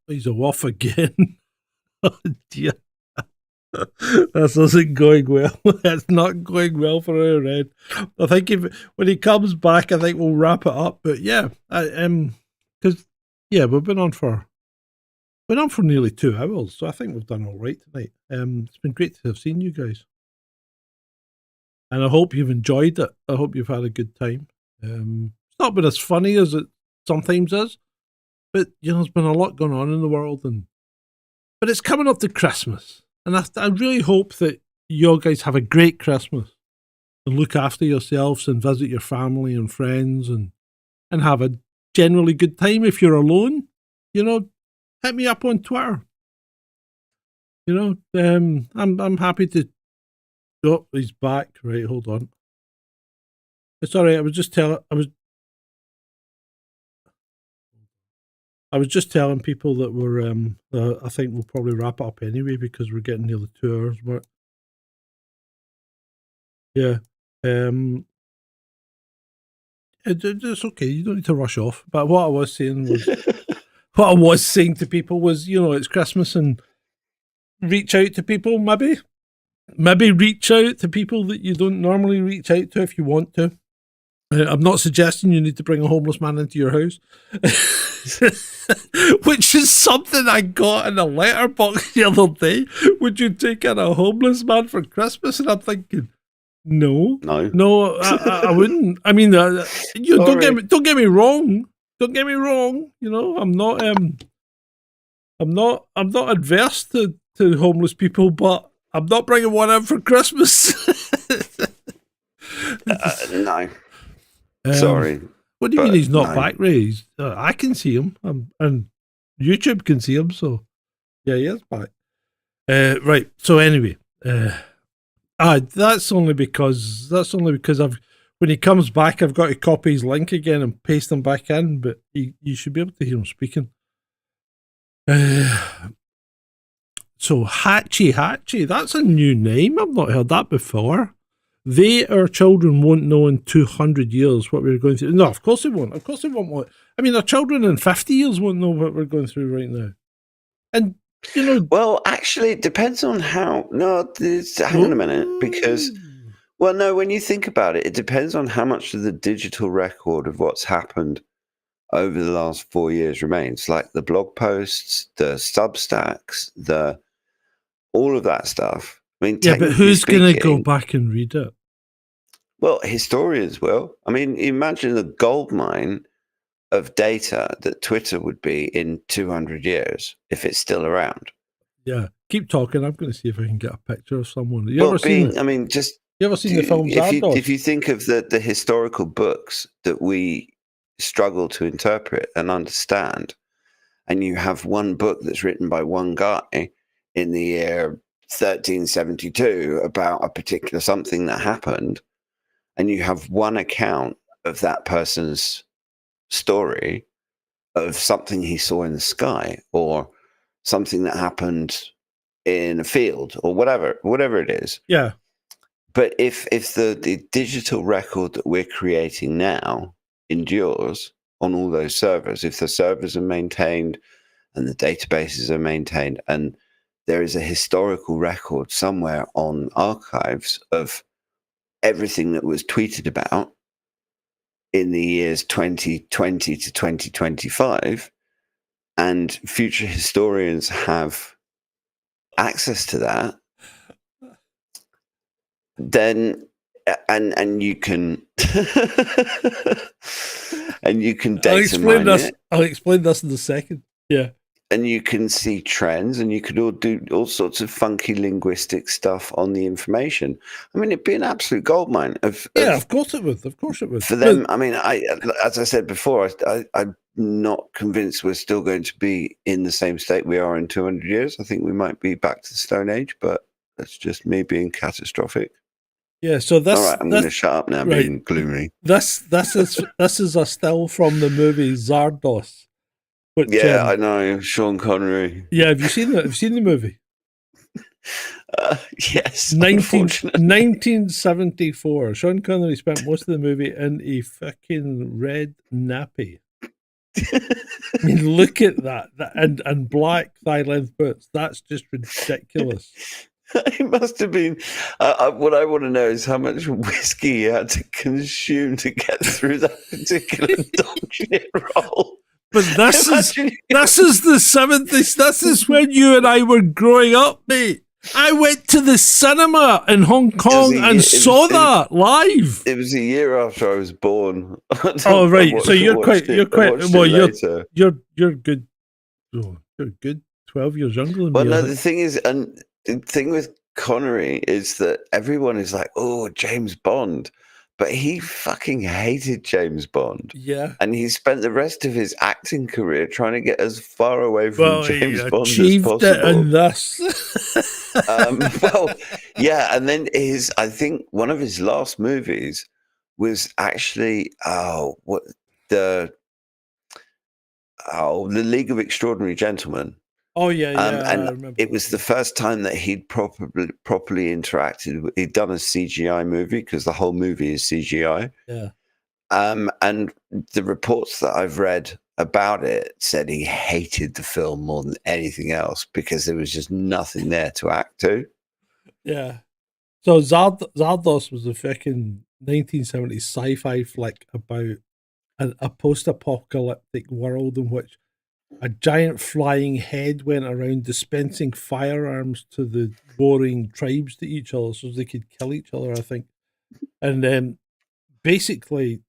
he's off again. Oh dear. This isn't going well. It's not going well for our end. I think when he comes back, I think we'll wrap it up. But yeah, because we've been on for nearly 2 hours, so I think we've done all right tonight. It's been great to have seen you guys, and I hope you've enjoyed it. I hope you've had a good time. It's not been as funny as it sometimes is, but there's been a lot going on in the world, but it's coming up to Christmas. And I really hope that you guys have a great Christmas and look after yourselves and visit your family and friends and have a generally good time. If you're alone, hit me up on Twitter. I'm happy to. Oh, he's back. Right, hold on. It's all right. I was just telling people that we're, I think we'll probably wrap it up anyway because we're getting near the 2 hours mark. Yeah. It's okay. You don't need to rush off. But what I was saying to people was, it's Christmas and reach out to people, maybe reach out to people that you don't normally reach out to if you want to. I'm not suggesting you need to bring a homeless man into your house. Which is something I got in a letterbox the other day. Would you take in a homeless man for Christmas? And I'm thinking, no, I wouldn't. I mean, don't get me wrong. Don't get me wrong. I'm not adverse to homeless people, but I'm not bringing one in for Christmas. No. Sorry. What do you mean he's not no. back, Ray? I can see him, and YouTube can see him, so yeah, he is back. Right. So anyway, that's only because when he comes back, I've got to copy his link again and paste him back in, but you should be able to hear him speaking. So Hatchie, that's a new name. I've not heard that before. Our children won't know in 200 years what we're going through. No, of course they won't. Of course they won't. I mean, our children in 50 years won't know what we're going through right now. And, Well, actually, it depends on how. No, hang on a minute, because. Well, no, when you think about it, it depends on how much of the digital record of what's happened over the last 4 years remains, like the blog posts, the Substacks, all of that stuff. I mean, yeah, but who's going to go speaking, back and read it? Well, historians will. I mean, imagine the goldmine of data that Twitter would be in 200 years if it's still around. Yeah, keep talking. I'm going to see if I can get a picture of someone. You ever seen the film Zardoz? If you think of the historical books that we struggle to interpret and understand, and you have one book that's written by one guy in the year 1372 about a particular something that happened, and you have one account of that person's story of something he saw in the sky or something that happened in a field or whatever it is. Yeah. But if the digital record that we're creating now endures on all those servers, if the servers are maintained and the databases are maintained, and there is a historical record somewhere on archives of everything that was tweeted about in the years 2020 to 2025, and future historians have access to that, then and you can and you can data mine it. I'll explain this in a second. Yeah. And you can see trends, and you could all do all sorts of funky linguistic stuff on the information. I mean, it'd be an absolute goldmine of course it would. Of course it would. For them, I mean, as I said before, I'm not convinced we're still going to be in the same state we are in 200 years. I think we might be back to the Stone Age, but that's just me being catastrophic. Yeah, so this. All right, I'm going to shut up now, being gloomy. This is a still from the movie Zardoz. Which, I know, Sean Connery. Yeah, have you seen that? Have you seen the movie? Yes. 1974. Sean Connery spent most of the movie in a fucking red nappy. I mean, look at that. And black thigh-length boots. That's just ridiculous. It must have been. What I want to know is how much whiskey you had to consume to get through that particular dog shit role. But this is the 70s. This is when you and I were growing up, mate. I went to the cinema in Hong Kong and saw that live. It was a year after I was born. Oh right, so you're quite well. You're good. Oh, you're good. 12 years younger than me. Well, no, the thing is, and the thing with Connery is that everyone is like, "Oh, James Bond." But he fucking hated James Bond. Yeah. And he spent the rest of his acting career trying to get as far away from James Bond as possible. It in this. And then I think one of his last movies was actually the League of Extraordinary Gentlemen. Oh yeah, and I remember. It was the first time that he'd properly interacted. He'd done a CGI movie because the whole movie is CGI. Yeah. And the reports that I've read about it said he hated the film more than anything else because there was just nothing there to act to. Yeah. So Zardoz was a fucking 1970s sci-fi flick about a post-apocalyptic world in which a giant flying head went around dispensing firearms to the warring tribes to each other so they could kill each other, I think. And then basically,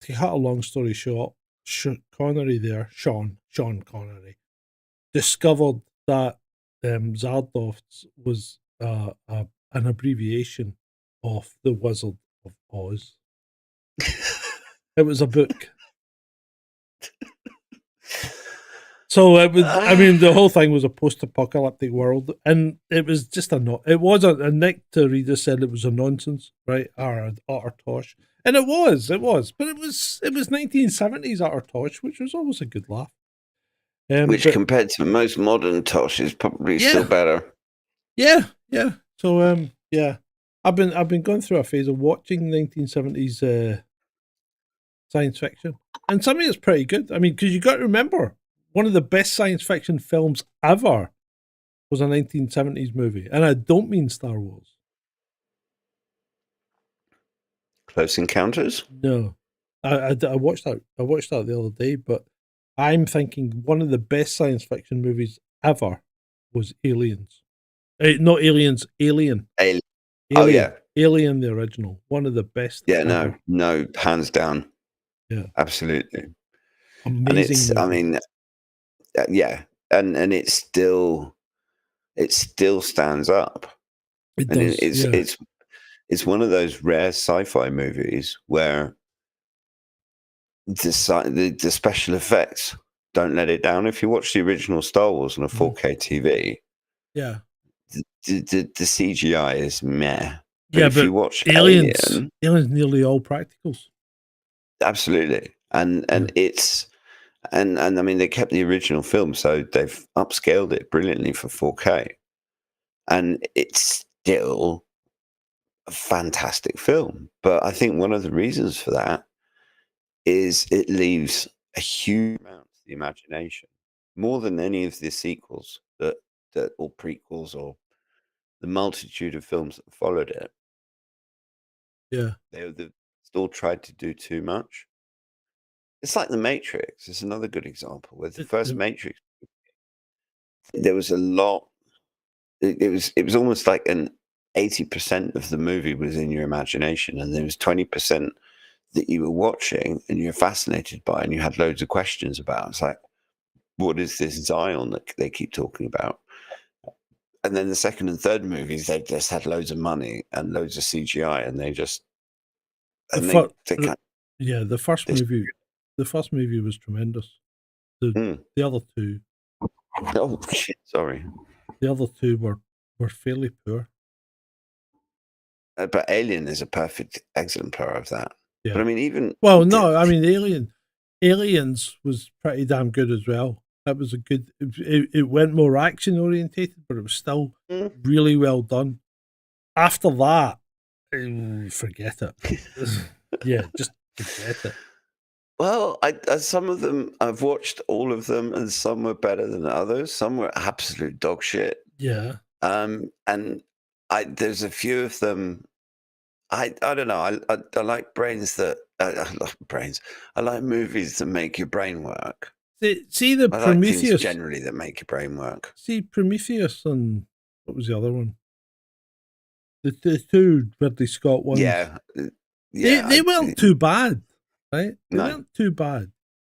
to cut a long story short, Sean Connery, discovered that Zardoz was an abbreviation of The Wizard of Oz. It was a book. So it was. I mean, the whole thing was a post-apocalyptic world, and it was just it wasn't. And Nick Torida said it was a nonsense, right? Or utter tosh, and it was, but it was 1970s utter tosh, which was always a good laugh. Which but- compared to most modern Tosh is probably still Yeah. better. Yeah, yeah. So yeah, I've been going through a phase of watching 1970s science fiction, and some of it's pretty good. I mean, because you got to remember, one of the best science fiction films ever was a 1970s movie, and I don't mean Star Wars. Close Encounters? No, I watched that. I watched that the other day, but I'm thinking one of the best science fiction movies ever was Aliens. Not Aliens, Alien. Alien. Oh, yeah. Alien, the original. One of the best. Yeah, ever. no, hands down. Yeah. Absolutely. Amazing. And it's, I movie. mean, yeah. And it still stands up. It And does. Yeah. it's one of those rare sci-fi movies where the special effects don't let it down. If you watch the original Star Wars on a 4K TV, Yeah. the CGI is meh. Yeah, if but you watch Aliens nearly all practicals. absolutely, and it's and I mean they kept the original film, so they've upscaled it brilliantly for 4K, and it's still a fantastic film. But I think one of the reasons for that is it leaves a huge amount to the imagination, more than any of the sequels that or prequels or the multitude of films that followed it. Yeah. They still tried to do too much. It's like The Matrix. It's another good example. With the first Matrix, there was a lot. It was almost like an 80% of the movie was in your imagination, and there was 20% that you were watching and you're fascinated by, and you had loads of questions about. It's like, what is this Zion that they keep talking about? And then the second and third movies, they just had loads of money and loads of CGI, and they just The they first This- movie was tremendous. The other two oh shit, sorry. the other two were fairly poor. But Alien is a perfect exemplar of that. Yeah. But I mean, even Well, no, I mean Aliens was pretty damn good as well. That was a good. It went more action orientated, but it was still really well done. After that, forget it. Yeah, just forget it. well, some of them I've watched all of them, and some were better than others. Some were absolute dog shit. Yeah, And there's a few of them. I don't know. I like brains that I love brains. I like movies that make your brain work. see the I like things Prometheus. generally that make your brain work. See Prometheus and what was the other one? The two Ridley Scott ones. Yeah, They weren't too bad, right? They No. weren't too bad.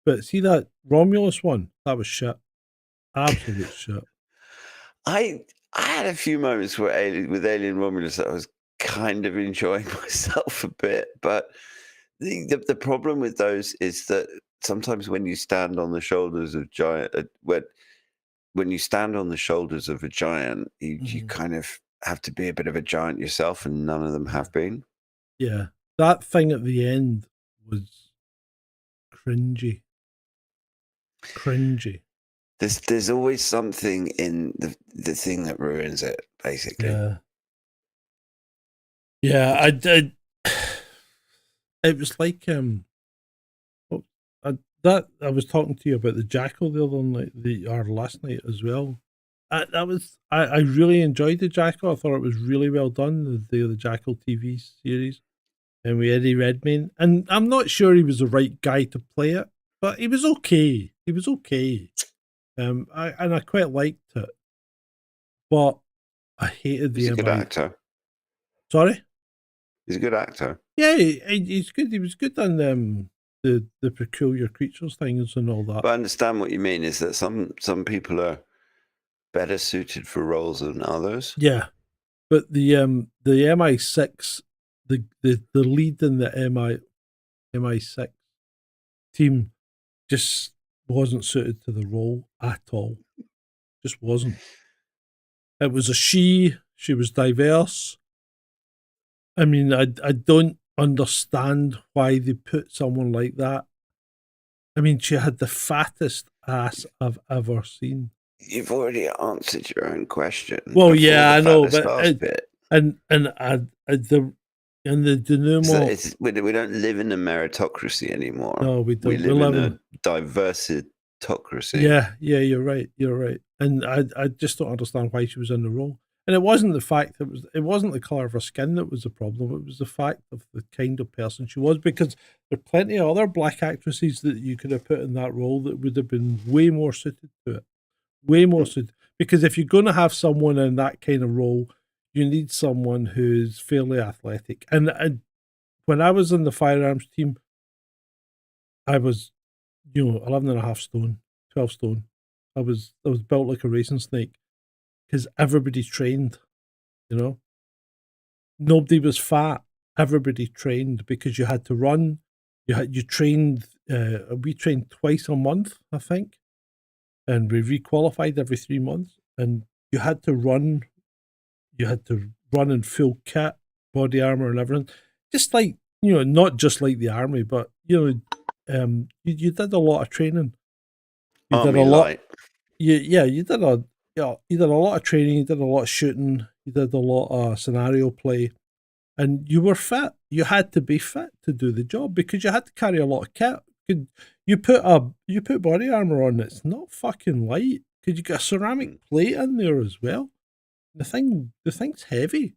But see that Romulus one? That was shit. Absolute shit. I had a few moments where with Alien Romulus that I was kind of enjoying myself a bit, but the problem with those is that sometimes when you stand on the shoulders of giant, when you stand on the shoulders of a giant, you kind of have to be a bit of a giant yourself, and none of them have been. Yeah. That thing at the end was cringy. Cringy. There's always something in the thing that ruins it, basically. Yeah. Yeah, I did. It was like I was talking to you about the Jackal the other night, or last night as well. I really enjoyed the Jackal. I thought it was really well done. The Jackal TV series, and with Eddie Redmayne. And I'm not sure he was the right guy to play it, but he was okay. He was okay. I quite liked it, but I hated the He's a good MI. actor. Sorry. He's a good actor. Yeah, he's good. He was good on the peculiar creatures things and all that. But I understand what you mean. Is that some people are better suited for roles than others? Yeah, but the MI6, the lead in the MI6 team just wasn't suited to the role at all. Just wasn't. It was a she. She was diverse. I mean, I don't understand why they put someone like that. I mean, she had the fattest ass I've ever seen. You've already answered your own question. Well, before yeah, the I know, fattest but ass it- bit. And the denouement. So we don't live in a meritocracy anymore. No, we don't. We live in a diversitocracy. Yeah, you're right. You're right. And I just don't understand why she was in the role. And it wasn't the fact that it wasn't the colour of her skin that was the problem. It was the fact of the kind of person she was, because there are plenty of other black actresses that you could have put in that role that would have been way more suited to it. Way more suited. Because if you're going to have someone in that kind of role, you need someone who's fairly athletic. And when I was in the firearms team, I was, 11 and a half stone, 12 stone. I was built like a racing snake because everybody trained, Nobody was fat. Everybody trained because you had to run. We trained twice a month, I think. And we requalified every 3 months. And you had to run. You had to run in full kit, body armor and everything. Just like, not just like the army, but, you did a lot of training. You Army did a lot. light. You did a lot of training. You did a lot of shooting. You did a lot of scenario play, and you were fit. You had to be fit to do the job because you had to carry a lot of kit. You put body armor on. It's not fucking light because you got a ceramic plate in there as well. The thing's heavy,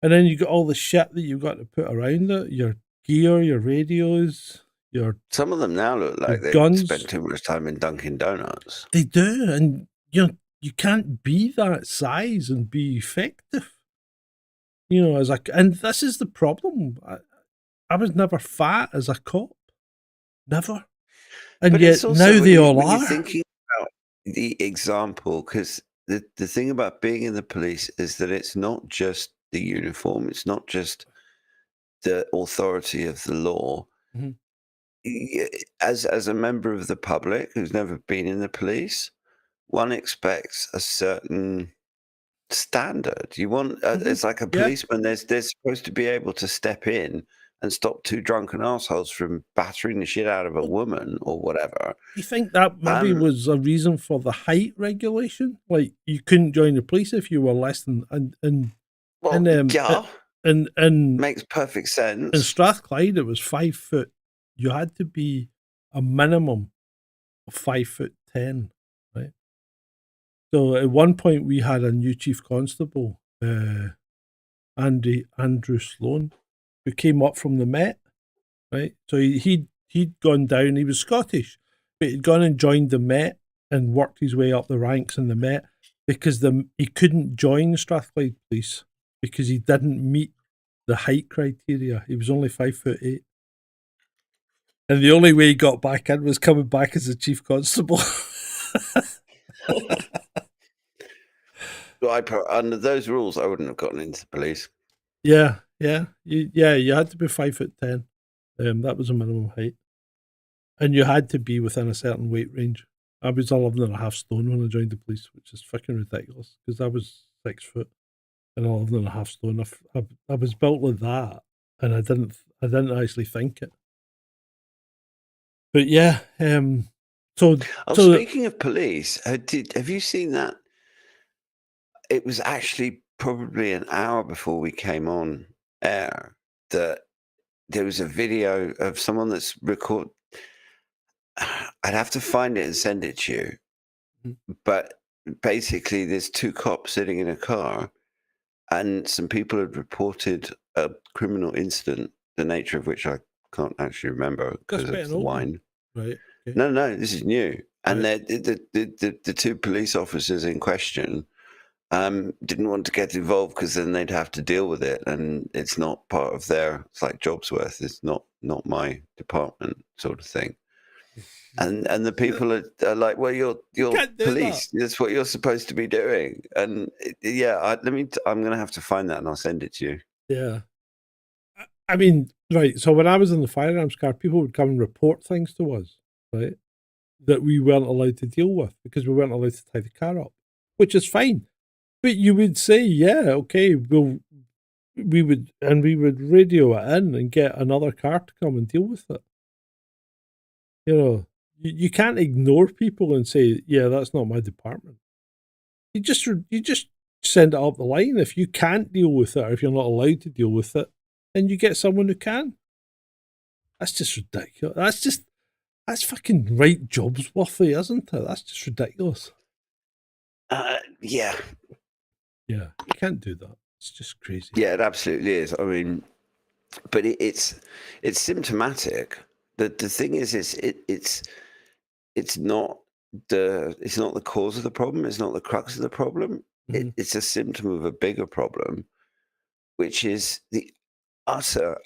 and then you got all the shit that you've got to put around it. Your gear, your radios. Some of them now look like the they guns. spent too much time in Dunkin' Donuts. They do, and you can't be that size and be effective. And this is the problem. I was never fat as a cop, never, and But yet it's also, now when they you- all when are. you're thinking about the example, because the thing about being in the police is that it's not just the uniform, it's not just the authority of the law. Mhm. As a member of the public who's never been in the police, one expects a certain standard. You want it's like a Yeah. policeman. They're supposed to be able to step in and stop two drunken assholes from battering the shit out of a woman or whatever. You think that maybe was a reason for the height regulation? Like you couldn't join the police if you were less than Well, yeah, and makes perfect sense. in Strathclyde, it was 5 foot. You had to be a minimum of 5'10", right? So at one point, we had a new chief constable, Andrew Sloan, who came up from the Met, right? So he'd gone down. He was Scottish, but he'd gone and joined the Met and worked his way up the ranks in the Met because he couldn't join Strathclyde Police because he didn't meet the height criteria. He was only 5'8". And the only way he got back in was coming back as a chief constable. Under those rules, I wouldn't have gotten into the police. Yeah. You had to be 5'10". That was a minimum height. And you had to be within a certain weight range. I was 11 and a half stone when I joined the police, which is fucking ridiculous because I was 6 foot and 11 and a half stone. I was built like that, and I didn't actually think it. But yeah, Speaking of police, have you seen that? It was actually probably an hour before we came on air that there was a video of someone that's recorded. I'd have to find it and send it to you. But basically, there's two cops sitting in a car, and some people had reported a criminal incident, the nature of which I can't actually remember because of the wine. Right. Okay. No, this is new. And Right. the two police officers in question didn't want to get involved because then they'd have to deal with it, and it's not part of their. It's like Jobsworth. It's not my department, sort of thing. And the people are like, well, you're police. That's what you're supposed to be doing. And I'm going to have to find that and I'll send it to you. Yeah. I mean, right. So when I was in the firearms car, people would come and report things to us, right? that we weren't allowed to deal with because we weren't allowed to tie the car up, which is fine. But you would say, yeah, okay, we would radio it in and get another car to come and deal with it. You know, you can't ignore people and say, yeah, that's not my department. You just send it up the line. If you can't deal with it, or if you're not allowed to deal with it, then you get someone who can. That's just ridiculous. That's fucking right Jobsworthy, isn't it? That's just ridiculous. Yeah. Yeah, you can't do that. It's just crazy. Yeah, it absolutely is. I mean, but it's symptomatic. The thing is, it's not the cause of the problem. It's not the crux of the problem. It's a symptom of a bigger problem, which is the utter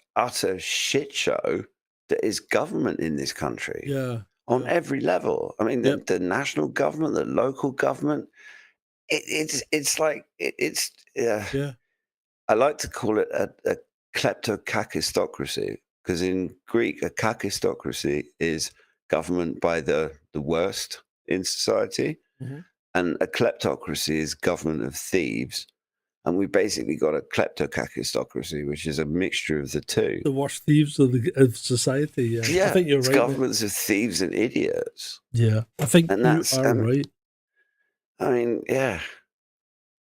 shit show that is government in this country. Yeah. On every level. I mean, the national government, the local government. It's like it's. Yeah. I like to call it a kleptokakistocracy, because in Greek, a kakistocracy is government by the worst in society, and a kleptocracy is government of thieves. And we basically got a kleptokakistocracy, which is a mixture of the two. The worst thieves of society. Yeah, Yeah, I think you're it's right. governments of thieves and idiots. Yeah, I think And you that's- are and- right. I mean, yeah,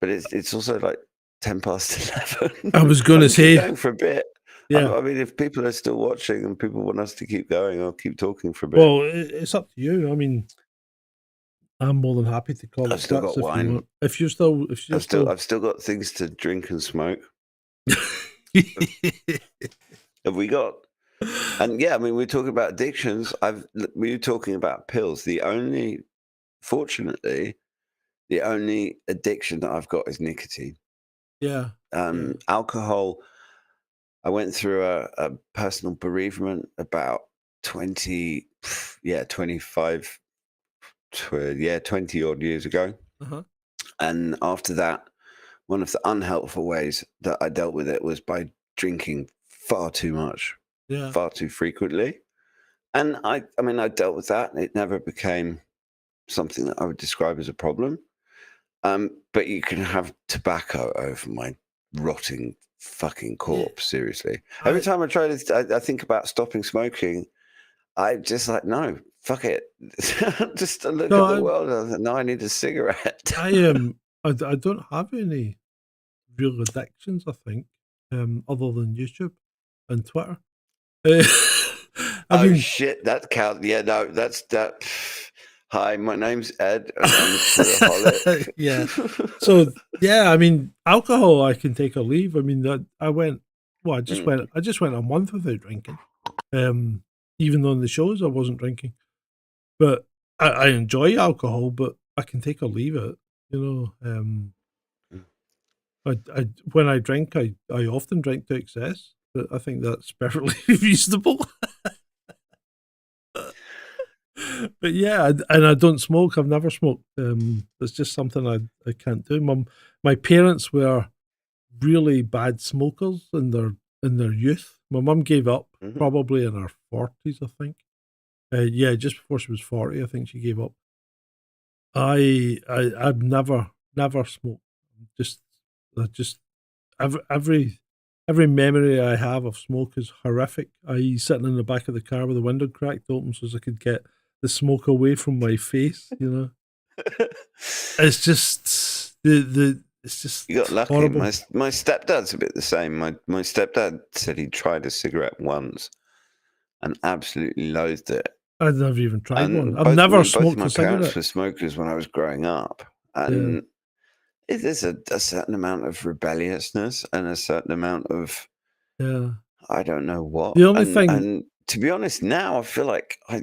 but it's also like 11:10. I was going to I'll keep say, going for a bit. yeah. I mean, if people are still watching and people want us to keep going, I'll keep talking for a bit. Well, it's up to you. I mean, I'm more than happy to call I've it still quits got if wine. you want. If you're still, I've still got things to drink and smoke. Have we got? And yeah, I mean, we're talking about addictions. We were talking about pills. Fortunately, the only addiction that I've got is nicotine. yeah, Alcohol. I went through a personal bereavement about 20 odd years ago. uh-huh. And after that, one of the unhelpful ways that I dealt with it was by drinking far too much, Yeah, far too frequently. And I mean, I dealt with that. It never became something that I would describe as a problem. But you can have tobacco over my rotting fucking corpse, seriously. Every time I try to, I think about stopping smoking, I just like, no, fuck it. Just to look at the world and I think, no, I need a cigarette. I don't have any real addictions. I think, other than YouTube and Twitter. I mean, Shit, that counts. Yeah, no, that's that. Hi, my name's Ed, and I'm a Twitteraholic. Yeah. So yeah, I mean, alcohol I can take or leave. I mean, I just went a month without drinking. Even though in the shows I wasn't drinking, but I enjoy alcohol, but I can take or leave it. You know, I when I drink, I often drink to excess, but I think that's perfectly reasonable. But yeah, and I don't smoke. I've never smoked. It's just something I can't do. My parents were really bad smokers in their youth. My mum gave up probably in her 40s, I think. Yeah, just before she was 40, I think she gave up. I've never smoked. Every memory I have of smoke is horrific. Sitting in the back of the car with the window cracked open so as I could get the smoke away from my face. You know, it's just it's just You got lucky. horrible. My stepdad's a bit the same. My stepdad said he tried a cigarette once and absolutely loathed it. I've never even tried And one. I've never both smoked my a parents cigarette. were smokers when I was growing up, and there's a certain amount of rebelliousness and a certain amount of Yeah. I don't know what. The only and, thing- and to be honest, now I feel like I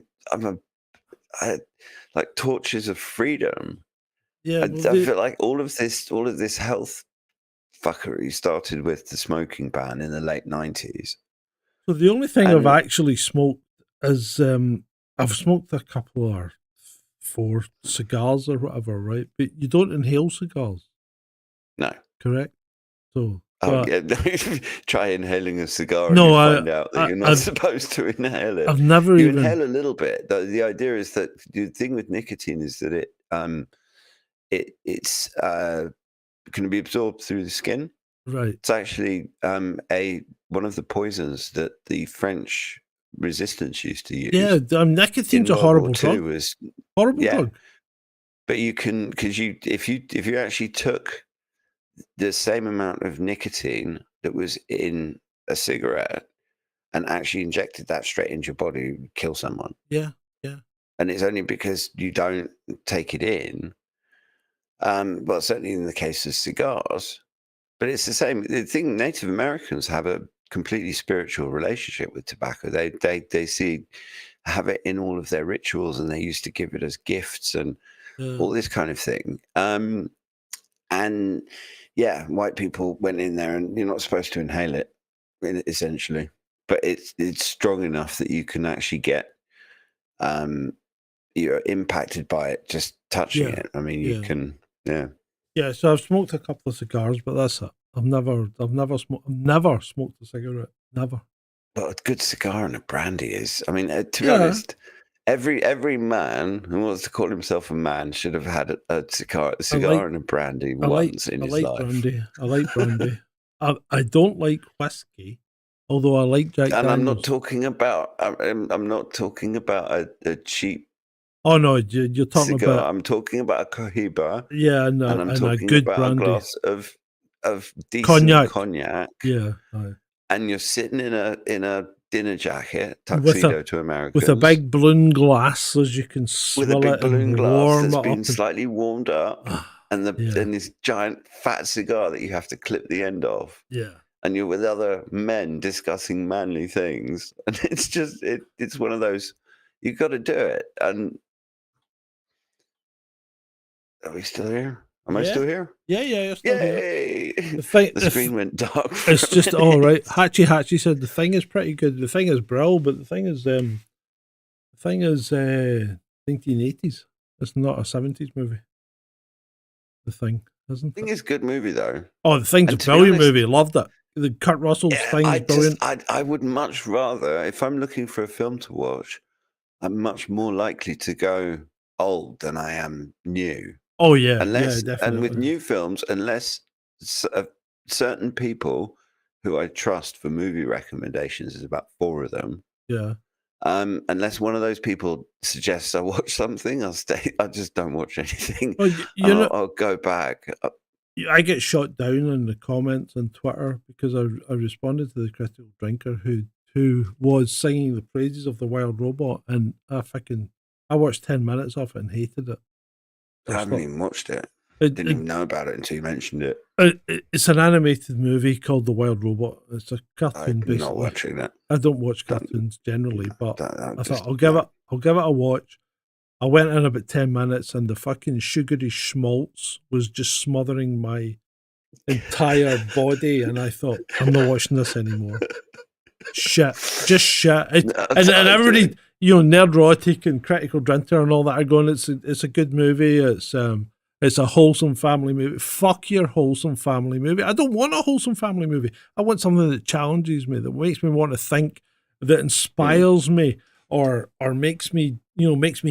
like torches of freedom. Yeah. I feel like all of this health fuckery started with the smoking ban in the late 90s. So the only thing I've And- actually smoked is I've smoked a couple or 4 cigars or whatever, right? But you don't inhale cigars, No, correct? So Oh, But yeah. Try inhaling a cigar and No, you I- find out that I- you're not I've- supposed to inhale it. I've never You even. inhale a little bit. The idea is that the thing with nicotine is that it's can be absorbed through the skin. Right. It's actually one of the poisons that the French resistance used to use. Yeah, in nicotine's a World War horrible II drug. was Horrible yeah. drug. But you can, because if you actually took the same amount of nicotine that was in a cigarette and actually injected that straight into your body, you would kill someone. Yeah. And it's only because you don't take it in. Well, certainly in the case of cigars, but it's the same. The thing, Native Americans have a completely spiritual relationship with tobacco. They have it in all of their rituals, and they used to give it as gifts and all this kind of thing. And yeah, white people went in there, and you're not supposed to inhale it, essentially. But it's strong enough that you can actually get you're impacted by it just touching Yeah, it. I mean, you yeah. can, yeah. Yeah, so I've smoked a couple of cigars, but that's it. I've never smoked a cigarette. Never. But a good cigar and a brandy is, I mean, to be Yeah. honest, every man who wants to call himself a man should have had a cigar and a brandy once in his life. Brandy. I like brandy. I don't like whiskey, although I like Jack And I'm Daniels. not talking about, I'm not talking about a cheap Oh no, you're talking cigar. about I'm talking about a Cohiba, yeah, no, and I'm and a talking good about brandy. a glass of decent Cognac. cognac. Yeah, aye. And you're sitting in a dinner jacket, With tuxedo to Americans, with a big balloon glass, so as you can with swill a big it balloon and glass warm that's it been up. slightly warmed up, and Yeah. and this giant fat cigar that you have to clip the end of, Yeah. and you're with other men discussing manly things, and it's just it's one of those, you've got to do it. And are we still here? Am I Yeah. still here? Yeah, you're still here. Yay! The The screen went dark. It's just all right. Hachi said the thing is pretty good. The thing is brill, but the thing is 1980s. It's not a 70s movie. The thing, isn't Thing it? is, good movie though. Oh, the thing's a and to be brilliant honest- movie. Loved it. The Kurt Russell's thing's brilliant. I would much rather, if I'm looking for a film to watch, I'm much more likely to go old than I am new. Oh yeah, Unless, yeah, and definitely. with new films, unless certain people who I trust for movie recommendations, there's about 4 of them. Yeah. Unless one of those people suggests I watch something, I'll stay. I just don't watch anything. Well, you know, I'll go back. I get shot down in the comments on Twitter because I responded to the critical drinker who was singing the praises of The Wild Robot, and I watched 10 minutes of it and hated it. I haven't even watched it. It- Didn't even know about it until you mentioned it. It's an animated movie called The Wild Robot. It's a cartoon, I'm basically. not watching that. I don't watch cartoons generally, but That I just- thought I'll give it a watch. I went in about 10 minutes, and the fucking sugary schmaltz was just smothering my entire body, and I thought, I'm not watching this anymore. Shit, just shit. And everybody, Nerdrotic and Critical Drinker and all that are going, it's a good movie. It's a wholesome family movie. Fuck your wholesome family movie. I don't want a wholesome family movie. I want something that challenges me, that makes me want to think, that inspires me, or makes me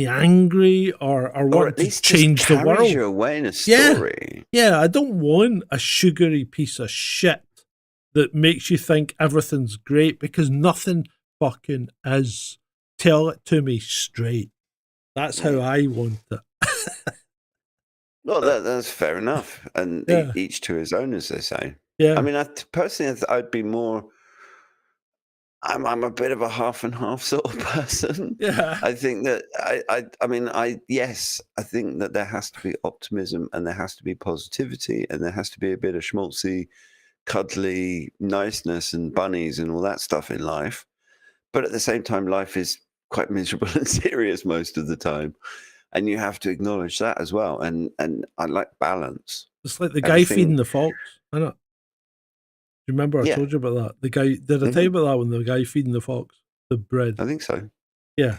angry, or or want at to least change just the carries world. you away in a Yeah. story. Yeah, I don't want a sugary piece of shit that makes you think everything's great, because nothing fucking is. Tell it to me straight. That's how I want it. No, that's fair enough. And Yeah. each to his own, as they say. Yeah. I mean, personally, I'd be more. I'm a bit of a half and half sort of person. yeah. I think that I think that there has to be optimism, and there has to be positivity, and there has to be a bit of schmaltzy, cuddly niceness and bunnies and all that stuff in life. But at the same time, life is quite miserable and serious most of the time, and you have to acknowledge that as well. And I like balance. It's like the guy everything- feeding the fox, isn't it? Do you remember I Yeah. told you about that? The guy, did I tell you about that one? The guy feeding the fox the bread. I think so. Yeah.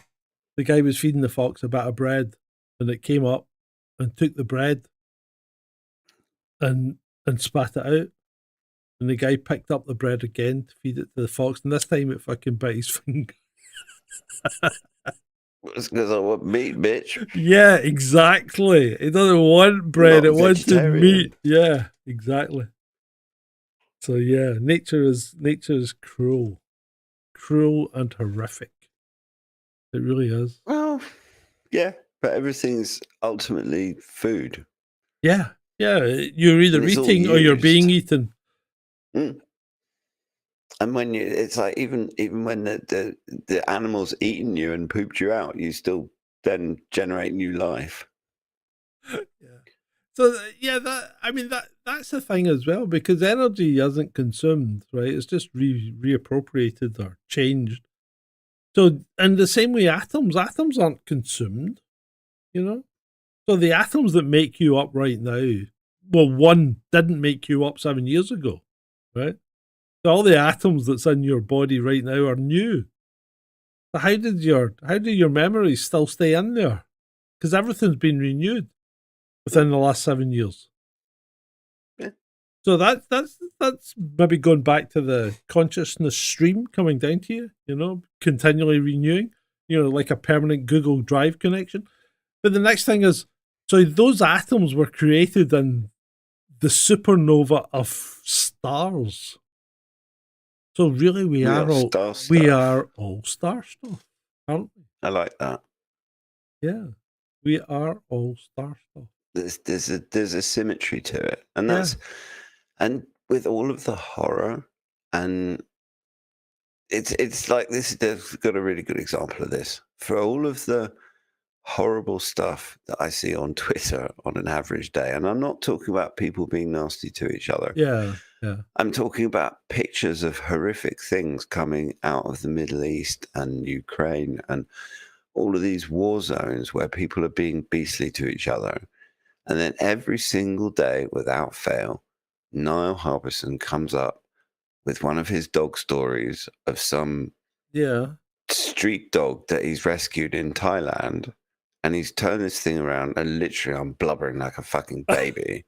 The guy was feeding the fox a bit of bread, and it came up and took the bread and spat it out. and the guy picked up the bread again to feed it to the fox, and this time it fucking bit his finger. It's because I want meat, bitch. Yeah, exactly. It doesn't want bread; Not it wants vegetarian. meat. Yeah, exactly. So yeah, nature is cruel and horrific. It really is. Well, yeah, but everything's ultimately food. Yeah, you're either And it's all eating or you're being used. eaten. Mm. And when it's like even when the animal's eaten you and pooped you out, you still then generate new life. Yeah. So yeah, that's the thing as well, because energy isn't consumed, right? It's just reappropriated or changed. So in the same way, atoms aren't consumed, you know. So the atoms that make you up right now, well, one didn't make you up 7 years ago, right? So all the atoms that's in your body right now are new. So how did your memories still stay in there? Because everything's been renewed within the last 7 years. Yeah. So that's maybe going back to the consciousness stream coming down to you, you know, continually renewing, you know, like a permanent Google Drive connection. But the next thing is, so those atoms were created in the supernova of stars. So really, we are all star we stuff. are all star stuff, aren't we? I like that. Yeah, we are all star stuff. There's a symmetry to it, and Yeah. that's and with all of the horror, and it's like this. They've got a really good example of this. For all of the horrible stuff that I see on Twitter on an average day, and I'm not talking about people being nasty to each other. Yeah. I'm talking about pictures of horrific things coming out of the Middle East and Ukraine and all of these war zones where people are being beastly to each other. And then every single day, without fail, Niall Harbison comes up with one of his dog stories of some Yeah. street dog that he's rescued in Thailand. And he's turned this thing around, and literally I'm blubbering like a fucking baby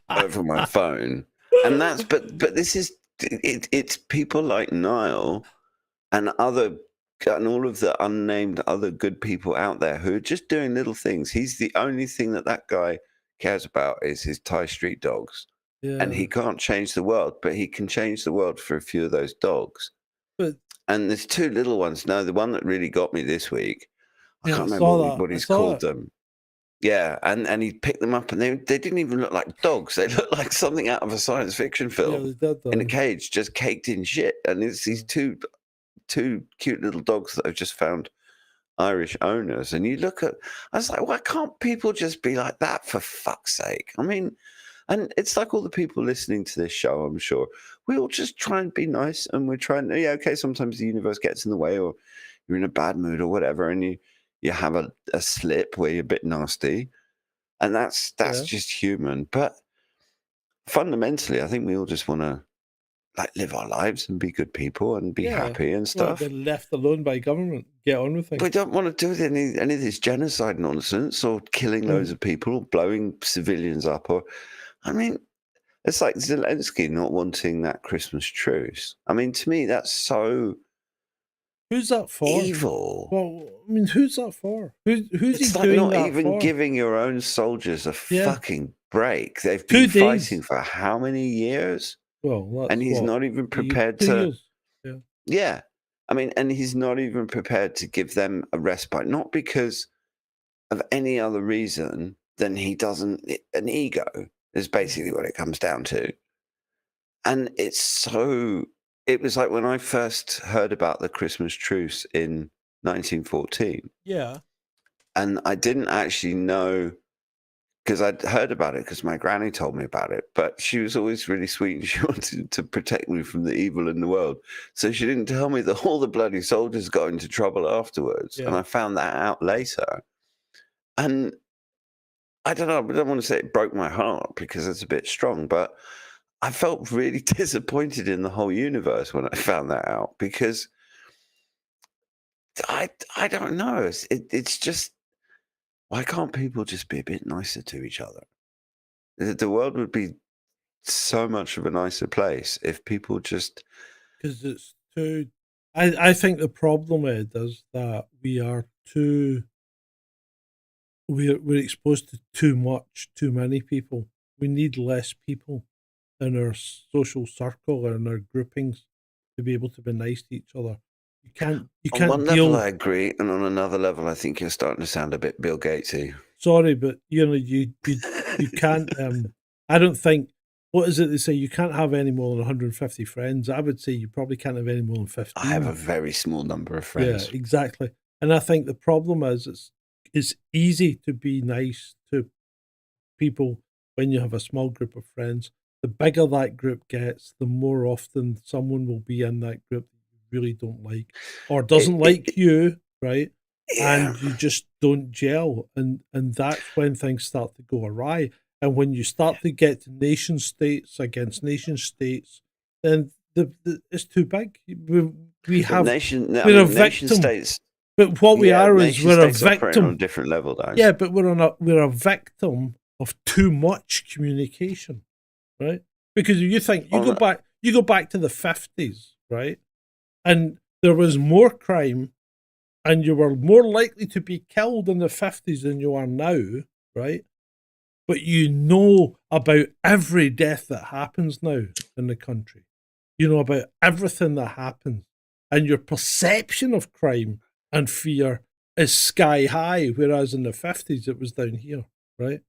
over my phone. And that's but this is it's people like Niall and all of the unnamed other good people out there who are just doing little things. He's the only thing that guy cares about is his Thai street dogs. Yeah. And he can't change the world, but he can change the world for a few of those dogs. But And there's two little ones. No, the one that really got me this week, I Yeah, can't I remember saw what, that. what I he's saw called it. them. Yeah, and he picked them up, and they didn't even look like dogs. They looked like something out of a science fiction Yeah, film they did. in a cage, just caked in shit. And it's these two cute little dogs that have just found Irish owners. And you look at, I was like, why can't people just be like that, for fuck's sake? I mean, and it's like all the people listening to this show, I'm sure, we all just try and be nice, and we're trying, yeah, okay, sometimes the universe gets in the way, or you're in a bad mood or whatever, and you have a slip where you're a bit nasty, and that's Yeah. just human. But fundamentally, I think we all just want to like live our lives and be good people and be Yeah. happy and Not stuff. been left alone by government. Get on with things. We don't want to do any of this genocide nonsense, or killing loads of people, or blowing civilians up, or I mean, it's like Zelensky not wanting that Christmas truce. I mean, to me, that's so Who's that for? evil. Well, I mean, who's that for? Who's It's he like doing not that even for? giving your own soldiers a Yeah. fucking break. They've 2 been fighting days. for how many years? Well, that's And he's what, not even 2 prepared years? to. Yeah. I mean, and he's not even prepared to give them a respite, not because of any other reason than he doesn't. An ego is basically what it comes down to. And it's so. It was like when I first heard about the Christmas truce in 1914, Yeah. and I didn't actually know, because I'd heard about it because my granny told me about it, but she was always really sweet and she wanted to protect me from the evil in the world. So she didn't tell me that all the bloody soldiers got into trouble afterwards. And Yeah. I found that out later. And I don't know, I don't want to say it broke my heart because it's a bit strong, but I felt really disappointed in the whole universe when I found that out, because I don't know. It's just, why can't people just be a bit nicer to each other? The world would be so much of a nicer place if people just because it's too. I think the problem, Ed, is that we are too. We're exposed to too many people. We need less people in our social circle or in our groupings to be able to be nice to each other. You on can't one level deal. I agree, and on another level I think you're starting to sound a bit Bill Gatesy. Sorry, but you can't. I don't think. What is it they say? You can't have any more than 150 friends. I would say you probably can't have any more than 15. I have a very small number of Yeah, friends. exactly. And I think the problem is it's easy to be nice to people when you have a small group of friends. The bigger that group gets, the more often someone will be in that group that you really don't like or doesn't like you, right? Yeah. And you just don't gel, and that's when things start to go awry. And when you start to get to nation states against nation states, then it's too big. We But have nation we're a nation victim. states But what we are is nation we're a states operate on a victim. different level, guys. Yeah, but we're a victim of too much communication, right? Because if you think you go back to the 50s, right? And there was more crime and you were more likely to be killed in the 50s than you are now, right? But you know about every death that happens now in the country. You know about everything that happens. And your perception of crime and fear is sky high, whereas in the 50s it was down here, right?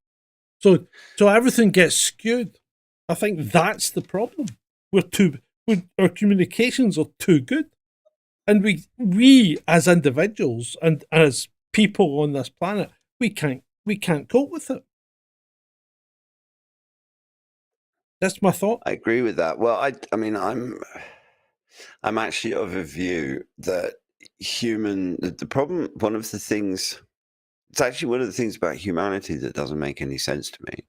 So everything gets skewed. I think that's the problem. Our communications are too good. And we as individuals and as people on this planet, we can't cope with it. That's my thought. I agree with that. Well, I mean, I'm actually of a view that the problem, one of the things, it's actually one of the things about humanity that doesn't make any sense to me,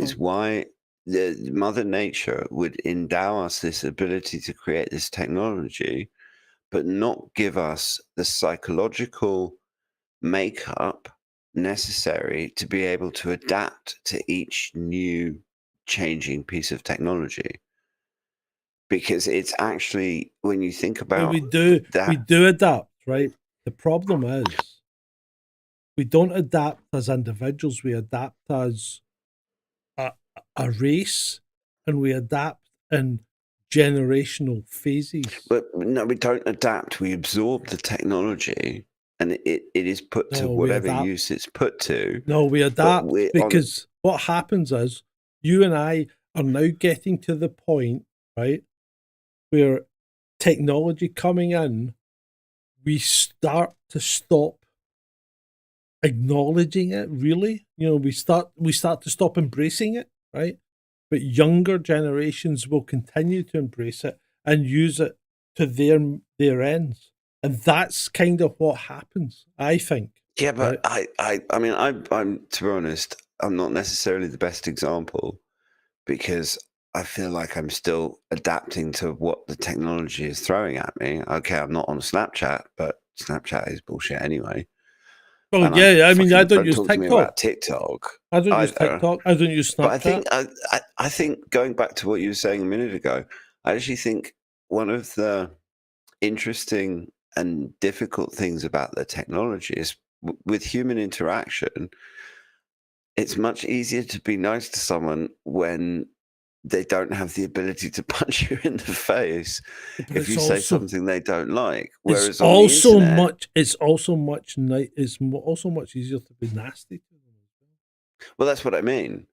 is why the Mother Nature would endow us this ability to create this technology, but not give us the psychological makeup necessary to be able to adapt to each new changing piece of technology. Because it's actually, when you think about we do that, adapt, right? The problem is we don't adapt as individuals, we adapt as a race, and we adapt in generational phases. but no, we don't adapt. We absorb the technology, and it is put to No, we whatever adapt. use it's put to. No, we adapt we're on- because what happens is you and I are now getting to the point, right, where technology coming in, we start to stop acknowledging it, really. You know, we start to stop embracing it, right? But younger generations will continue to embrace it and use it to their ends. And that's kind of what happens, I think. Yeah, but right? I mean, I'm to be honest, I'm not necessarily the best example because I feel like I'm still adapting to what the technology is throwing at me. Okay, I'm not on Snapchat, but Snapchat is bullshit anyway. Well, And yeah, I mean, I don't use talk to me TikTok. about TikTok. I don't use either. TikTok. I don't use Snapchat. But I think going back to what you were saying a minute ago, I actually think one of the interesting and difficult things about the technology is with human interaction, it's much easier to be nice to someone when they don't have the ability to punch you in the face But if it's you say also- something they don't like. Whereas It's on the also internet, much. It's also much. Also much easier to be nasty to them. well, that's what I mean.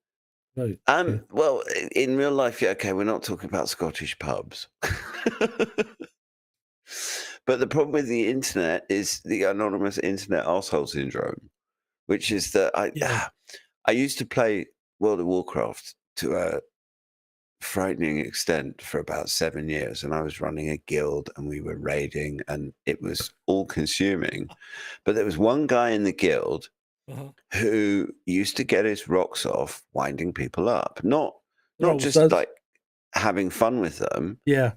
Right. okay. Well, in real life, yeah, okay, we're not talking about Scottish pubs. But the problem with the internet is the anonymous internet arsehole syndrome, which is that Yeah. I used to play World of Warcraft to a frightening extent for about 7 years, and I was running a guild and we were raiding and it was all consuming. But there was one guy in the guild Uh-huh. who used to get his rocks off winding people up. Not always just does. like having fun with them, Yeah.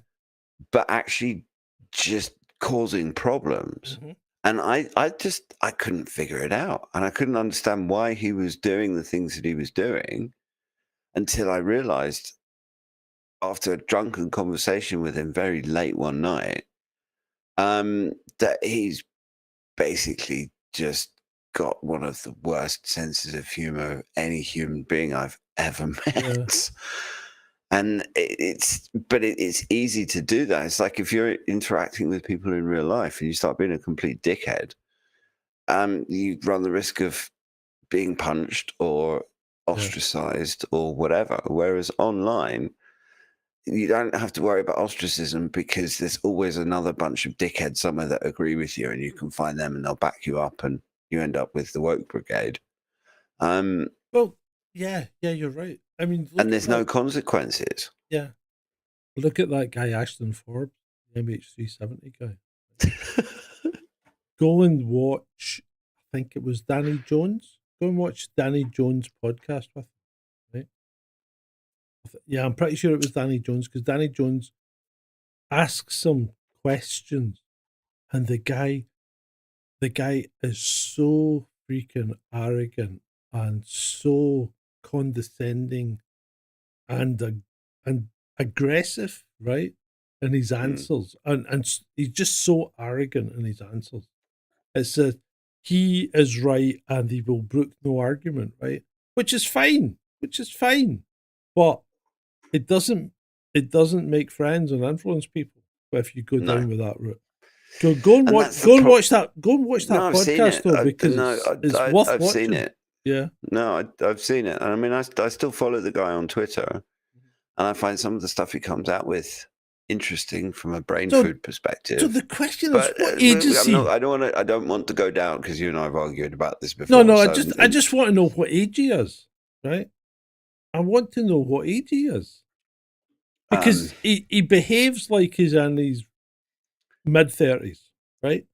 but actually just causing problems. Mhm. And I couldn't figure it out. And I couldn't understand why he was doing the things that he was doing until I realized after a drunken conversation with him very late one night, that he's basically just got one of the worst senses of humor of any human being I've ever met. And it's easy to do that. It's like if you're interacting with people in real life and you start being a complete dickhead, you run the risk of being punched or ostracized or whatever. Whereas online, you don't have to worry about ostracism because there's always another bunch of dickheads somewhere that agree with you, and you can find them and they'll back you up, and you end up with the woke brigade. Well, yeah, you're right. I mean, And there's no consequences. Yeah. Look at that guy, Ashton Forbes, the MH370 guy. Go and watch, I think it was Danny Jones. Go and watch Danny Jones' podcast with him, right? Yeah, I'm pretty sure it was Danny Jones, because Danny Jones asks some questions, and the guy is so freaking arrogant and so condescending and aggressive, right? In his answers, and he's just so arrogant in his answers. It's he is right and he will brook no argument, right? Which is fine, but it doesn't make friends and influence people if you go down with that route. Go and watch that No, I've seen podcast it. though, because it's worth I've watching. seen it. Yeah. No, I've seen it. I mean, I still follow the guy on Twitter, and I find some of the stuff he comes out with interesting from a brain food perspective. So the question But is, what agency? I don't want to go down, because you and I have argued about this before. No, so, I just want to know what age he is, right? I want to know what age he is, because he behaves like he's in his mid-30s, right?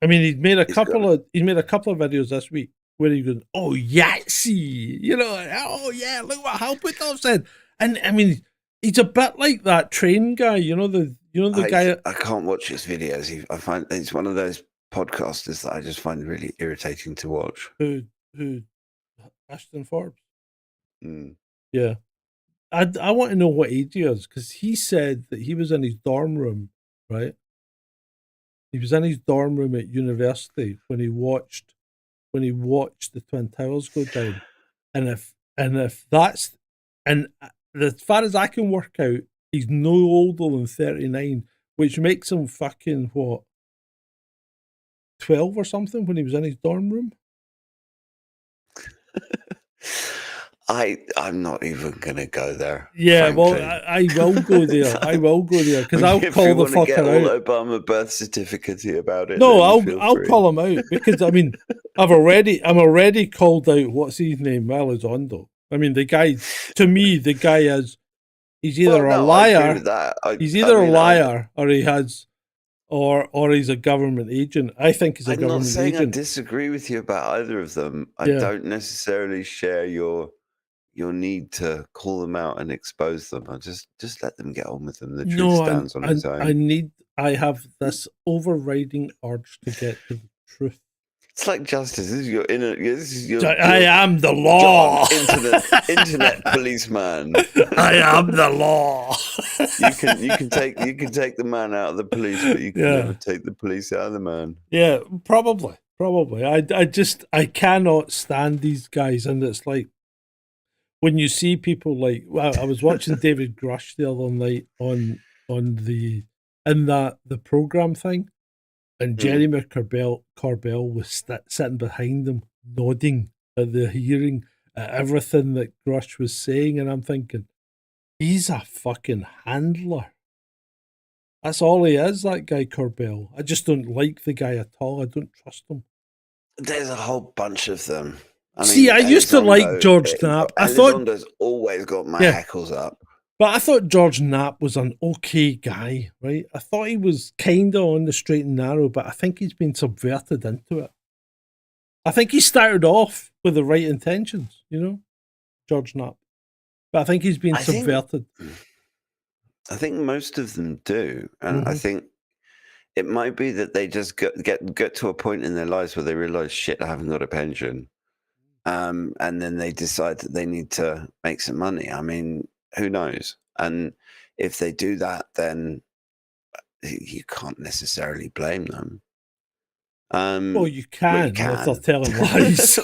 I mean, he's made a couple of videos this week where he goes, "Oh, Yahtzee," "Oh yeah, look what Halpitoff said," and I mean, he's a bit like that train guy, the guy. I can't watch his videos. I find it's one of those podcasters that I just find really irritating to watch. Who Ashton Forbes. Mm. Yeah, I want to know what age he is, because he said that he was in his dorm room, right? He was in his dorm room at university when he watched the Twin Towers go down, and if that's, and as far as I can work out, he's no older than 39, which makes him fucking what, 12 or something when he was in his dorm room. I'm not even going to go there. Yeah, frankly. well, I will go there. I will go there, because I'll call the fucker out. Obama birth certificate about it. No, I'll call him out, because I mean, I'm already called out. What's his name? Elizondo. I mean, the guy. To me, the guy is. He's either a liar. He's either a liar, or he has, or he's a government agent. I think he's a government agent. I'm not saying I disagree with you about either of them. I don't necessarily share your need to call them out and expose them. I just let them get on with them. The truth stands on its own. I have this overriding urge to get to the truth. It's like justice. This is your inner. This is your. I am the law. Internet policeman. I am the law. You can take the man out of the police, but you can never take the police out of the man. Yeah, probably. I cannot stand these guys, and it's like when you see people like. Well, I was watching David Grush the other night on the program thing. And Jeremy Corbell was sitting behind him, nodding at the hearing, at everything that Grush was saying. And I'm thinking, he's a fucking handler. That's all he is, that guy Corbell. I just don't like the guy at all. I don't trust him. There's a whole bunch of them. I used to like George Knapp. Elizondo's always got my hackles up. But I thought George Knapp was an okay guy, right? I thought he was kind of on the straight and narrow, but I think he's been subverted into it. I think he started off with the right intentions, George Knapp. But I think he's been subverted. I think most of them do. And I think it might be that they just get to a point in their lives where they realize, shit, I haven't got a pension. And then they decide that they need to make some money. I mean, who knows? And if they do that, then you can't necessarily blame them. Well, you can, if they're telling lies.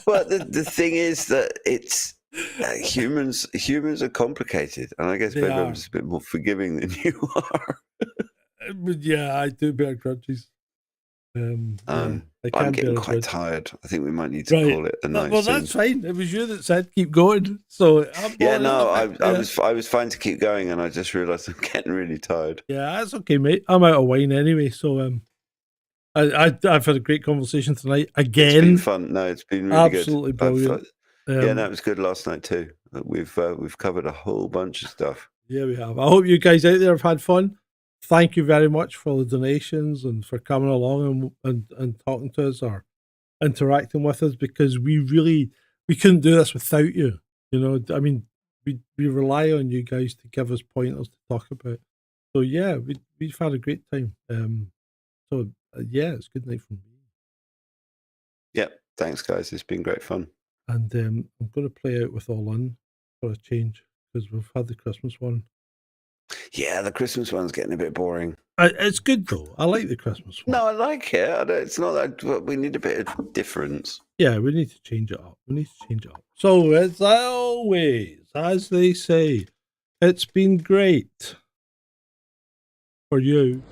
But the thing is that it's humans are complicated, and I guess They maybe are. I'm just a bit more forgiving than you are. But yeah, I do bear grudges. Yeah, I I'm can getting bear a quite grudge. tired. I think we might need to Right. call it a night. Well, soon. that's fine. It was you that said keep going. So Yeah, no, I was fine to keep going, and I just realised I'm getting really tired. Yeah, that's okay, mate. I'm out of wine anyway, so I've had a great conversation tonight It's again. been fun. No, it's been really Absolutely good. brilliant. Yeah, no, it was good last night too. We've covered a whole bunch of stuff. Yeah, we have. I hope you guys out there have had fun. Thank you very much for the donations and for coming along and talking to us or interacting with us, because we couldn't do this without you. You know, I mean, we rely on you guys to give us pointers to talk about. So yeah, we've had a great time. Yeah, it's good night from me. Yep. Thanks, guys. It's been great fun. And I'm going to play out with All In for a change, because we've had the Christmas one. Yeah, the Christmas one's getting a bit boring. It's good though. I like the Christmas one. No, I like it. It's not that but we need a bit of difference. Yeah, we need to change it up. So as always, as they say, it's been great for you.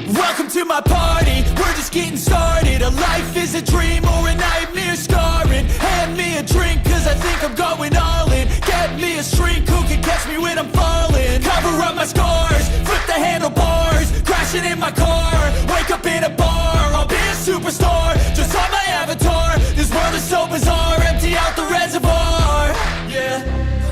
Welcome to my party, we're just getting started. A life is a dream or a nightmare scarring. Hand me a drink cause I think I'm going all in. Get me a shrink who can catch me when I'm falling. Cover up my scars, flip the handlebars. Crashing in my car, wake up in a bar. I'll be a superstar, just on my avatar. This world is so bizarre, empty out the reservoir. Yeah,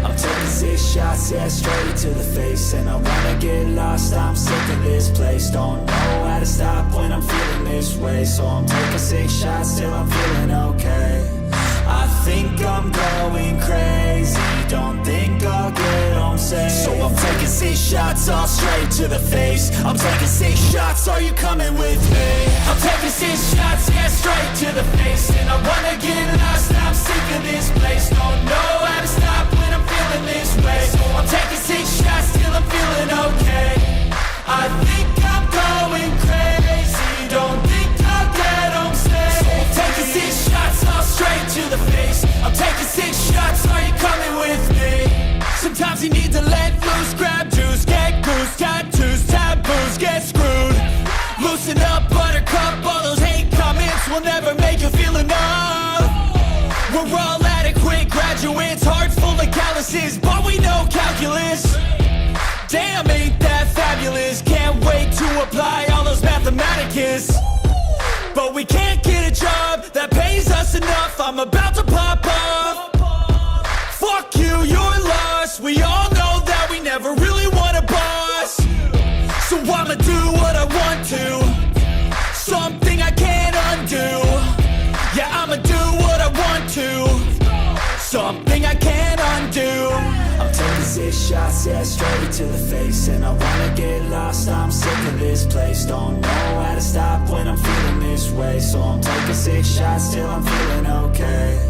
I'm taking 6 shots, yeah, straight to the face. And I wanna get lost, I'm sick of this place. Don't know how to stop when I'm feeling this way. So I'm taking 6 shots till I'm feeling okay. I think I'm going crazy, don't think I'll get home safe. So I'm taking 6 shots, all straight to the face. I'm taking 6 shots, are you coming with me? I'm taking 6 shots, yeah, straight to the face. And I wanna get lost, I'm sick of this place. Don't know how to stop when I'm feeling this way. So I'm taking 6 shots till I'm feeling okay. I think I'm going crazy, don't think I'll get home safe. So I'm taking 6 shots, all straight to the face. I'm taking 6 shots, are you coming with me? Sometimes you need to let loose, grab juice, get goose, tattoos, taboos, get screwed. Loosen up, buttercup, all those hate comments will never make you feel enough. We're all adequate graduates, heart full of calluses, but we know calculus. Damn, ain't that fabulous? Can't wait to apply all those mathematicus. But we can't get a job that pays us enough. I'm about to pop off. Fuck you, you're lost. We all know that we never really want a boss. So I'ma do what I want to, something I can't undo. Yeah, I'ma do what I want to, something I can't undo. I'm taking 6 shots, yeah, straight to the face. And I wanna get lost, I'm sick of this place. Don't know how to stop when I'm feeling this way. So I'm taking 6 shots till I'm feeling okay.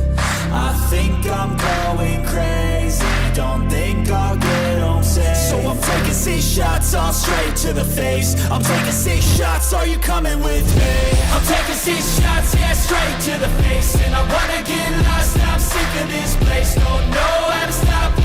I think I'm going crazy, don't think I'll get home safe. So I'm taking 6 shots, all straight to the face. I'm taking 6 shots, are you coming with me? I'm taking 6 shots, yeah, straight to the face. And I wanna get lost, I'm sick of this place. Don't know how to stop